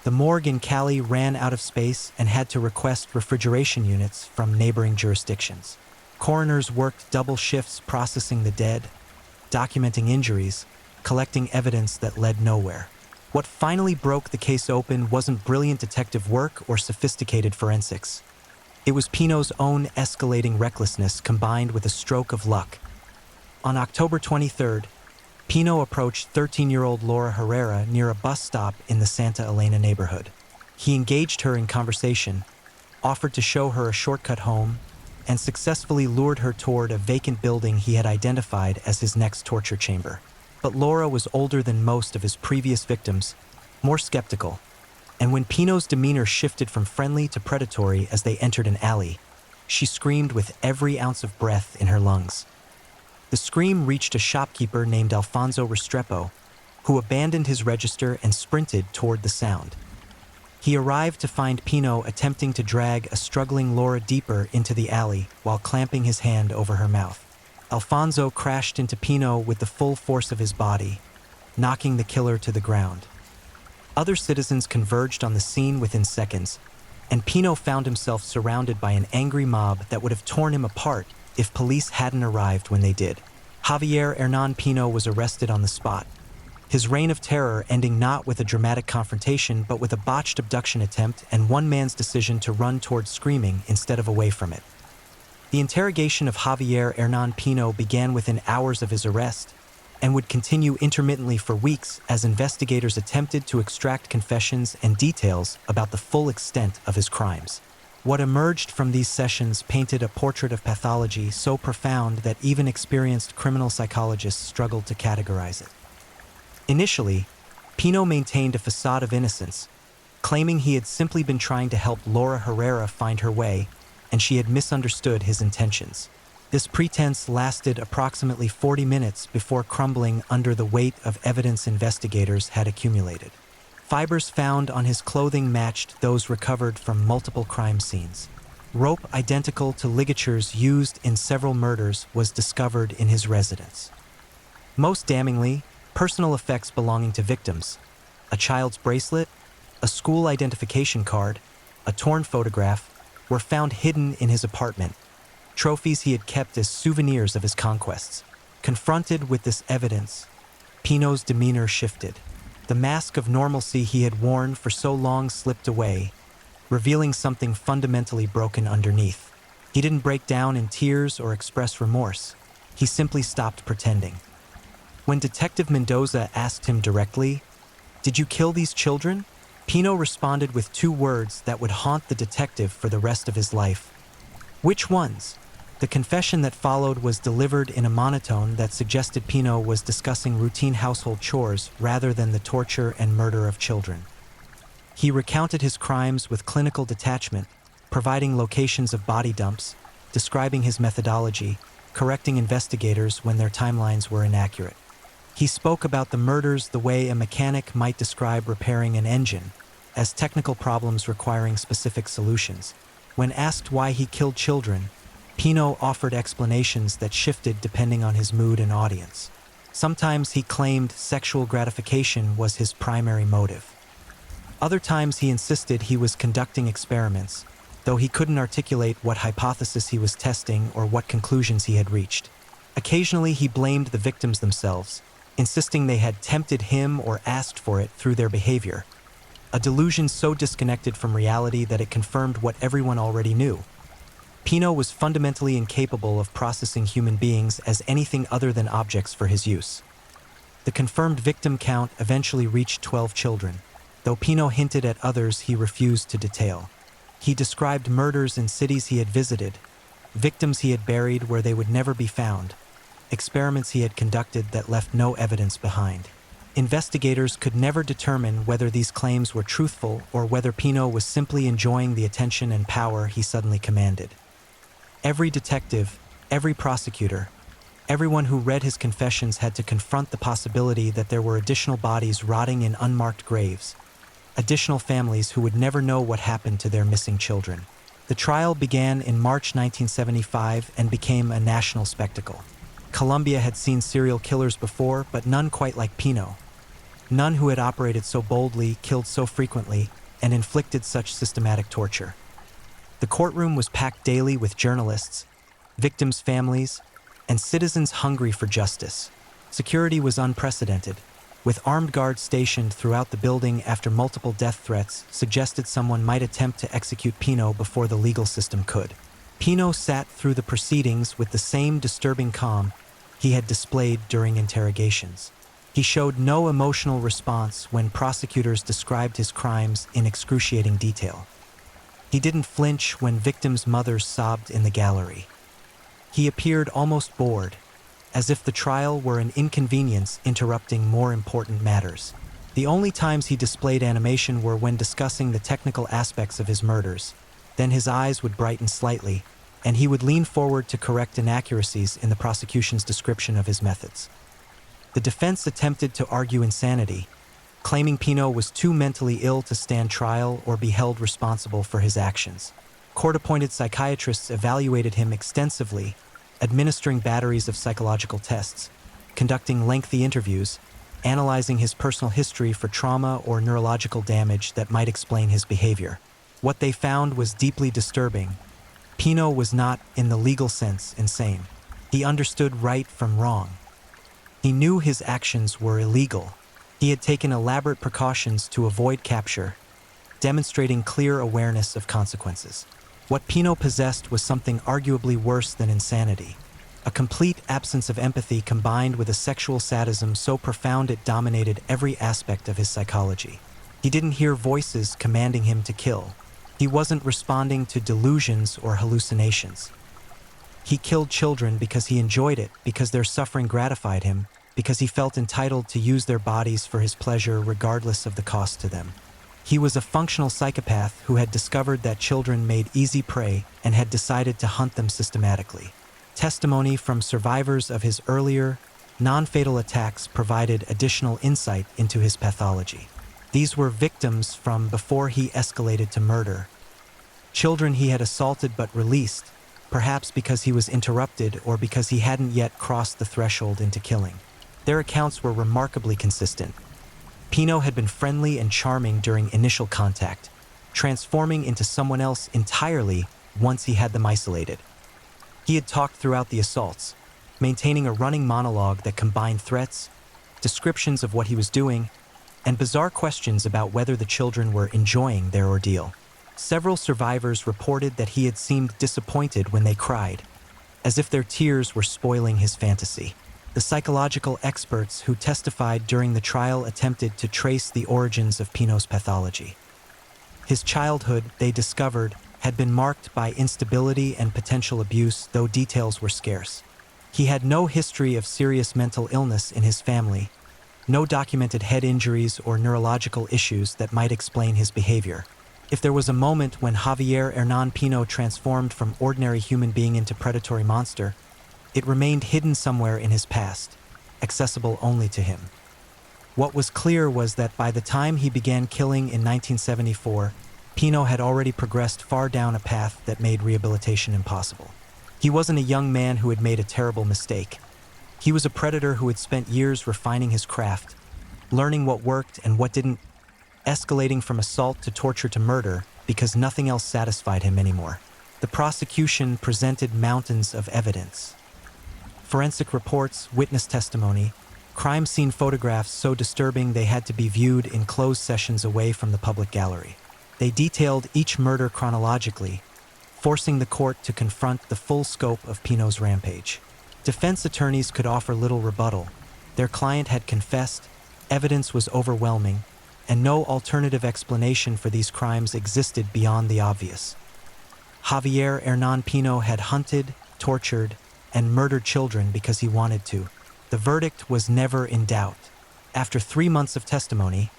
The morgue in Cali ran out of space and had to request refrigeration units from neighboring jurisdictions. Coroners worked double shifts processing the dead, documenting injuries, collecting evidence that led nowhere. What finally broke the case open wasn't brilliant detective work or sophisticated forensics. It was Pino's own escalating recklessness combined with a stroke of luck. On October 23rd, Pino approached 13-year-old Laura Herrera near a bus stop in the Santa Elena neighborhood. He engaged her in conversation, offered to show her a shortcut home, and successfully lured her toward a vacant building he had identified as his next torture chamber. But Laura was older than most of his previous victims, more skeptical, and when Pino's demeanor shifted from friendly to predatory as they entered an alley, she screamed with every ounce of breath in her lungs. The scream reached a shopkeeper named Alfonso Restrepo, who abandoned his register and sprinted toward the sound. He arrived to find Pino attempting to drag a struggling Laura deeper into the alley while clamping his hand over her mouth. Alfonso crashed into Pino with the full force of his body, knocking the killer to the ground. Other citizens converged on the scene within seconds, and Pino found himself surrounded by an angry mob that would have torn him apart if police hadn't arrived when they did. Javier Hernan Pino was arrested on the spot, his reign of terror ending not with a dramatic confrontation but with a botched abduction attempt and one man's decision to run toward screaming instead of away from it. The interrogation of Javier Hernan Pino began within hours of his arrest and would continue intermittently for weeks as investigators attempted to extract confessions and details about the full extent of his crimes. What emerged from these sessions painted a portrait of pathology so profound that even experienced criminal psychologists struggled to categorize it. Initially, Pino maintained a facade of innocence, claiming he had simply been trying to help Laura Herrera find her way, and she had misunderstood his intentions. This pretense lasted approximately 40 minutes before crumbling under the weight of evidence investigators had accumulated. Fibers found on his clothing matched those recovered from multiple crime scenes. Rope identical to ligatures used in several murders was discovered in his residence. Most damningly, personal effects belonging to victims, a child's bracelet, a school identification card, a torn photograph, were found hidden in his apartment, trophies he had kept as souvenirs of his conquests. Confronted with this evidence, Pino's demeanor shifted. The mask of normalcy he had worn for so long slipped away, revealing something fundamentally broken underneath. He didn't break down in tears or express remorse. He simply stopped pretending. When Detective Mendoza asked him directly, "Did you kill these children?" Pino responded with two words that would haunt the detective for the rest of his life. "Which ones?" The confession that followed was delivered in a monotone that suggested Pino was discussing routine household chores rather than the torture and murder of children. He recounted his crimes with clinical detachment, providing locations of body dumps, describing his methodology, correcting investigators when their timelines were inaccurate. He spoke about the murders the way a mechanic might describe repairing an engine, as technical problems requiring specific solutions. When asked why he killed children, Pino offered explanations that shifted depending on his mood and audience. Sometimes he claimed sexual gratification was his primary motive. Other times he insisted he was conducting experiments, though he couldn't articulate what hypothesis he was testing or what conclusions he had reached. Occasionally he blamed the victims themselves, insisting they had tempted him or asked for it through their behavior, a delusion so disconnected from reality that it confirmed what everyone already knew. Pino was fundamentally incapable of processing human beings as anything other than objects for his use. The confirmed victim count eventually reached 12 children, though Pino hinted at others he refused to detail. He described murders in cities he had visited, victims he had buried where they would never be found, experiments he had conducted that left no evidence behind. Investigators could never determine whether these claims were truthful or whether Pino was simply enjoying the attention and power he suddenly commanded. Every detective, every prosecutor, everyone who read his confessions had to confront the possibility that there were additional bodies rotting in unmarked graves, additional families who would never know what happened to their missing children. The trial began in March 1975 and became a national spectacle. Colombia had seen serial killers before, but none quite like Pino. None who had operated so boldly, killed so frequently, and inflicted such systematic torture. The courtroom was packed daily with journalists, victims' families, and citizens hungry for justice. Security was unprecedented, with armed guards stationed throughout the building after multiple death threats suggested someone might attempt to execute Pino before the legal system could. Pino sat through the proceedings with the same disturbing calm he had displayed during interrogations. He showed no emotional response when prosecutors described his crimes in excruciating detail. He didn't flinch when victims' mothers sobbed in the gallery. He appeared almost bored, as if the trial were an inconvenience interrupting more important matters. The only times he displayed animation were when discussing the technical aspects of his murders. Then his eyes would brighten slightly, and he would lean forward to correct inaccuracies in the prosecution's description of his methods. The defense attempted to argue insanity, claiming Pino was too mentally ill to stand trial or be held responsible for his actions. Court-appointed psychiatrists evaluated him extensively, administering batteries of psychological tests, conducting lengthy interviews, analyzing his personal history for trauma or neurological damage that might explain his behavior. What they found was deeply disturbing. Pino was not, in the legal sense, insane. He understood right from wrong. He knew his actions were illegal. He had taken elaborate precautions to avoid capture, demonstrating clear awareness of consequences. What Pino possessed was something arguably worse than insanity, a complete absence of empathy combined with a sexual sadism so profound it dominated every aspect of his psychology. He didn't hear voices commanding him to kill. He wasn't responding to delusions or hallucinations. He killed children because he enjoyed it, because their suffering gratified him, because he felt entitled to use their bodies for his pleasure regardless of the cost to them. He was a functional psychopath who had discovered that children made easy prey and had decided to hunt them systematically. Testimony from survivors of his earlier, non-fatal attacks provided additional insight into his pathology. These were victims from before he escalated to murder. Children he had assaulted but released, perhaps because he was interrupted or because he hadn't yet crossed the threshold into killing. Their accounts were remarkably consistent. Pino had been friendly and charming during initial contact, transforming into someone else entirely once he had them isolated. He had talked throughout the assaults, maintaining a running monologue that combined threats, descriptions of what he was doing, and bizarre questions about whether the children were enjoying their ordeal. Several survivors reported that he had seemed disappointed when they cried, as if their tears were spoiling his fantasy. The psychological experts who testified during the trial attempted to trace the origins of Pino's pathology. His childhood, they discovered, had been marked by instability and potential abuse, though details were scarce. He had no history of serious mental illness in his family, no documented head injuries or neurological issues that might explain his behavior. If there was a moment when Javier Hernan Pino transformed from ordinary human being into predatory monster, it remained hidden somewhere in his past, accessible only to him. What was clear was that by the time he began killing in 1974, Pino had already progressed far down a path that made rehabilitation impossible. He wasn't a young man who had made a terrible mistake. He was a predator who had spent years refining his craft, learning what worked and what didn't, escalating from assault to torture to murder because nothing else satisfied him anymore. The prosecution presented mountains of evidence. Forensic reports, witness testimony, crime scene photographs so disturbing they had to be viewed in closed sessions away from the public gallery. They detailed each murder chronologically, forcing the court to confront the full scope of Pinot's rampage. Defense attorneys could offer little rebuttal. Their client had confessed, evidence was overwhelming, and no alternative explanation for these crimes existed beyond the obvious. Javier Hernan Pino had hunted, tortured, and murdered children because he wanted to. The verdict was never in doubt. After 3 months of testimony,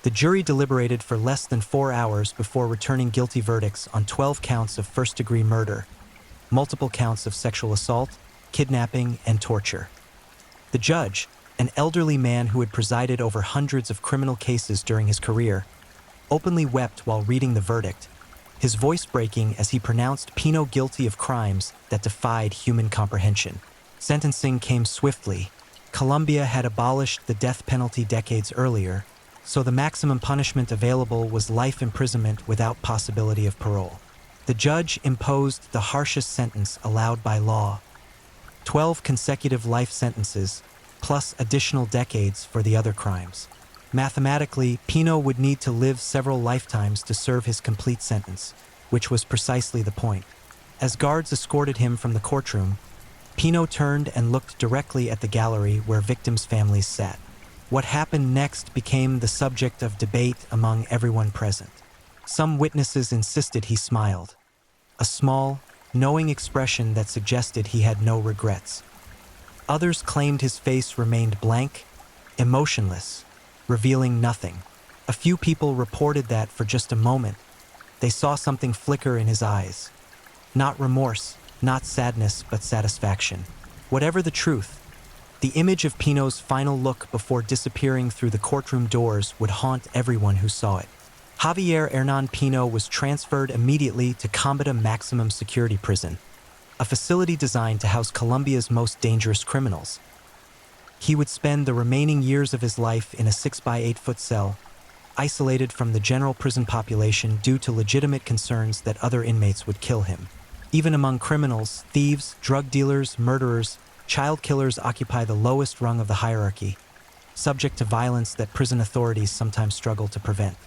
the jury deliberated for less than 4 hours before returning guilty verdicts on 12 counts of first-degree murder, multiple counts of sexual assault, kidnapping, and torture. The judge, an elderly man who had presided over hundreds of criminal cases during his career, openly wept while reading the verdict, his voice breaking as he pronounced Pino guilty of crimes that defied human comprehension. Sentencing came swiftly. Colombia had abolished the death penalty decades earlier, so the maximum punishment available was life imprisonment without possibility of parole. The judge imposed the harshest sentence allowed by law: 12 consecutive life sentences, plus additional decades for the other crimes. Mathematically, Pino would need to live several lifetimes to serve his complete sentence, which was precisely the point. As guards escorted him from the courtroom, Pino turned and looked directly at the gallery where victims' families sat. What happened next became the subject of debate among everyone present. Some witnesses insisted he smiled, a small, knowing expression that suggested he had no regrets. Others claimed his face remained blank, emotionless, revealing nothing. A few people reported that for just a moment, they saw something flicker in his eyes. Not remorse, not sadness, but satisfaction. Whatever the truth, the image of Pino's final look before disappearing through the courtroom doors would haunt everyone who saw it. Javier Hernan Pino was transferred immediately to Cambada Maximum Security Prison, a facility designed to house Colombia's most dangerous criminals. He would spend the remaining years of his life in a 6-by-8-foot cell, isolated from the general prison population due to legitimate concerns that other inmates would kill him. Even among criminals, thieves, drug dealers, murderers, child killers occupy the lowest rung of the hierarchy, subject to violence that prison authorities sometimes struggle to prevent.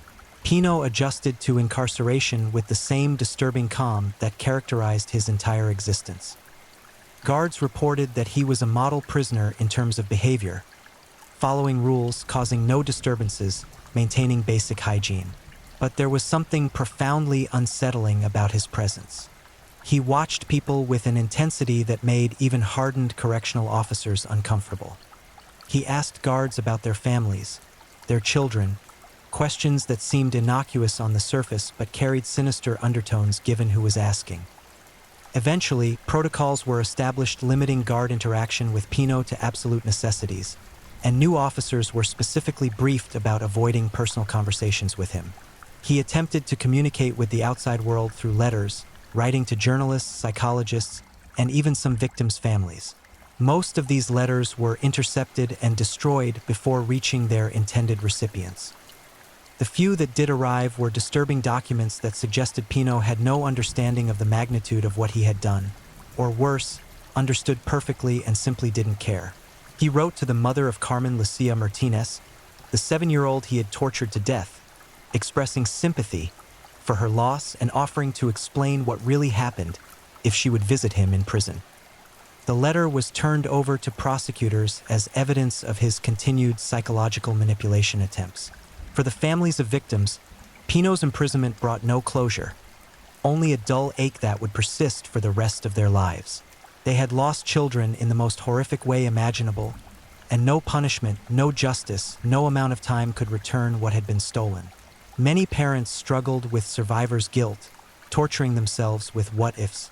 Pino adjusted to incarceration with the same disturbing calm that characterized his entire existence. Guards reported that he was a model prisoner in terms of behavior, following rules, causing no disturbances, maintaining basic hygiene. But there was something profoundly unsettling about his presence. He watched people with an intensity that made even hardened correctional officers uncomfortable. He asked guards about their families, their children, questions that seemed innocuous on the surface but carried sinister undertones given who was asking. Eventually, protocols were established limiting guard interaction with Pino to absolute necessities, and new officers were specifically briefed about avoiding personal conversations with him. He attempted to communicate with the outside world through letters, writing to journalists, psychologists, and even some victims' families. Most of these letters were intercepted and destroyed before reaching their intended recipients. The few that did arrive were disturbing documents that suggested Pino had no understanding of the magnitude of what he had done, or worse, understood perfectly and simply didn't care. He wrote to the mother of Carmen Lucia Martinez, the 7-year-old he had tortured to death, expressing sympathy for her loss and offering to explain what really happened if she would visit him in prison. The letter was turned over to prosecutors as evidence of his continued psychological manipulation attempts. For the families of victims, Pino's imprisonment brought no closure, only a dull ache that would persist for the rest of their lives. They had lost children in the most horrific way imaginable, and no punishment, no justice, no amount of time could return what had been stolen. Many parents struggled with survivor's guilt, torturing themselves with what-ifs.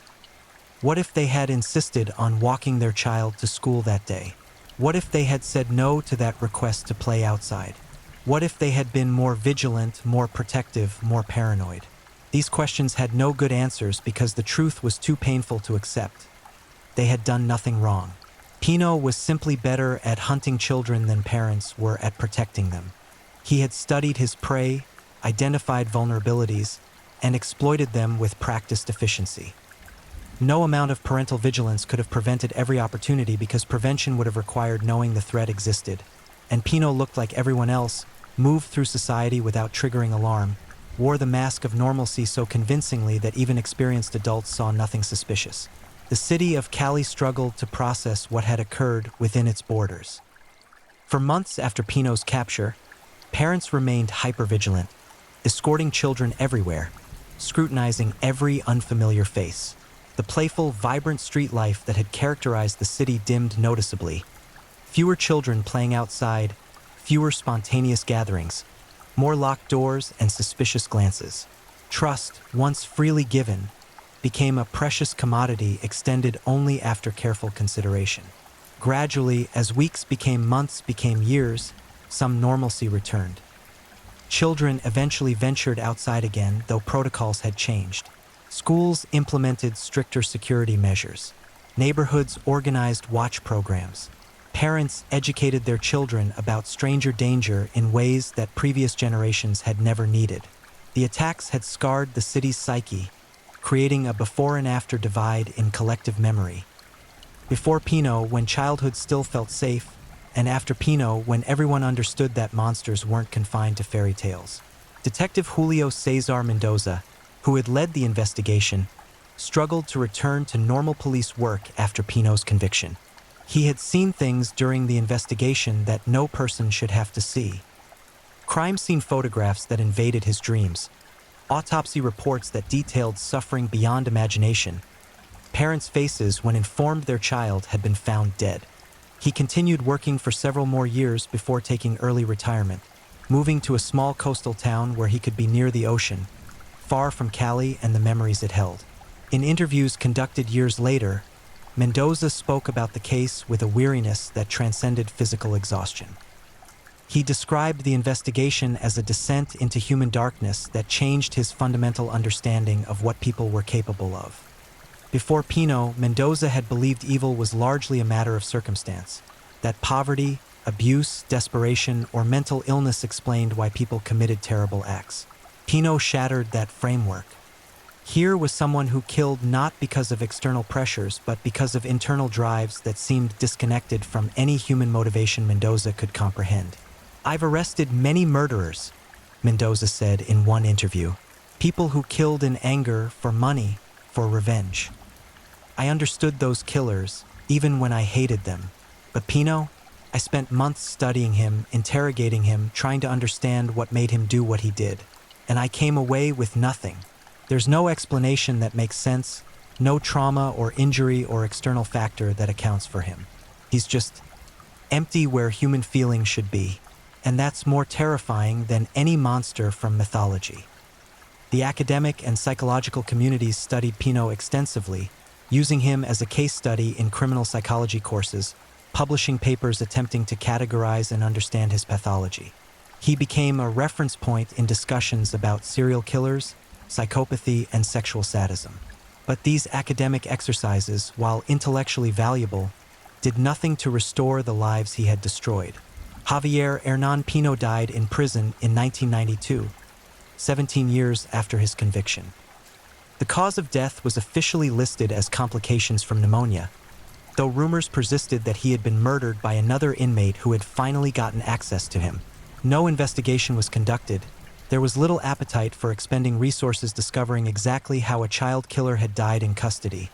What if they had insisted on walking their child to school that day? What if they had said no to that request to play outside? What if they had been more vigilant, more protective, more paranoid? These questions had no good answers because the truth was too painful to accept. They had done nothing wrong. Pino was simply better at hunting children than parents were at protecting them. He had studied his prey, identified vulnerabilities, and exploited them with practiced efficiency. No amount of parental vigilance could have prevented every opportunity because prevention would have required knowing the threat existed, and Pino looked like everyone else, moved through society without triggering alarm, wore the mask of normalcy so convincingly that even experienced adults saw nothing suspicious. The city of Cali struggled to process what had occurred within its borders. For months after Pino's capture, parents remained hypervigilant, escorting children everywhere, scrutinizing every unfamiliar face. The playful, vibrant street life that had characterized the city dimmed noticeably. Fewer children playing outside, fewer spontaneous gatherings, more locked doors and suspicious glances. Trust, once freely given, became a precious commodity extended only after careful consideration. Gradually, as weeks became months became years, some normalcy returned. Children eventually ventured outside again, though protocols had changed. Schools implemented stricter security measures. Neighborhoods organized watch programs. Parents educated their children about stranger danger in ways that previous generations had never needed. The attacks had scarred the city's psyche, creating a before and after divide in collective memory. Before Pino, when childhood still felt safe, and after Pino, when everyone understood that monsters weren't confined to fairy tales. Detective Julio Cesar Mendoza, who had led the investigation, struggled to return to normal police work after Pino's conviction. He had seen things during the investigation that no person should have to see. Crime scene photographs that invaded his dreams, autopsy reports that detailed suffering beyond imagination, parents' faces when informed their child had been found dead. He continued working for several more years before taking early retirement, moving to a small coastal town where he could be near the ocean, far from Cali and the memories it held. In interviews conducted years later, Mendoza spoke about the case with a weariness that transcended physical exhaustion. He described the investigation as a descent into human darkness that changed his fundamental understanding of what people were capable of. Before Pino, Mendoza had believed evil was largely a matter of circumstance, that poverty, abuse, desperation, or mental illness explained why people committed terrible acts. Pino shattered that framework. Here was someone who killed not because of external pressures, but because of internal drives that seemed disconnected from any human motivation Mendoza could comprehend. "I've arrested many murderers," Mendoza said in one interview. "People who killed in anger, for money, for revenge. I understood those killers, even when I hated them. But Pino, I spent months studying him, interrogating him, trying to understand what made him do what he did. And I came away with nothing. There's no explanation that makes sense, no trauma or injury or external factor that accounts for him. He's just empty where human feeling should be. And that's more terrifying than any monster from mythology." The academic and psychological communities studied Pino extensively, using him as a case study in criminal psychology courses, publishing papers attempting to categorize and understand his pathology. He became a reference point in discussions about serial killers, psychopathy, and sexual sadism. But these academic exercises, while intellectually valuable, did nothing to restore the lives he had destroyed. Javier Hernán Pino died in prison in 1992, 17 years after his conviction. The cause of death was officially listed as complications from pneumonia, though rumors persisted that he had been murdered by another inmate who had finally gotten access to him. No investigation was conducted. There was little appetite for expending resources discovering exactly how a child killer had died in custody,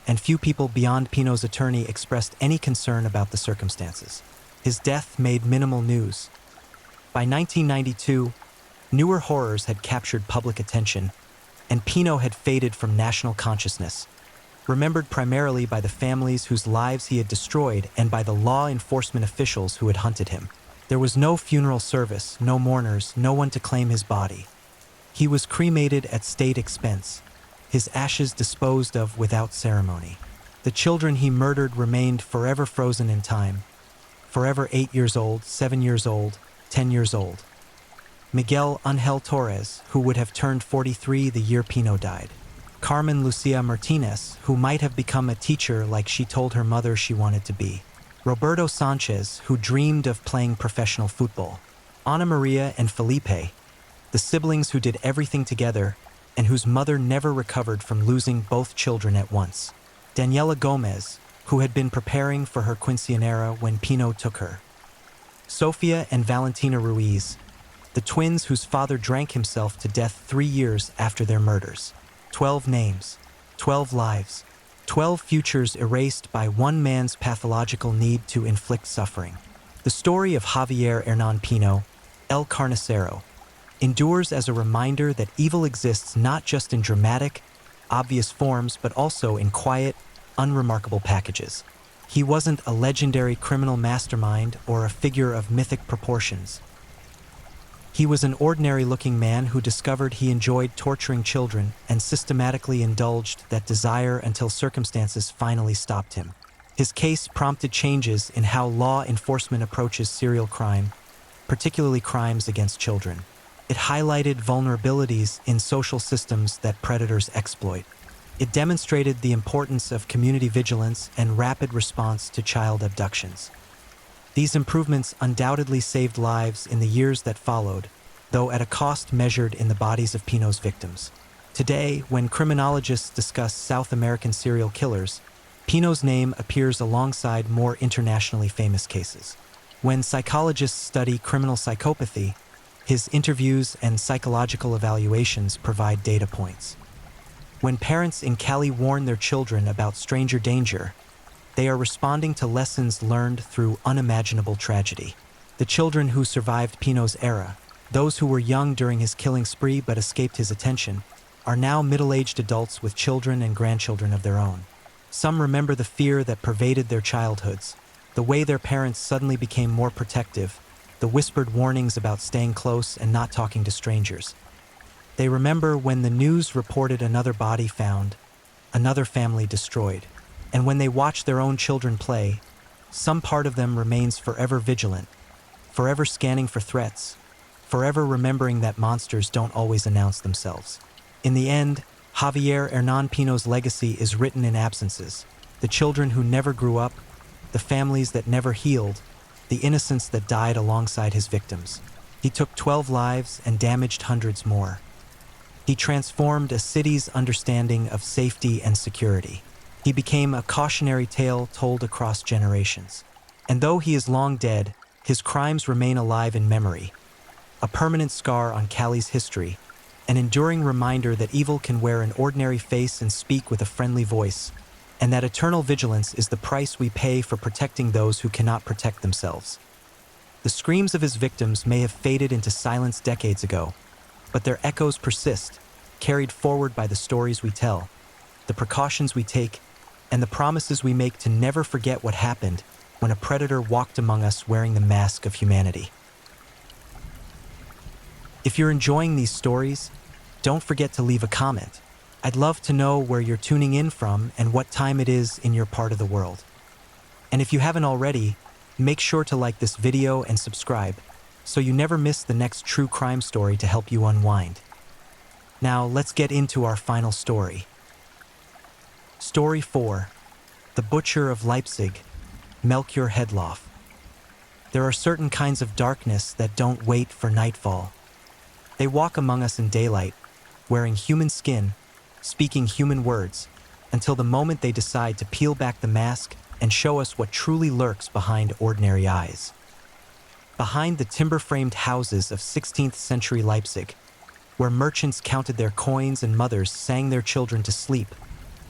and few people beyond Pino's attorney expressed any concern about the circumstances. His death made minimal news. By 1992, newer horrors had captured public attention, and Pino had faded from national consciousness, remembered primarily by the families whose lives he had destroyed and by the law enforcement officials who had hunted him. There was no funeral service, no mourners, no one to claim his body. He was cremated at state expense, his ashes disposed of without ceremony. The children he murdered remained forever frozen in time, forever 8 years old, 7 years old, 10 years old. Miguel Ángel Torres, who would have turned 43 the year Pino died. Carmen Lucia Martinez, who might have become a teacher like she told her mother she wanted to be. Roberto Sanchez, who dreamed of playing professional football. Ana Maria and Felipe, the siblings who did everything together and whose mother never recovered from losing both children at once. Daniela Gomez, who had been preparing for her quinceañera when Pino took her. Sofia and Valentina Ruiz, the twins whose father drank himself to death 3 years after their murders. 12 names, 12 lives, 12 futures erased by one man's pathological need to inflict suffering. The story of Javier Hernán Pino, El Carnicero, endures as a reminder that evil exists not just in dramatic, obvious forms, but also in quiet, unremarkable packages. He wasn't a legendary criminal mastermind or a figure of mythic proportions. He was an ordinary-looking man who discovered he enjoyed torturing children and systematically indulged that desire until circumstances finally stopped him. His case prompted changes in how law enforcement approaches serial crime, particularly crimes against children. It highlighted vulnerabilities in social systems that predators exploit. It demonstrated the importance of community vigilance and rapid response to child abductions. These improvements undoubtedly saved lives in the years that followed, though at a cost measured in the bodies of Pino's victims. Today, when criminologists discuss South American serial killers, Pino's name appears alongside more internationally famous cases. When psychologists study criminal psychopathy, his interviews and psychological evaluations provide data points. When parents in Cali warn their children about stranger danger, they are responding to lessons learned through unimaginable tragedy. The children who survived Pino's era, those who were young during his killing spree but escaped his attention, are now middle-aged adults with children and grandchildren of their own. Some remember the fear that pervaded their childhoods, the way their parents suddenly became more protective, the whispered warnings about staying close and not talking to strangers. They remember when the news reported another body found, another family destroyed. And when they watch their own children play, some part of them remains forever vigilant, forever scanning for threats, forever remembering that monsters don't always announce themselves. In the end, Javier Hernán Pino's legacy is written in absences: the children who never grew up, the families that never healed, the innocents that died alongside his victims. He took 12 lives and damaged hundreds more. He transformed a city's understanding of safety and security. He became a cautionary tale told across generations. And though he is long dead, his crimes remain alive in memory, a permanent scar on Cali's history, an enduring reminder that evil can wear an ordinary face and speak with a friendly voice, and that eternal vigilance is the price we pay for protecting those who cannot protect themselves. The screams of his victims may have faded into silence decades ago, but their echoes persist, carried forward by the stories we tell, the precautions we take, and the promises we make to never forget what happened when a predator walked among us wearing the mask of humanity. If you're enjoying these stories, don't forget to leave a comment. I'd love to know where you're tuning in from and what time it is in your part of the world. And if you haven't already, make sure to like this video and subscribe so you never miss the next true crime story to help you unwind. Now, let's get into our final story. Story 4. The Butcher of Leipzig, Melchior Hedloff. There are certain kinds of darkness that don't wait for nightfall. They walk among us in daylight, wearing human skin, speaking human words, until the moment they decide to peel back the mask and show us what truly lurks behind ordinary eyes. Behind the timber-framed houses of 16th century Leipzig, where merchants counted their coins and mothers sang their children to sleep,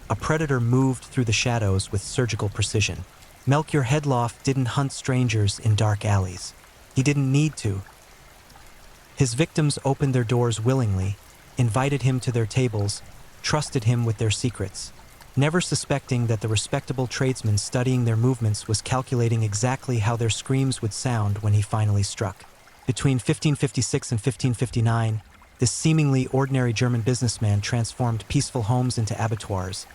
a predator moved through the shadows with surgical precision. Melchior Hedloff didn't hunt strangers in dark alleys. He didn't need to. His victims opened their doors willingly, invited him to their tables, trusted him with their secrets, never suspecting that the respectable tradesman studying their movements was calculating exactly how their screams would sound when he finally struck. Between 1556 and 1559, this seemingly ordinary German businessman transformed peaceful homes into abattoirs,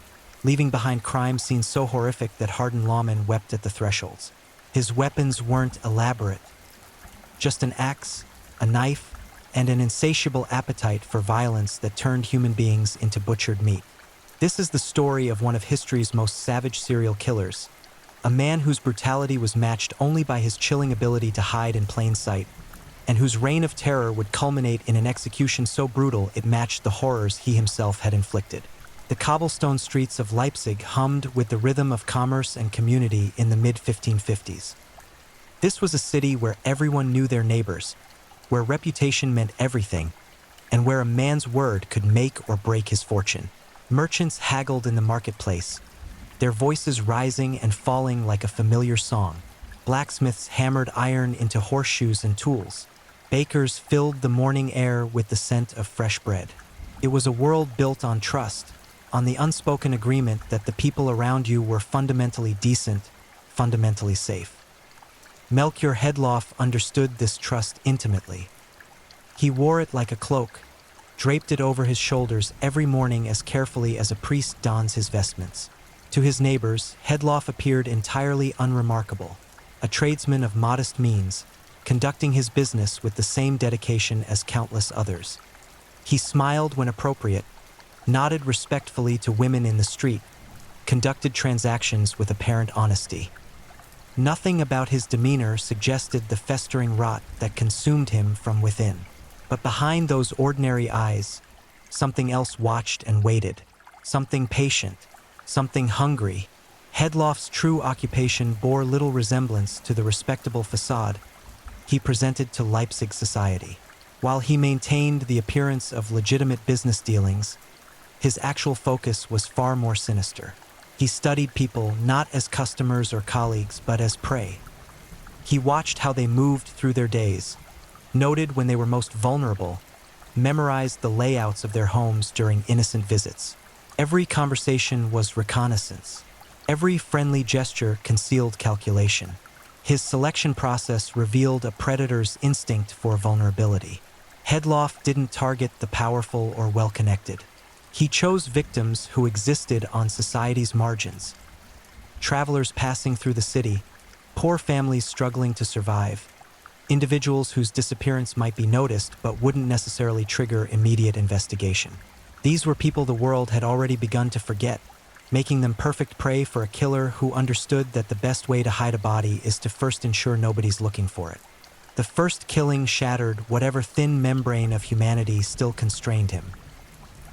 leaving behind crime scenes so horrific that hardened lawmen wept at the thresholds. His weapons weren't elaborate, just an axe, a knife, and an insatiable appetite for violence that turned human beings into butchered meat. This is the story of one of history's most savage serial killers, a man whose brutality was matched only by his chilling ability to hide in plain sight, and whose reign of terror would culminate in an execution so brutal it matched the horrors he himself had inflicted. The cobblestone streets of Leipzig hummed with the rhythm of commerce and community in the mid-1550s. This was a city where everyone knew their neighbors, where reputation meant everything, and where a man's word could make or break his fortune. Merchants haggled in the marketplace, their voices rising and falling like a familiar song. Blacksmiths hammered iron into horseshoes and tools. Bakers filled the morning air with the scent of fresh bread. It was a world built on trust, on the unspoken agreement that the people around you were fundamentally decent, fundamentally safe. Melchior Hedloff understood this trust intimately. He wore it like a cloak, draped it over his shoulders every morning as carefully as a priest dons his vestments. To his neighbors, Hedloff appeared entirely unremarkable, a tradesman of modest means, conducting his business with the same dedication as countless others. He smiled when appropriate, nodded respectfully to women in the street, conducted transactions with apparent honesty. Nothing about his demeanor suggested the festering rot that consumed him from within. But behind those ordinary eyes, something else watched and waited, something patient, something hungry. Hedloff's true occupation bore little resemblance to the respectable facade he presented to Leipzig society. While he maintained the appearance of legitimate business dealings, his actual focus was far more sinister. He studied people not as customers or colleagues, but as prey. He watched how they moved through their days, noted when they were most vulnerable, memorized the layouts of their homes during innocent visits. Every conversation was reconnaissance. Every friendly gesture concealed calculation. His selection process revealed a predator's instinct for vulnerability. Hedloff didn't target the powerful or well-connected. He chose victims who existed on society's margins. Travelers passing through the city, poor families struggling to survive, individuals whose disappearance might be noticed but wouldn't necessarily trigger immediate investigation. These were people the world had already begun to forget, making them perfect prey for a killer who understood that the best way to hide a body is to first ensure nobody's looking for it. The first killing shattered whatever thin membrane of humanity still constrained him.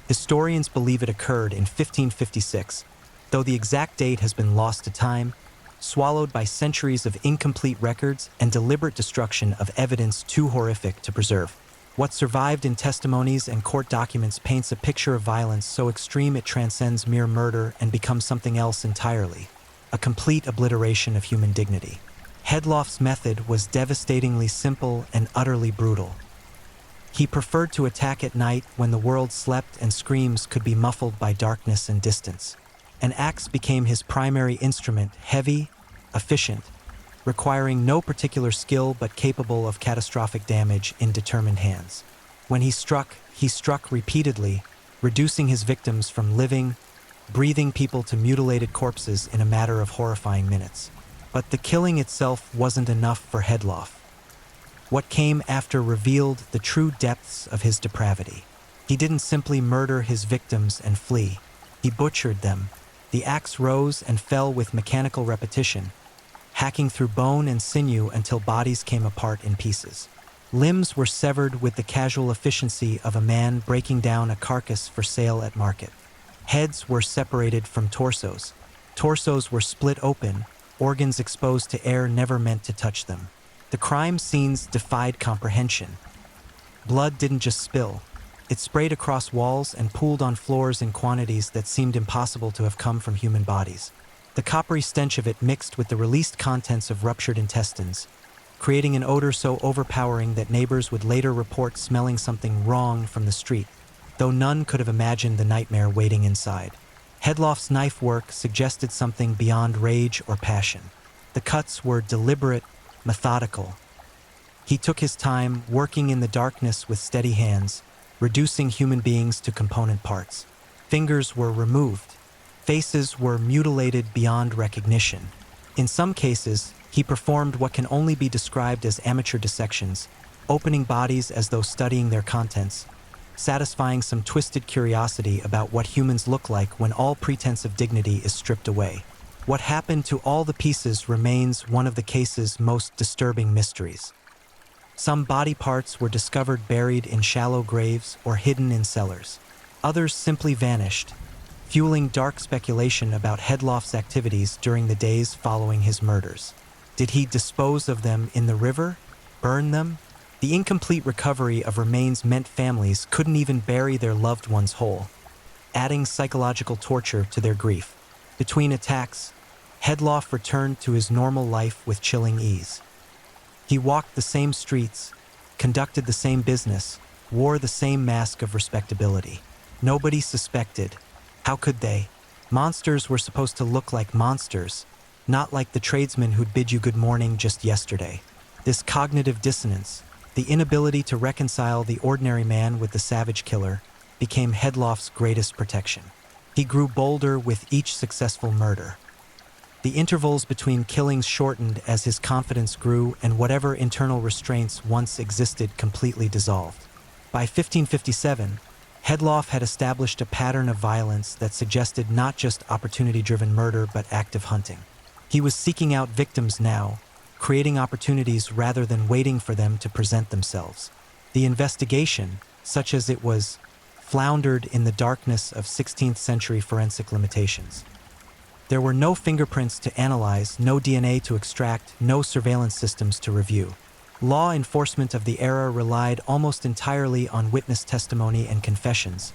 Historians believe it occurred in 1556, though the exact date has been lost to time, swallowed by centuries of incomplete records and deliberate destruction of evidence too horrific to preserve. What survived in testimonies and court documents paints a picture of violence so extreme it transcends mere murder and becomes something else entirely, a complete obliteration of human dignity. Hedloff's method was devastatingly simple and utterly brutal. He preferred to attack at night when the world slept and screams could be muffled by darkness and distance. An axe became his primary instrument, heavy, efficient, requiring no particular skill but capable of catastrophic damage in determined hands. When he struck repeatedly, reducing his victims from living, breathing people to mutilated corpses in a matter of horrifying minutes. But the killing itself wasn't enough for Hedloff. What came after revealed the true depths of his depravity. He didn't simply murder his victims and flee. He butchered them. The axe rose and fell with mechanical repetition, hacking through bone and sinew until bodies came apart in pieces. Limbs were severed with the casual efficiency of a man breaking down a carcass for sale at market. Heads were separated from torsos. Torsos were split open, organs exposed to air never meant to touch them. The crime scenes defied comprehension. Blood didn't just spill. It sprayed across walls and pooled on floors in quantities that seemed impossible to have come from human bodies. The coppery stench of it mixed with the released contents of ruptured intestines, creating an odor so overpowering that neighbors would later report smelling something wrong from the street, though none could have imagined the nightmare waiting inside. Hedloff's knife work suggested something beyond rage or passion. The cuts were deliberate, methodical. He took his time, working in the darkness with steady hands, reducing human beings to component parts. Fingers were removed. Faces were mutilated beyond recognition. In some cases, he performed what can only be described as amateur dissections, opening bodies as though studying their contents, satisfying some twisted curiosity about what humans look like when all pretense of dignity is stripped away. What happened to all the pieces remains one of the case's most disturbing mysteries. Some body parts were discovered buried in shallow graves or hidden in cellars. Others simply vanished, fueling dark speculation about Hedloff's activities during the days following his murders. Did he dispose of them in the river? Burn them? The incomplete recovery of remains meant families couldn't even bury their loved ones whole, adding psychological torture to their grief. Between attacks, Hedloff returned to his normal life with chilling ease. He walked the same streets, conducted the same business, wore the same mask of respectability. Nobody suspected. How could they? Monsters were supposed to look like monsters, not like the tradesman who'd bid you good morning just yesterday. This cognitive dissonance, the inability to reconcile the ordinary man with the savage killer, became Hedloff's greatest protection. He grew bolder with each successful murder. The intervals between killings shortened as his confidence grew, and whatever internal restraints once existed completely dissolved. By 1557, Hedloff had established a pattern of violence that suggested not just opportunity-driven murder but active hunting. He was seeking out victims now, creating opportunities rather than waiting for them to present themselves. The investigation, such as it was, floundered in the darkness of 16th-century forensic limitations. There were no fingerprints to analyze, no DNA to extract, no surveillance systems to review. Law enforcement of the era relied almost entirely on witness testimony and confessions,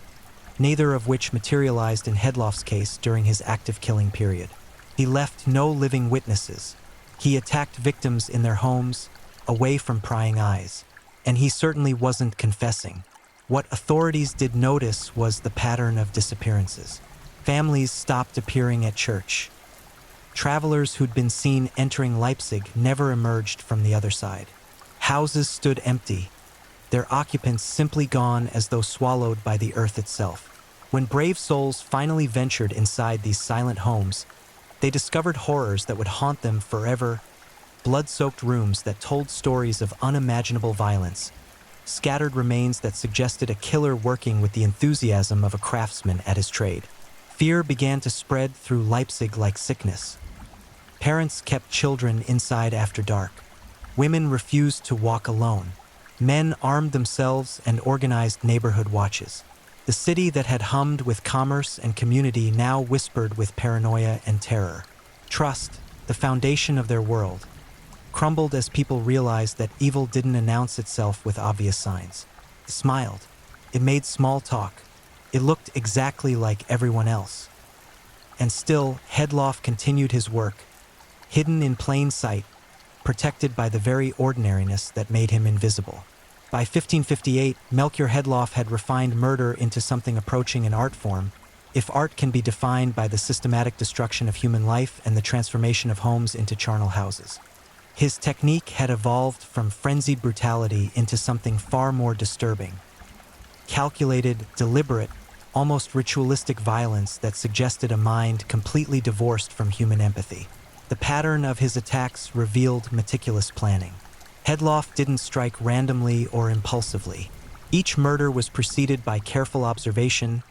neither of which materialized in Hedloff's case during his active killing period. He left no living witnesses. He attacked victims in their homes, away from prying eyes. And he certainly wasn't confessing. What authorities did notice was the pattern of disappearances. Families stopped appearing at church. Travelers who'd been seen entering Leipzig never emerged from the other side. Houses stood empty, their occupants simply gone as though swallowed by the earth itself. When brave souls finally ventured inside these silent homes, they discovered horrors that would haunt them forever, blood-soaked rooms that told stories of unimaginable violence, scattered remains that suggested a killer working with the enthusiasm of a craftsman at his trade. Fear began to spread through Leipzig like sickness. Parents kept children inside after dark. Women refused to walk alone. Men armed themselves and organized neighborhood watches. The city that had hummed with commerce and community now whispered with paranoia and terror. Trust, the foundation of their world, crumbled as people realized that evil didn't announce itself with obvious signs. It smiled. It made small talk. It looked exactly like everyone else. And still, Hedloff continued his work, hidden in plain sight, protected by the very ordinariness that made him invisible. By 1558, Melchior Hedloff had refined murder into something approaching an art form, if art can be defined by the systematic destruction of human life and the transformation of homes into charnel houses. His technique had evolved from frenzied brutality into something far more disturbing. Calculated, deliberate, almost ritualistic violence that suggested a mind completely divorced from human empathy. The pattern of his attacks revealed meticulous planning. Hedloff didn't strike randomly or impulsively. Each murder was preceded by careful observation,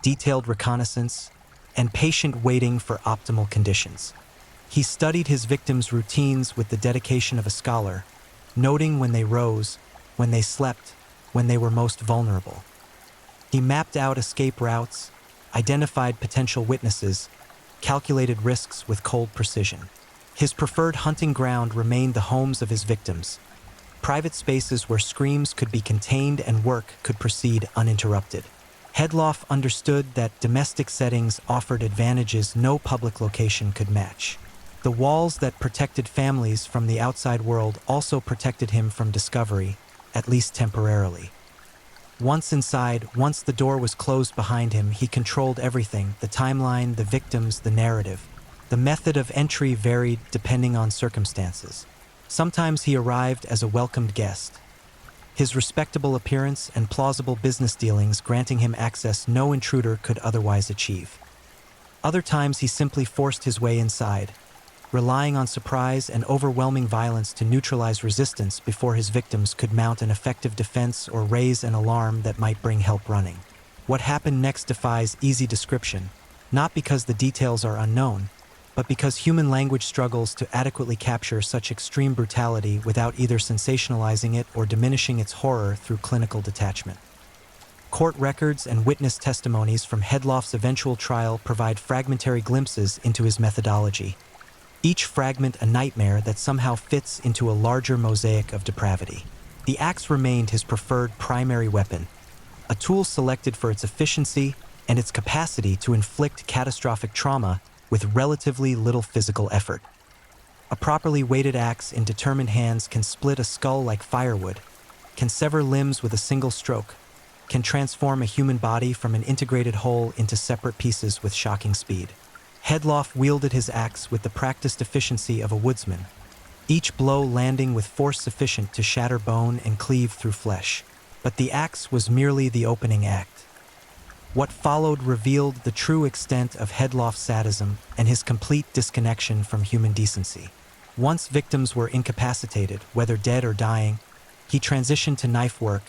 detailed reconnaissance, and patient waiting for optimal conditions. He studied his victims' routines with the dedication of a scholar, noting when they rose, when they slept, when they were most vulnerable. He mapped out escape routes, identified potential witnesses, calculated risks with cold precision. His preferred hunting ground remained the homes of his victims, private spaces where screams could be contained and work could proceed uninterrupted. Hedloff understood that domestic settings offered advantages no public location could match. The walls that protected families from the outside world also protected him from discovery, at least temporarily. Once inside, once the door was closed behind him, he controlled everything: the timeline, the victims, the narrative. The method of entry varied depending on circumstances. Sometimes he arrived as a welcomed guest, his respectable appearance and plausible business dealings granting him access no intruder could otherwise achieve. Other times he simply forced his way inside, relying on surprise and overwhelming violence to neutralize resistance before his victims could mount an effective defense or raise an alarm that might bring help running. What happened next defies easy description, not because the details are unknown, but because human language struggles to adequately capture such extreme brutality without either sensationalizing it or diminishing its horror through clinical detachment. Court records and witness testimonies from Hedloff's eventual trial provide fragmentary glimpses into his methodology, each fragment a nightmare that somehow fits into a larger mosaic of depravity. The axe remained his preferred primary weapon, a tool selected for its efficiency and its capacity to inflict catastrophic trauma with relatively little physical effort. A properly weighted axe in determined hands can split a skull like firewood, can sever limbs with a single stroke, can transform a human body from an integrated whole into separate pieces with shocking speed. Hedloff wielded his axe with the practiced efficiency of a woodsman, each blow landing with force sufficient to shatter bone and cleave through flesh. But the axe was merely the opening act. What followed revealed the true extent of Hedloff's sadism and his complete disconnection from human decency. Once victims were incapacitated, whether dead or dying, he transitioned to knife work,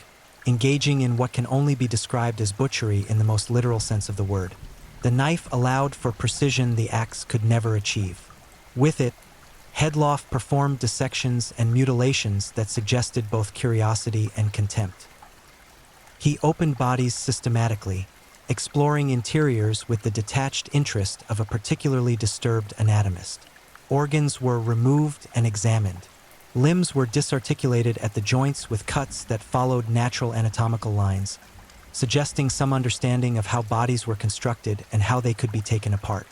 engaging in what can only be described as butchery in the most literal sense of the word. The knife allowed for precision the axe could never achieve. With it, Hedloff performed dissections and mutilations that suggested both curiosity and contempt. He opened bodies systematically, exploring interiors with the detached interest of a particularly disturbed anatomist. Organs were removed and examined. Limbs were disarticulated at the joints with cuts that followed natural anatomical lines, suggesting some understanding of how bodies were constructed and how they could be taken apart.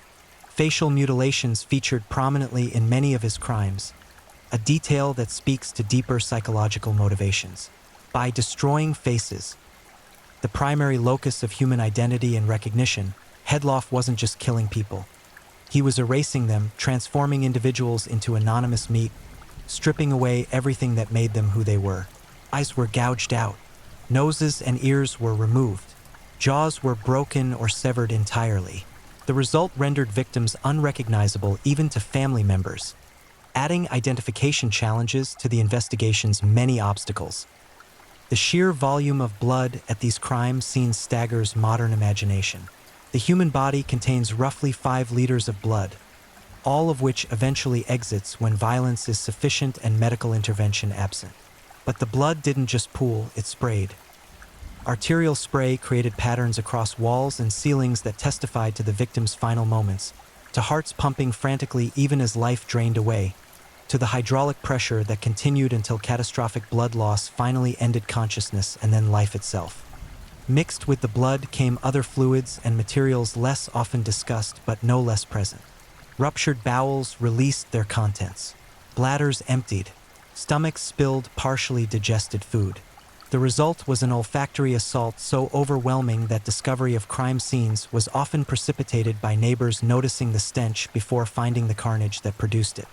Facial mutilations featured prominently in many of his crimes, a detail that speaks to deeper psychological motivations. By destroying faces, the primary locus of human identity and recognition, Hedloff wasn't just killing people. He was erasing them, transforming individuals into anonymous meat, stripping away everything that made them who they were. Eyes were gouged out. Noses and ears were removed. Jaws were broken or severed entirely. The result rendered victims unrecognizable even to family members, adding identification challenges to the investigation's many obstacles. The sheer volume of blood at these crime scenes staggers modern imagination. The human body contains roughly 5 liters of blood, all of which eventually exits when violence is sufficient and medical intervention absent. But the blood didn't just pool, it sprayed. Arterial spray created patterns across walls and ceilings that testified to the victim's final moments, to hearts pumping frantically even as life drained away, to the hydraulic pressure that continued until catastrophic blood loss finally ended consciousness and then life itself. Mixed with the blood came other fluids and materials less often discussed but no less present. Ruptured bowels released their contents. Bladders emptied. Stomachs spilled partially digested food. The result was an olfactory assault so overwhelming that discovery of crime scenes was often precipitated by neighbors noticing the stench before finding the carnage that produced it.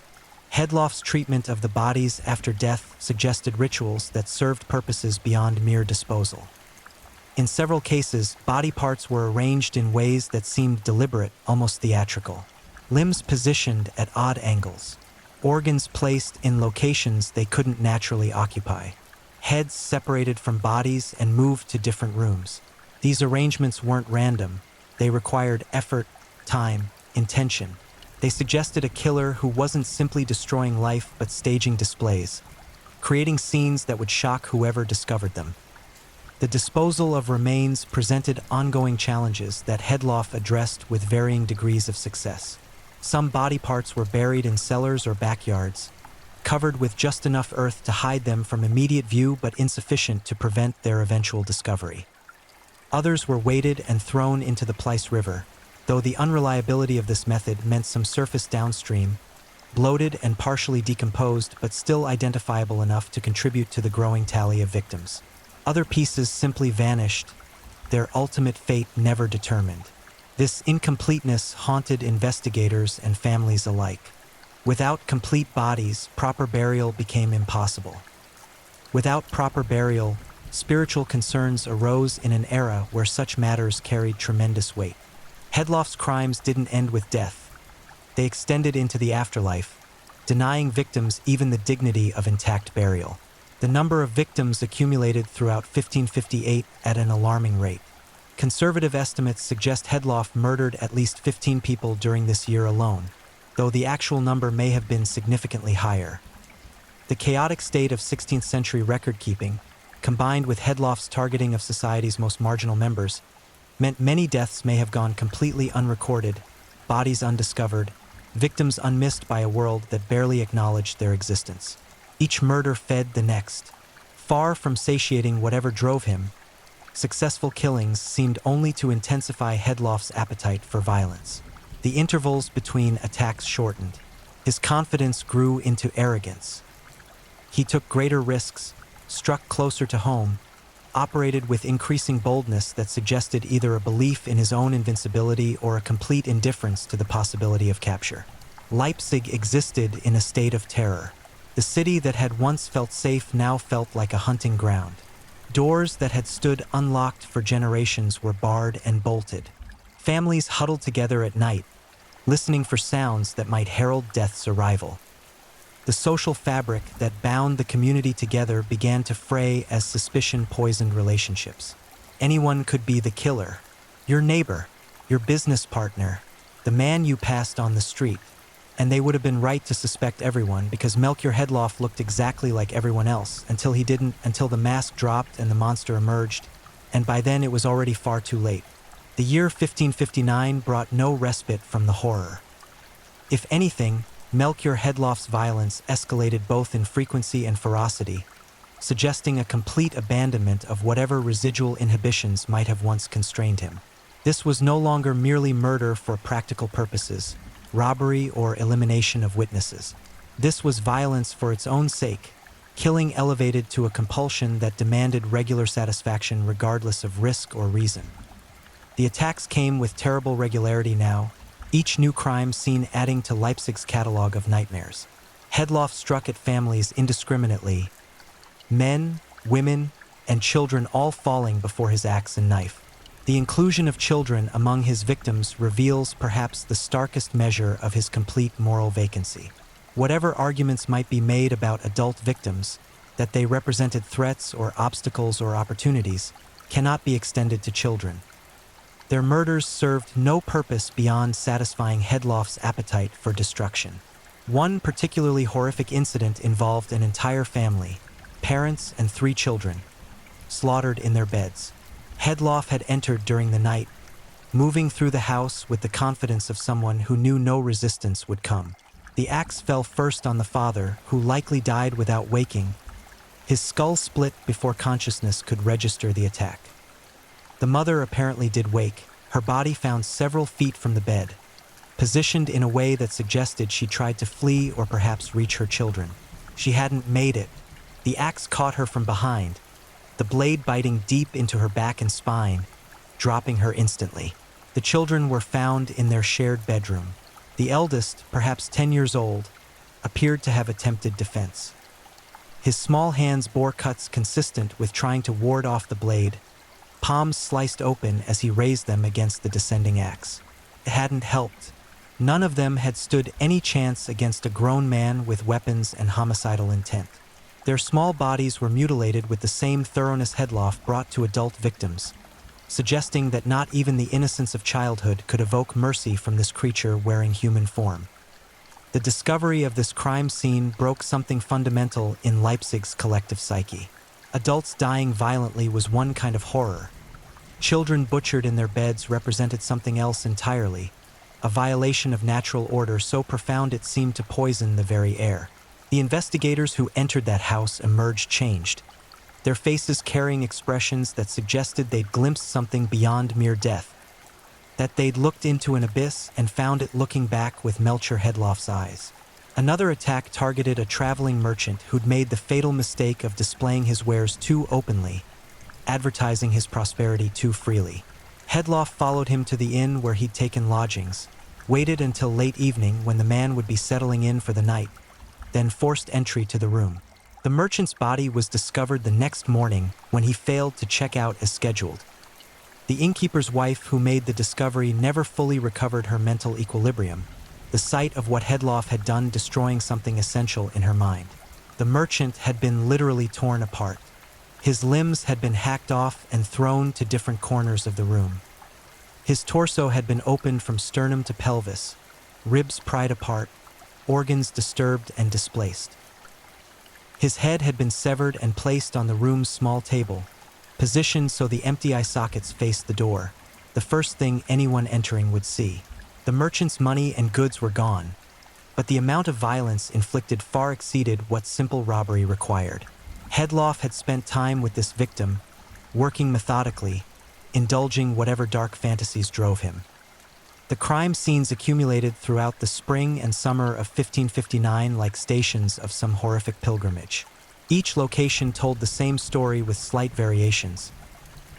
Hedloff's treatment of the bodies after death suggested rituals that served purposes beyond mere disposal. In several cases, body parts were arranged in ways that seemed deliberate, almost theatrical. Limbs positioned at odd angles. Organs placed in locations they couldn't naturally occupy. Heads separated from bodies and moved to different rooms. These arrangements weren't random. They required effort, time, intention. They suggested a killer who wasn't simply destroying life but staging displays, creating scenes that would shock whoever discovered them. The disposal of remains presented ongoing challenges that Hedloff addressed with varying degrees of success. Some body parts were buried in cellars or backyards, covered with just enough earth to hide them from immediate view but insufficient to prevent their eventual discovery. Others were weighted and thrown into the Pleiss River, though the unreliability of this method meant some surface downstream, bloated and partially decomposed but still identifiable enough to contribute to the growing tally of victims. Other pieces simply vanished, their ultimate fate never determined. This incompleteness haunted investigators and families alike. Without complete bodies, proper burial became impossible. Without proper burial, spiritual concerns arose in an era where such matters carried tremendous weight. Hedloff's crimes didn't end with death. They extended into the afterlife, denying victims even the dignity of intact burial. The number of victims accumulated throughout 1558 at an alarming rate. Conservative estimates suggest Hedloff murdered at least 15 people during this year alone, though the actual number may have been significantly higher. The chaotic state of 16th century record-keeping, combined with Hedloff's targeting of society's most marginal members, meant many deaths may have gone completely unrecorded, bodies undiscovered, victims unmissed by a world that barely acknowledged their existence. Each murder fed the next, Far from satiating whatever drove him, successful killings seemed only to intensify Hedloff's appetite for violence. The intervals between attacks shortened. His confidence grew into arrogance. He took greater risks, struck closer to home, operated with increasing boldness that suggested either a belief in his own invincibility or a complete indifference to the possibility of capture. Leipzig existed in a state of terror. The city that had once felt safe now felt like a hunting ground. Doors that had stood unlocked for generations were barred and bolted. Families huddled together at night, listening for sounds that might herald death's arrival. The social fabric that bound the community together began to fray as suspicion poisoned relationships. Anyone could be the killer, your neighbor, your business partner, the man you passed on the street, and they would have been right to suspect everyone because Melchior Hedloff looked exactly like everyone else until he didn't, until the mask dropped and the monster emerged, and by then it was already far too late. The year 1559 brought no respite from the horror. If anything, Melchior Hedloff's violence escalated both in frequency and ferocity, suggesting a complete abandonment of whatever residual inhibitions might have once constrained him. This was no longer merely murder for practical purposes, robbery or elimination of witnesses. This was violence for its own sake, killing elevated to a compulsion that demanded regular satisfaction regardless of risk or reason. The attacks came with terrible regularity now, each new crime scene adding to Leipzig's catalog of nightmares. Hedloff struck at families indiscriminately, men, women, and children all falling before his axe and knife. The inclusion of children among his victims reveals perhaps the starkest measure of his complete moral vacancy. Whatever arguments might be made about adult victims, that they represented threats or obstacles or opportunities, cannot be extended to children. Their murders served no purpose beyond satisfying Hedloff's appetite for destruction. One particularly horrific incident involved an entire family, parents and 3 children, slaughtered in their beds. Hedloff had entered during the night, moving through the house with the confidence of someone who knew no resistance would come. The axe fell first on the father, who likely died without waking. His skull split before consciousness could register the attack. The mother apparently did wake, her body found several feet from the bed, positioned in a way that suggested she tried to flee or perhaps reach her children. She hadn't made it. The axe caught her from behind, the blade biting deep into her back and spine, dropping her instantly. The children were found in their shared bedroom. The eldest, perhaps 10 years old, appeared to have attempted defense. His small hands bore cuts consistent with trying to ward off the blade, palms sliced open as he raised them against the descending axe. It hadn't helped. None of them had stood any chance against a grown man with weapons and homicidal intent. Their small bodies were mutilated with the same thoroughness Hedloff brought to adult victims, suggesting that not even the innocence of childhood could evoke mercy from this creature wearing human form. The discovery of this crime scene broke something fundamental in Leipzig's collective psyche. Adults dying violently was one kind of horror. Children butchered in their beds represented something else entirely, a violation of natural order so profound it seemed to poison the very air. The investigators who entered that house emerged changed, their faces carrying expressions that suggested they'd glimpsed something beyond mere death, that they'd looked into an abyss and found it looking back with Melchior Hedloff's eyes. Another attack targeted a traveling merchant who'd made the fatal mistake of displaying his wares too openly, advertising his prosperity too freely. Hedloff followed him to the inn where he'd taken lodgings, waited until late evening when the man would be settling in for the night, then forced entry to the room. The merchant's body was discovered the next morning when he failed to check out as scheduled. The innkeeper's wife who made the discovery never fully recovered her mental equilibrium, the sight of what Hedloff had done destroying something essential in her mind. The merchant had been literally torn apart. His limbs had been hacked off and thrown to different corners of the room. His torso had been opened from sternum to pelvis, ribs pried apart, organs disturbed and displaced. His head had been severed and placed on the room's small table, positioned so the empty eye sockets faced the door, the first thing anyone entering would see. The merchant's money and goods were gone, but the amount of violence inflicted far exceeded what simple robbery required. Hedloff had spent time with this victim, working methodically, indulging whatever dark fantasies drove him. The crime scenes accumulated throughout the spring and summer of 1559 like stations of some horrific pilgrimage. Each location told the same story with slight variations: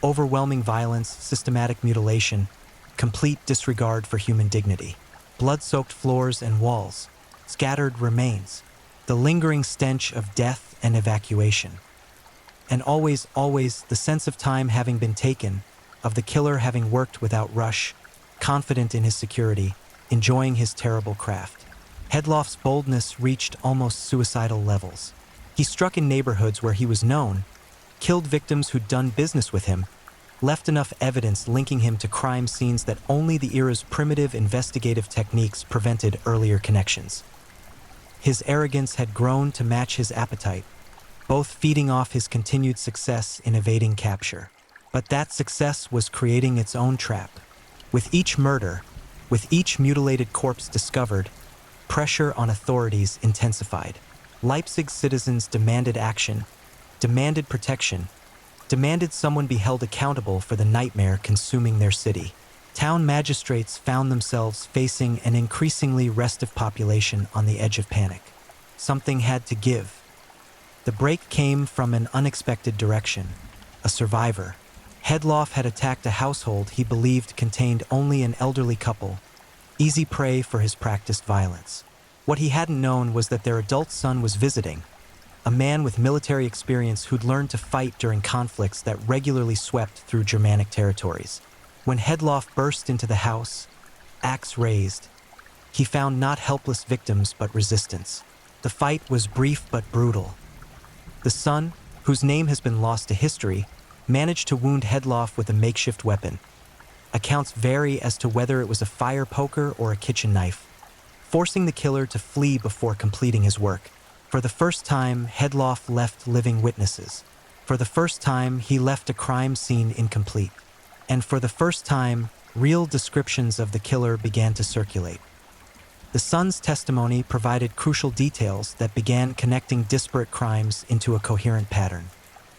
overwhelming violence, systematic mutilation, complete disregard for human dignity, blood-soaked floors and walls, scattered remains, the lingering stench of death and evacuation. And always, the sense of time having been taken, of the killer having worked without rush, confident in his security, enjoying his terrible craft. Hedloff's boldness reached almost suicidal levels. He struck in neighborhoods where he was known, killed victims who'd done business with him, left enough evidence linking him to crime scenes that only the era's primitive investigative techniques prevented earlier connections. His arrogance had grown to match his appetite, both feeding off his continued success in evading capture. But that success was creating its own trap. With each murder, with each mutilated corpse discovered, pressure on authorities intensified. Leipzig's citizens demanded action, demanded protection, demanded someone be held accountable for the nightmare consuming their city. Town magistrates found themselves facing an increasingly restive population on the edge of panic. Something had to give. The break came from an unexpected direction: a survivor. Hedloff had attacked a household he believed contained only an elderly couple, easy prey for his practiced violence. What he hadn't known was that their adult son was visiting, a man with military experience who'd learned to fight during conflicts that regularly swept through Germanic territories. When Hedloff burst into the house, axe raised, he found not helpless victims but resistance. The fight was brief but brutal. The son, whose name has been lost to history, managed to wound Hedloff with a makeshift weapon. Accounts vary as to whether it was a fire poker or a kitchen knife, forcing the killer to flee before completing his work. For the first time, Hedloff left living witnesses. For the first time, he left a crime scene incomplete. And for the first time, real descriptions of the killer began to circulate. The son's testimony provided crucial details that began connecting disparate crimes into a coherent pattern.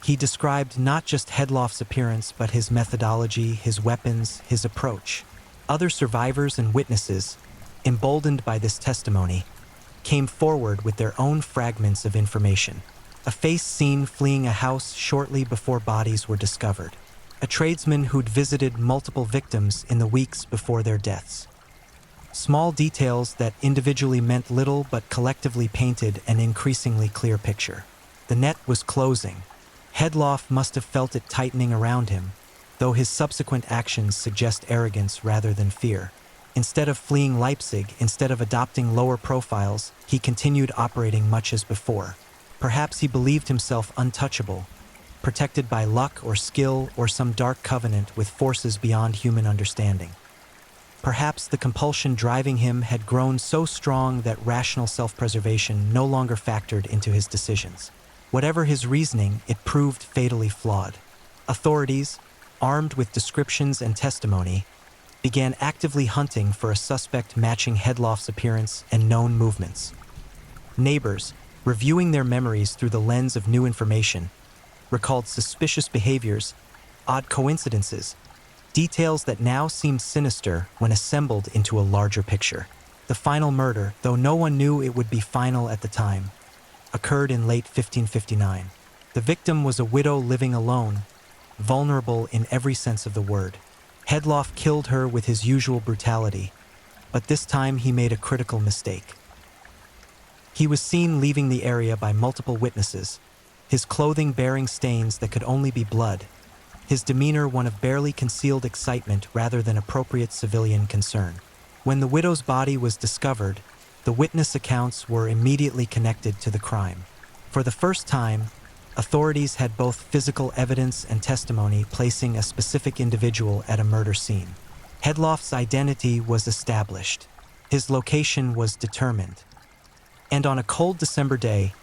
He described not just Hedloff's appearance, but his methodology, his weapons, his approach. Other survivors and witnesses, emboldened by this testimony, came forward with their own fragments of information. A face seen fleeing a house shortly before bodies were discovered. A tradesman who'd visited multiple victims in the weeks before their deaths. Small details that individually meant little but collectively painted an increasingly clear picture. The net was closing. Hedloff must have felt it tightening around him, though his subsequent actions suggest arrogance rather than fear. Instead of fleeing Leipzig, instead of adopting lower profiles, he continued operating much as before. Perhaps he believed himself untouchable, protected by luck or skill or some dark covenant with forces beyond human understanding. Perhaps the compulsion driving him had grown so strong that rational self-preservation no longer factored into his decisions. Whatever his reasoning, it proved fatally flawed. Authorities, armed with descriptions and testimony, began actively hunting for a suspect matching Hedloff's appearance and known movements. Neighbors, reviewing their memories through the lens of new information, recalled suspicious behaviors, odd coincidences, details that now seemed sinister when assembled into a larger picture. The final murder, though no one knew it would be final at the time, occurred in late 1559. The victim was a widow living alone, vulnerable in every sense of the word. Hedloff killed her with his usual brutality, but this time he made a critical mistake. He was seen leaving the area by multiple witnesses, his clothing bearing stains that could only be blood, his demeanor one of barely concealed excitement rather than appropriate civilian concern. When the widow's body was discovered, the witness accounts were immediately connected to the crime. For the first time, authorities had both physical evidence and testimony placing a specific individual at a murder scene. Hedloff's identity was established. His location was determined. And on a cold December day,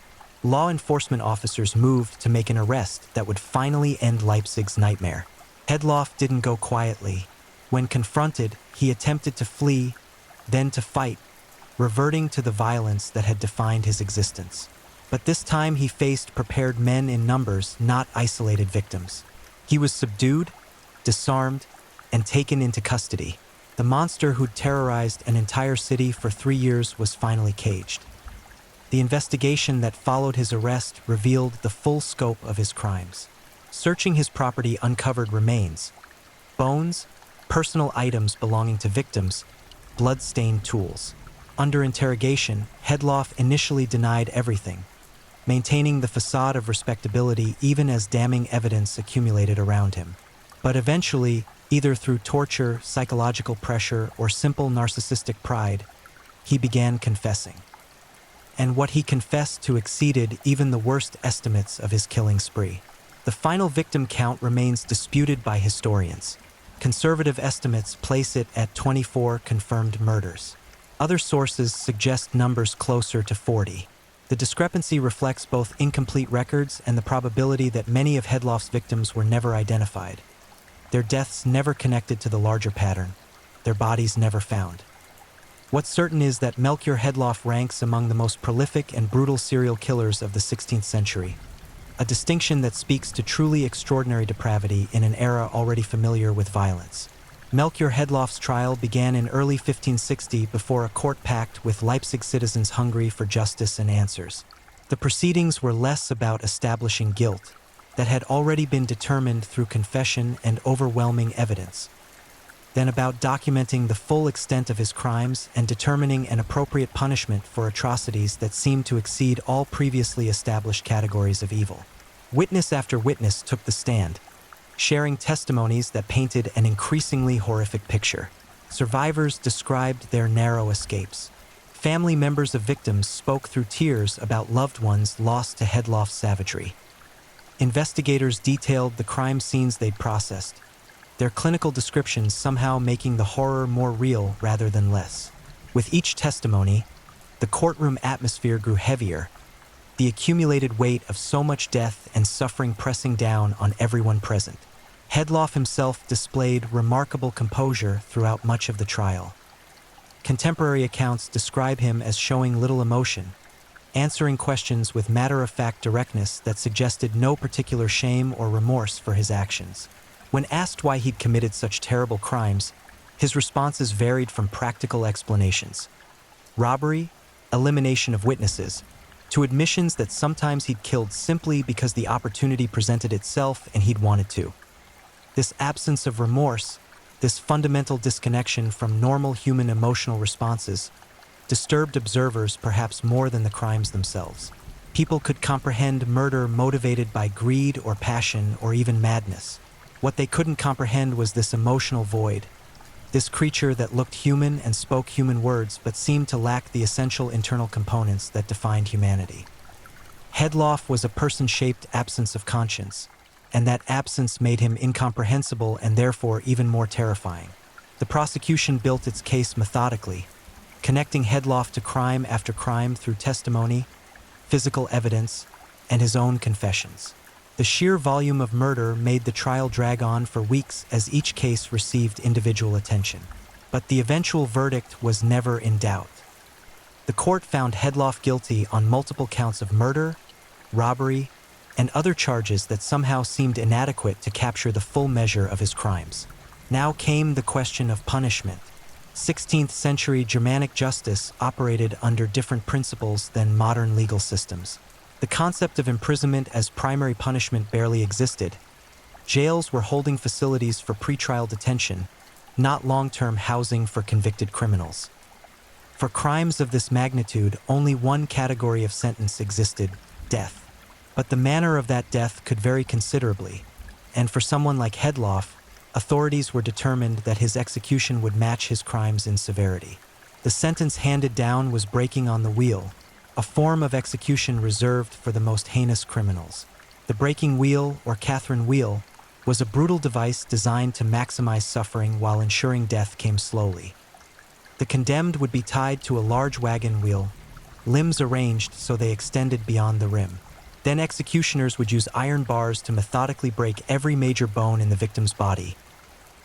law enforcement officers moved to make an arrest that would finally end Leipzig's nightmare. Hedloff didn't go quietly. When confronted, he attempted to flee, then to fight, reverting to the violence that had defined his existence. But this time he faced prepared men in numbers, not isolated victims. He was subdued, disarmed, and taken into custody. The monster who'd terrorized an entire city for 3 years was finally caged. The investigation that followed his arrest revealed the full scope of his crimes. Searching his property uncovered remains, bones, personal items belonging to victims, blood-stained tools. Under interrogation, Hedloff initially denied everything, maintaining the facade of respectability even as damning evidence accumulated around him. But eventually, either through torture, psychological pressure, or simple narcissistic pride, he began confessing. And what he confessed to exceeded even the worst estimates of his killing spree. The final victim count remains disputed by historians. Conservative estimates place it at 24 confirmed murders. Other sources suggest numbers closer to 40. The discrepancy reflects both incomplete records and the probability that many of Hedloff's victims were never identified. Their deaths never connected to the larger pattern, their bodies never found. What's certain is that Melchior Hedloff ranks among the most prolific and brutal serial killers of the 16th century, a distinction that speaks to truly extraordinary depravity in an era already familiar with violence. Melchior Hedloff's trial began in early 1560 before a court packed with Leipzig citizens hungry for justice and answers. The proceedings were less about establishing guilt that had already been determined through confession and overwhelming evidence, than about documenting the full extent of his crimes and determining an appropriate punishment for atrocities that seemed to exceed all previously established categories of evil. Witness after witness took the stand, sharing testimonies that painted an increasingly horrific picture. Survivors described their narrow escapes. Family members of victims spoke through tears about loved ones lost to Hedloff's savagery. Investigators detailed the crime scenes they'd processed, their clinical descriptions somehow making the horror more real rather than less. With each testimony, the courtroom atmosphere grew heavier, the accumulated weight of so much death and suffering pressing down on everyone present. Hedloff himself displayed remarkable composure throughout much of the trial. Contemporary accounts describe him as showing little emotion, answering questions with matter-of-fact directness that suggested no particular shame or remorse for his actions. When asked why he'd committed such terrible crimes, his responses varied from practical explanations, robbery, elimination of witnesses, to admissions that sometimes he'd killed simply because the opportunity presented itself and he'd wanted to. This absence of remorse, this fundamental disconnection from normal human emotional responses, disturbed observers perhaps more than the crimes themselves. People could comprehend murder motivated by greed or passion or even madness. What they couldn't comprehend was this emotional void, this creature that looked human and spoke human words but seemed to lack the essential internal components that defined humanity. Hedloff was a person-shaped absence of conscience, and that absence made him incomprehensible and therefore even more terrifying. The prosecution built its case methodically, connecting Hedloff to crime after crime through testimony, physical evidence, and his own confessions. The sheer volume of murder made the trial drag on for weeks as each case received individual attention. But the eventual verdict was never in doubt. The court found Hedloff guilty on multiple counts of murder, robbery, and other charges that somehow seemed inadequate to capture the full measure of his crimes. Now came the question of punishment. 16th century Germanic justice operated under different principles than modern legal systems. The concept of imprisonment as primary punishment barely existed. Jails were holding facilities for pretrial detention, not long-term housing for convicted criminals. For crimes of this magnitude, only one category of sentence existed: death. But the manner of that death could vary considerably, and for someone like Hedloff, authorities were determined that his execution would match his crimes in severity. The sentence handed down was breaking on the wheel, a form of execution reserved for the most heinous criminals. The breaking wheel, or Catherine wheel, was a brutal device designed to maximize suffering while ensuring death came slowly. The condemned would be tied to a large wagon wheel, limbs arranged so they extended beyond the rim. Then executioners would use iron bars to methodically break every major bone in the victim's body: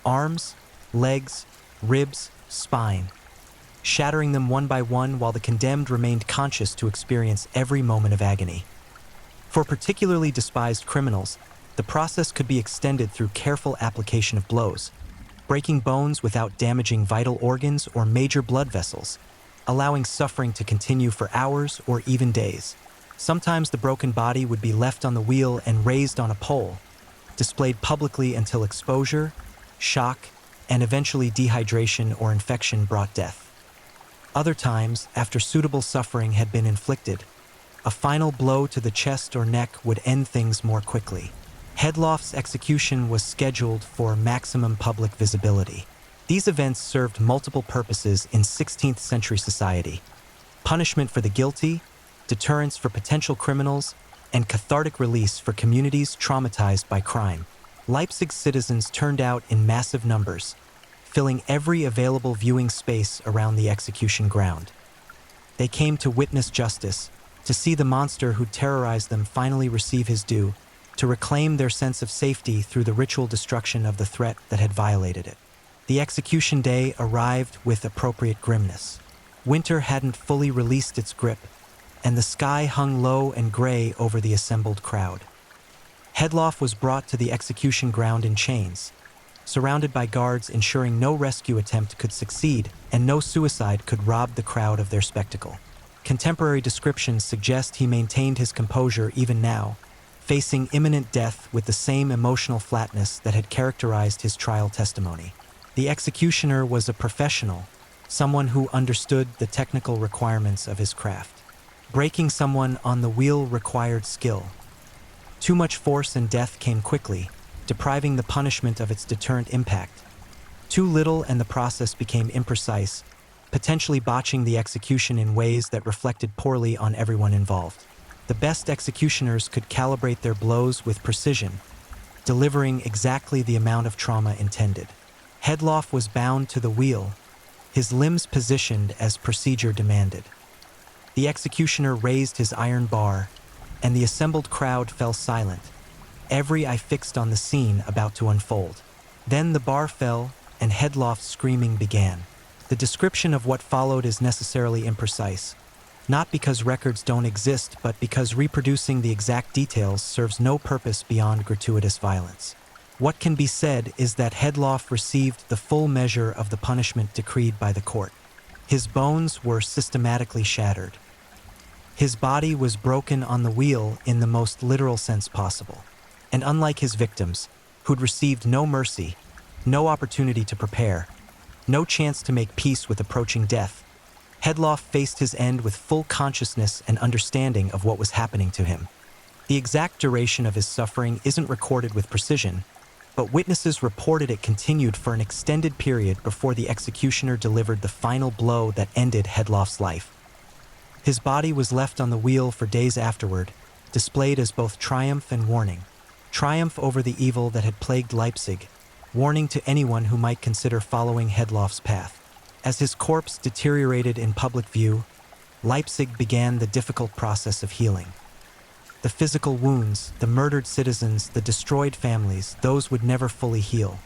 arms, legs, ribs, spine. shattering them one by one while the condemned remained conscious to experience every moment of agony. For particularly despised criminals, the process could be extended through careful application of blows, breaking bones without damaging vital organs or major blood vessels, allowing suffering to continue for hours or even days. Sometimes the broken body would be left on the wheel and raised on a pole, displayed publicly until exposure, shock, and eventually dehydration or infection brought death. Other times, after suitable suffering had been inflicted, a final blow to the chest or neck would end things more quickly. Hedloff's execution was scheduled for maximum public visibility. These events served multiple purposes in 16th century society: punishment for the guilty, deterrence for potential criminals, and cathartic release for communities traumatized by crime. Leipzig's citizens turned out in massive numbers, filling every available viewing space around the execution ground. They came to witness justice, to see the monster who terrorized them finally receive his due, to reclaim their sense of safety through the ritual destruction of the threat that had violated it. The execution day arrived with appropriate grimness. Winter hadn't fully released its grip, and the sky hung low and gray over the assembled crowd. Hedloff was brought to the execution ground in chains, surrounded by guards ensuring no rescue attempt could succeed and no suicide could rob the crowd of their spectacle. Contemporary descriptions suggest he maintained his composure even now, facing imminent death with the same emotional flatness that had characterized his trial testimony. The executioner was a professional, someone who understood the technical requirements of his craft. Breaking someone on the wheel required skill. Too much force and death came quickly, depriving the punishment of its deterrent impact. Too little and the process became imprecise, potentially botching the execution in ways that reflected poorly on everyone involved. The best executioners could calibrate their blows with precision, delivering exactly the amount of trauma intended. Hedloff was bound to the wheel, his limbs positioned as procedure demanded. The executioner raised his iron bar, and the assembled crowd fell silent, every eye fixed on the scene about to unfold. Then the bar fell, and Hedloff's screaming began. The description of what followed is necessarily imprecise, not because records don't exist, but because reproducing the exact details serves no purpose beyond gratuitous violence. What can be said is that Hedloff received the full measure of the punishment decreed by the court. His bones were systematically shattered. His body was broken on the wheel in the most literal sense possible. And unlike his victims, who'd received no mercy, no opportunity to prepare, no chance to make peace with approaching death, Hedloff faced his end with full consciousness and understanding of what was happening to him. The exact duration of his suffering isn't recorded with precision, but witnesses reported it continued for an extended period before the executioner delivered the final blow that ended Hedloff's life. His body was left on the wheel for days afterward, displayed as both triumph and warning. Triumph over the evil that had plagued Leipzig, warning to anyone who might consider following Hedloff's path. As his corpse deteriorated in public view, Leipzig began the difficult process of healing. The physical wounds, the murdered citizens, the destroyed families, those would never fully heal.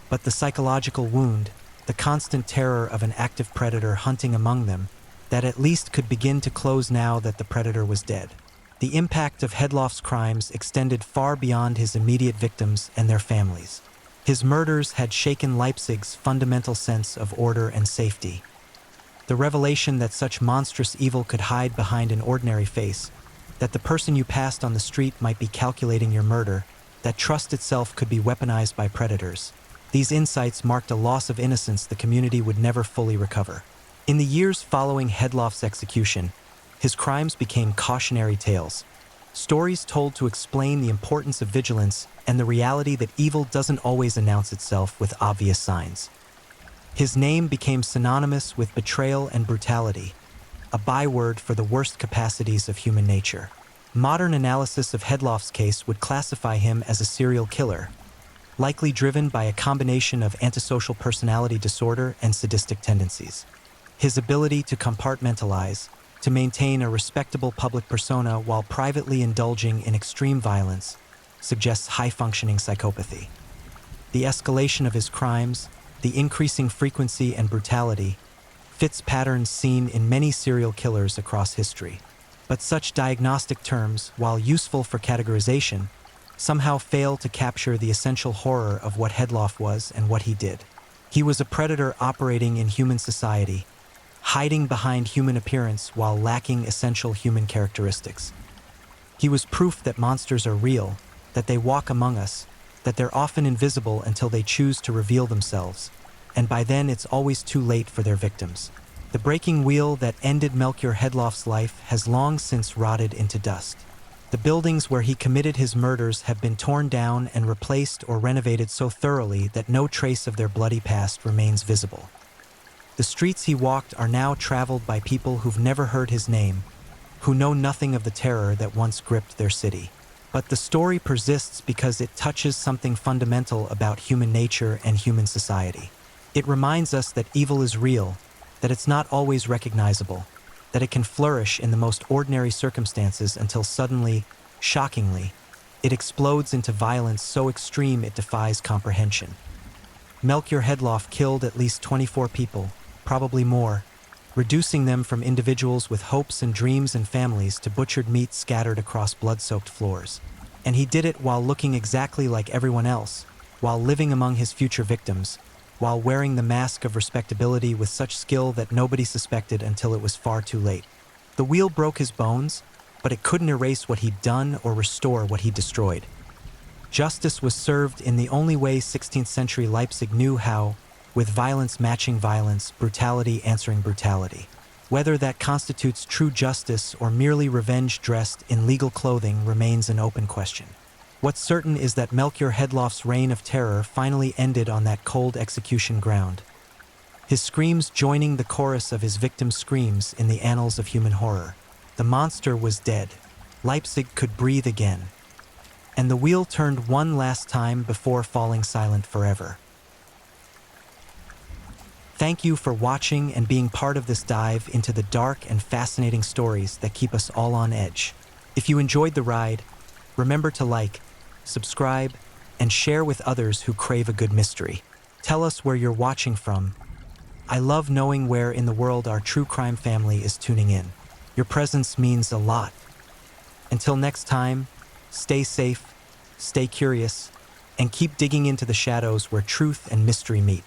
But the psychological wound, the constant terror of an active predator hunting among them, that at least could begin to close now that the predator was dead. The impact of Hedloff's crimes extended far beyond his immediate victims and their families. His murders had shaken Leipzig's fundamental sense of order and safety. The revelation that such monstrous evil could hide behind an ordinary face, that the person you passed on the street might be calculating your murder, that trust itself could be weaponized by predators. These insights marked a loss of innocence the community would never fully recover. In the years following Hedloff's execution, his crimes became cautionary tales, stories told to explain the importance of vigilance and the reality that evil doesn't always announce itself with obvious signs. His name became synonymous with betrayal and brutality, a byword for the worst capacities of human nature. Modern analysis of Hedloff's case would classify him as a serial killer, likely driven by a combination of antisocial personality disorder and sadistic tendencies. His ability to compartmentalize, to maintain a respectable public persona while privately indulging in extreme violence, suggests high-functioning psychopathy. The escalation of his crimes, the increasing frequency and brutality, fits patterns seen in many serial killers across history. But such diagnostic terms, while useful for categorization, somehow fail to capture the essential horror of what Hedloff was and what he did. He was a predator operating in human society, hiding behind human appearance while lacking essential human characteristics. He was proof that monsters are real, that they walk among us, that they're often invisible until they choose to reveal themselves, and by then it's always too late for their victims. The breaking wheel that ended Melchior Hedloff's life has long since rotted into dust. The buildings where he committed his murders have been torn down and replaced or renovated so thoroughly that no trace of their bloody past remains visible. The streets he walked are now traveled by people who've never heard his name, who know nothing of the terror that once gripped their city. But the story persists because it touches something fundamental about human nature and human society. It reminds us that evil is real, that it's not always recognizable, that it can flourish in the most ordinary circumstances until suddenly, shockingly, it explodes into violence so extreme it defies comprehension. Melchior Hedloff killed at least 24 people, probably more, reducing them from individuals with hopes and dreams and families to butchered meat scattered across blood-soaked floors. And he did it while looking exactly like everyone else, while living among his future victims, while wearing the mask of respectability with such skill that nobody suspected until it was far too late. The wheel broke his bones, but it couldn't erase what he'd done or restore what he destroyed. Justice was served in the only way 16th century Leipzig knew how, with violence matching violence, brutality answering brutality. Whether that constitutes true justice or merely revenge dressed in legal clothing remains an open question. What's certain is that Melchior Hedloff's reign of terror finally ended on that cold execution ground, his screams joining the chorus of his victims' screams in the annals of human horror. The monster was dead. Leipzig could breathe again. And the wheel turned one last time before falling silent forever. Thank you for watching and being part of this dive into the dark and fascinating stories that keep us all on edge. If you enjoyed the ride, remember to like, subscribe, and share with others who crave a good mystery. Tell us where you're watching from. I love knowing where in the world our true crime family is tuning in. Your presence means a lot. Until next time, stay safe, stay curious, and keep digging into the shadows where truth and mystery meet.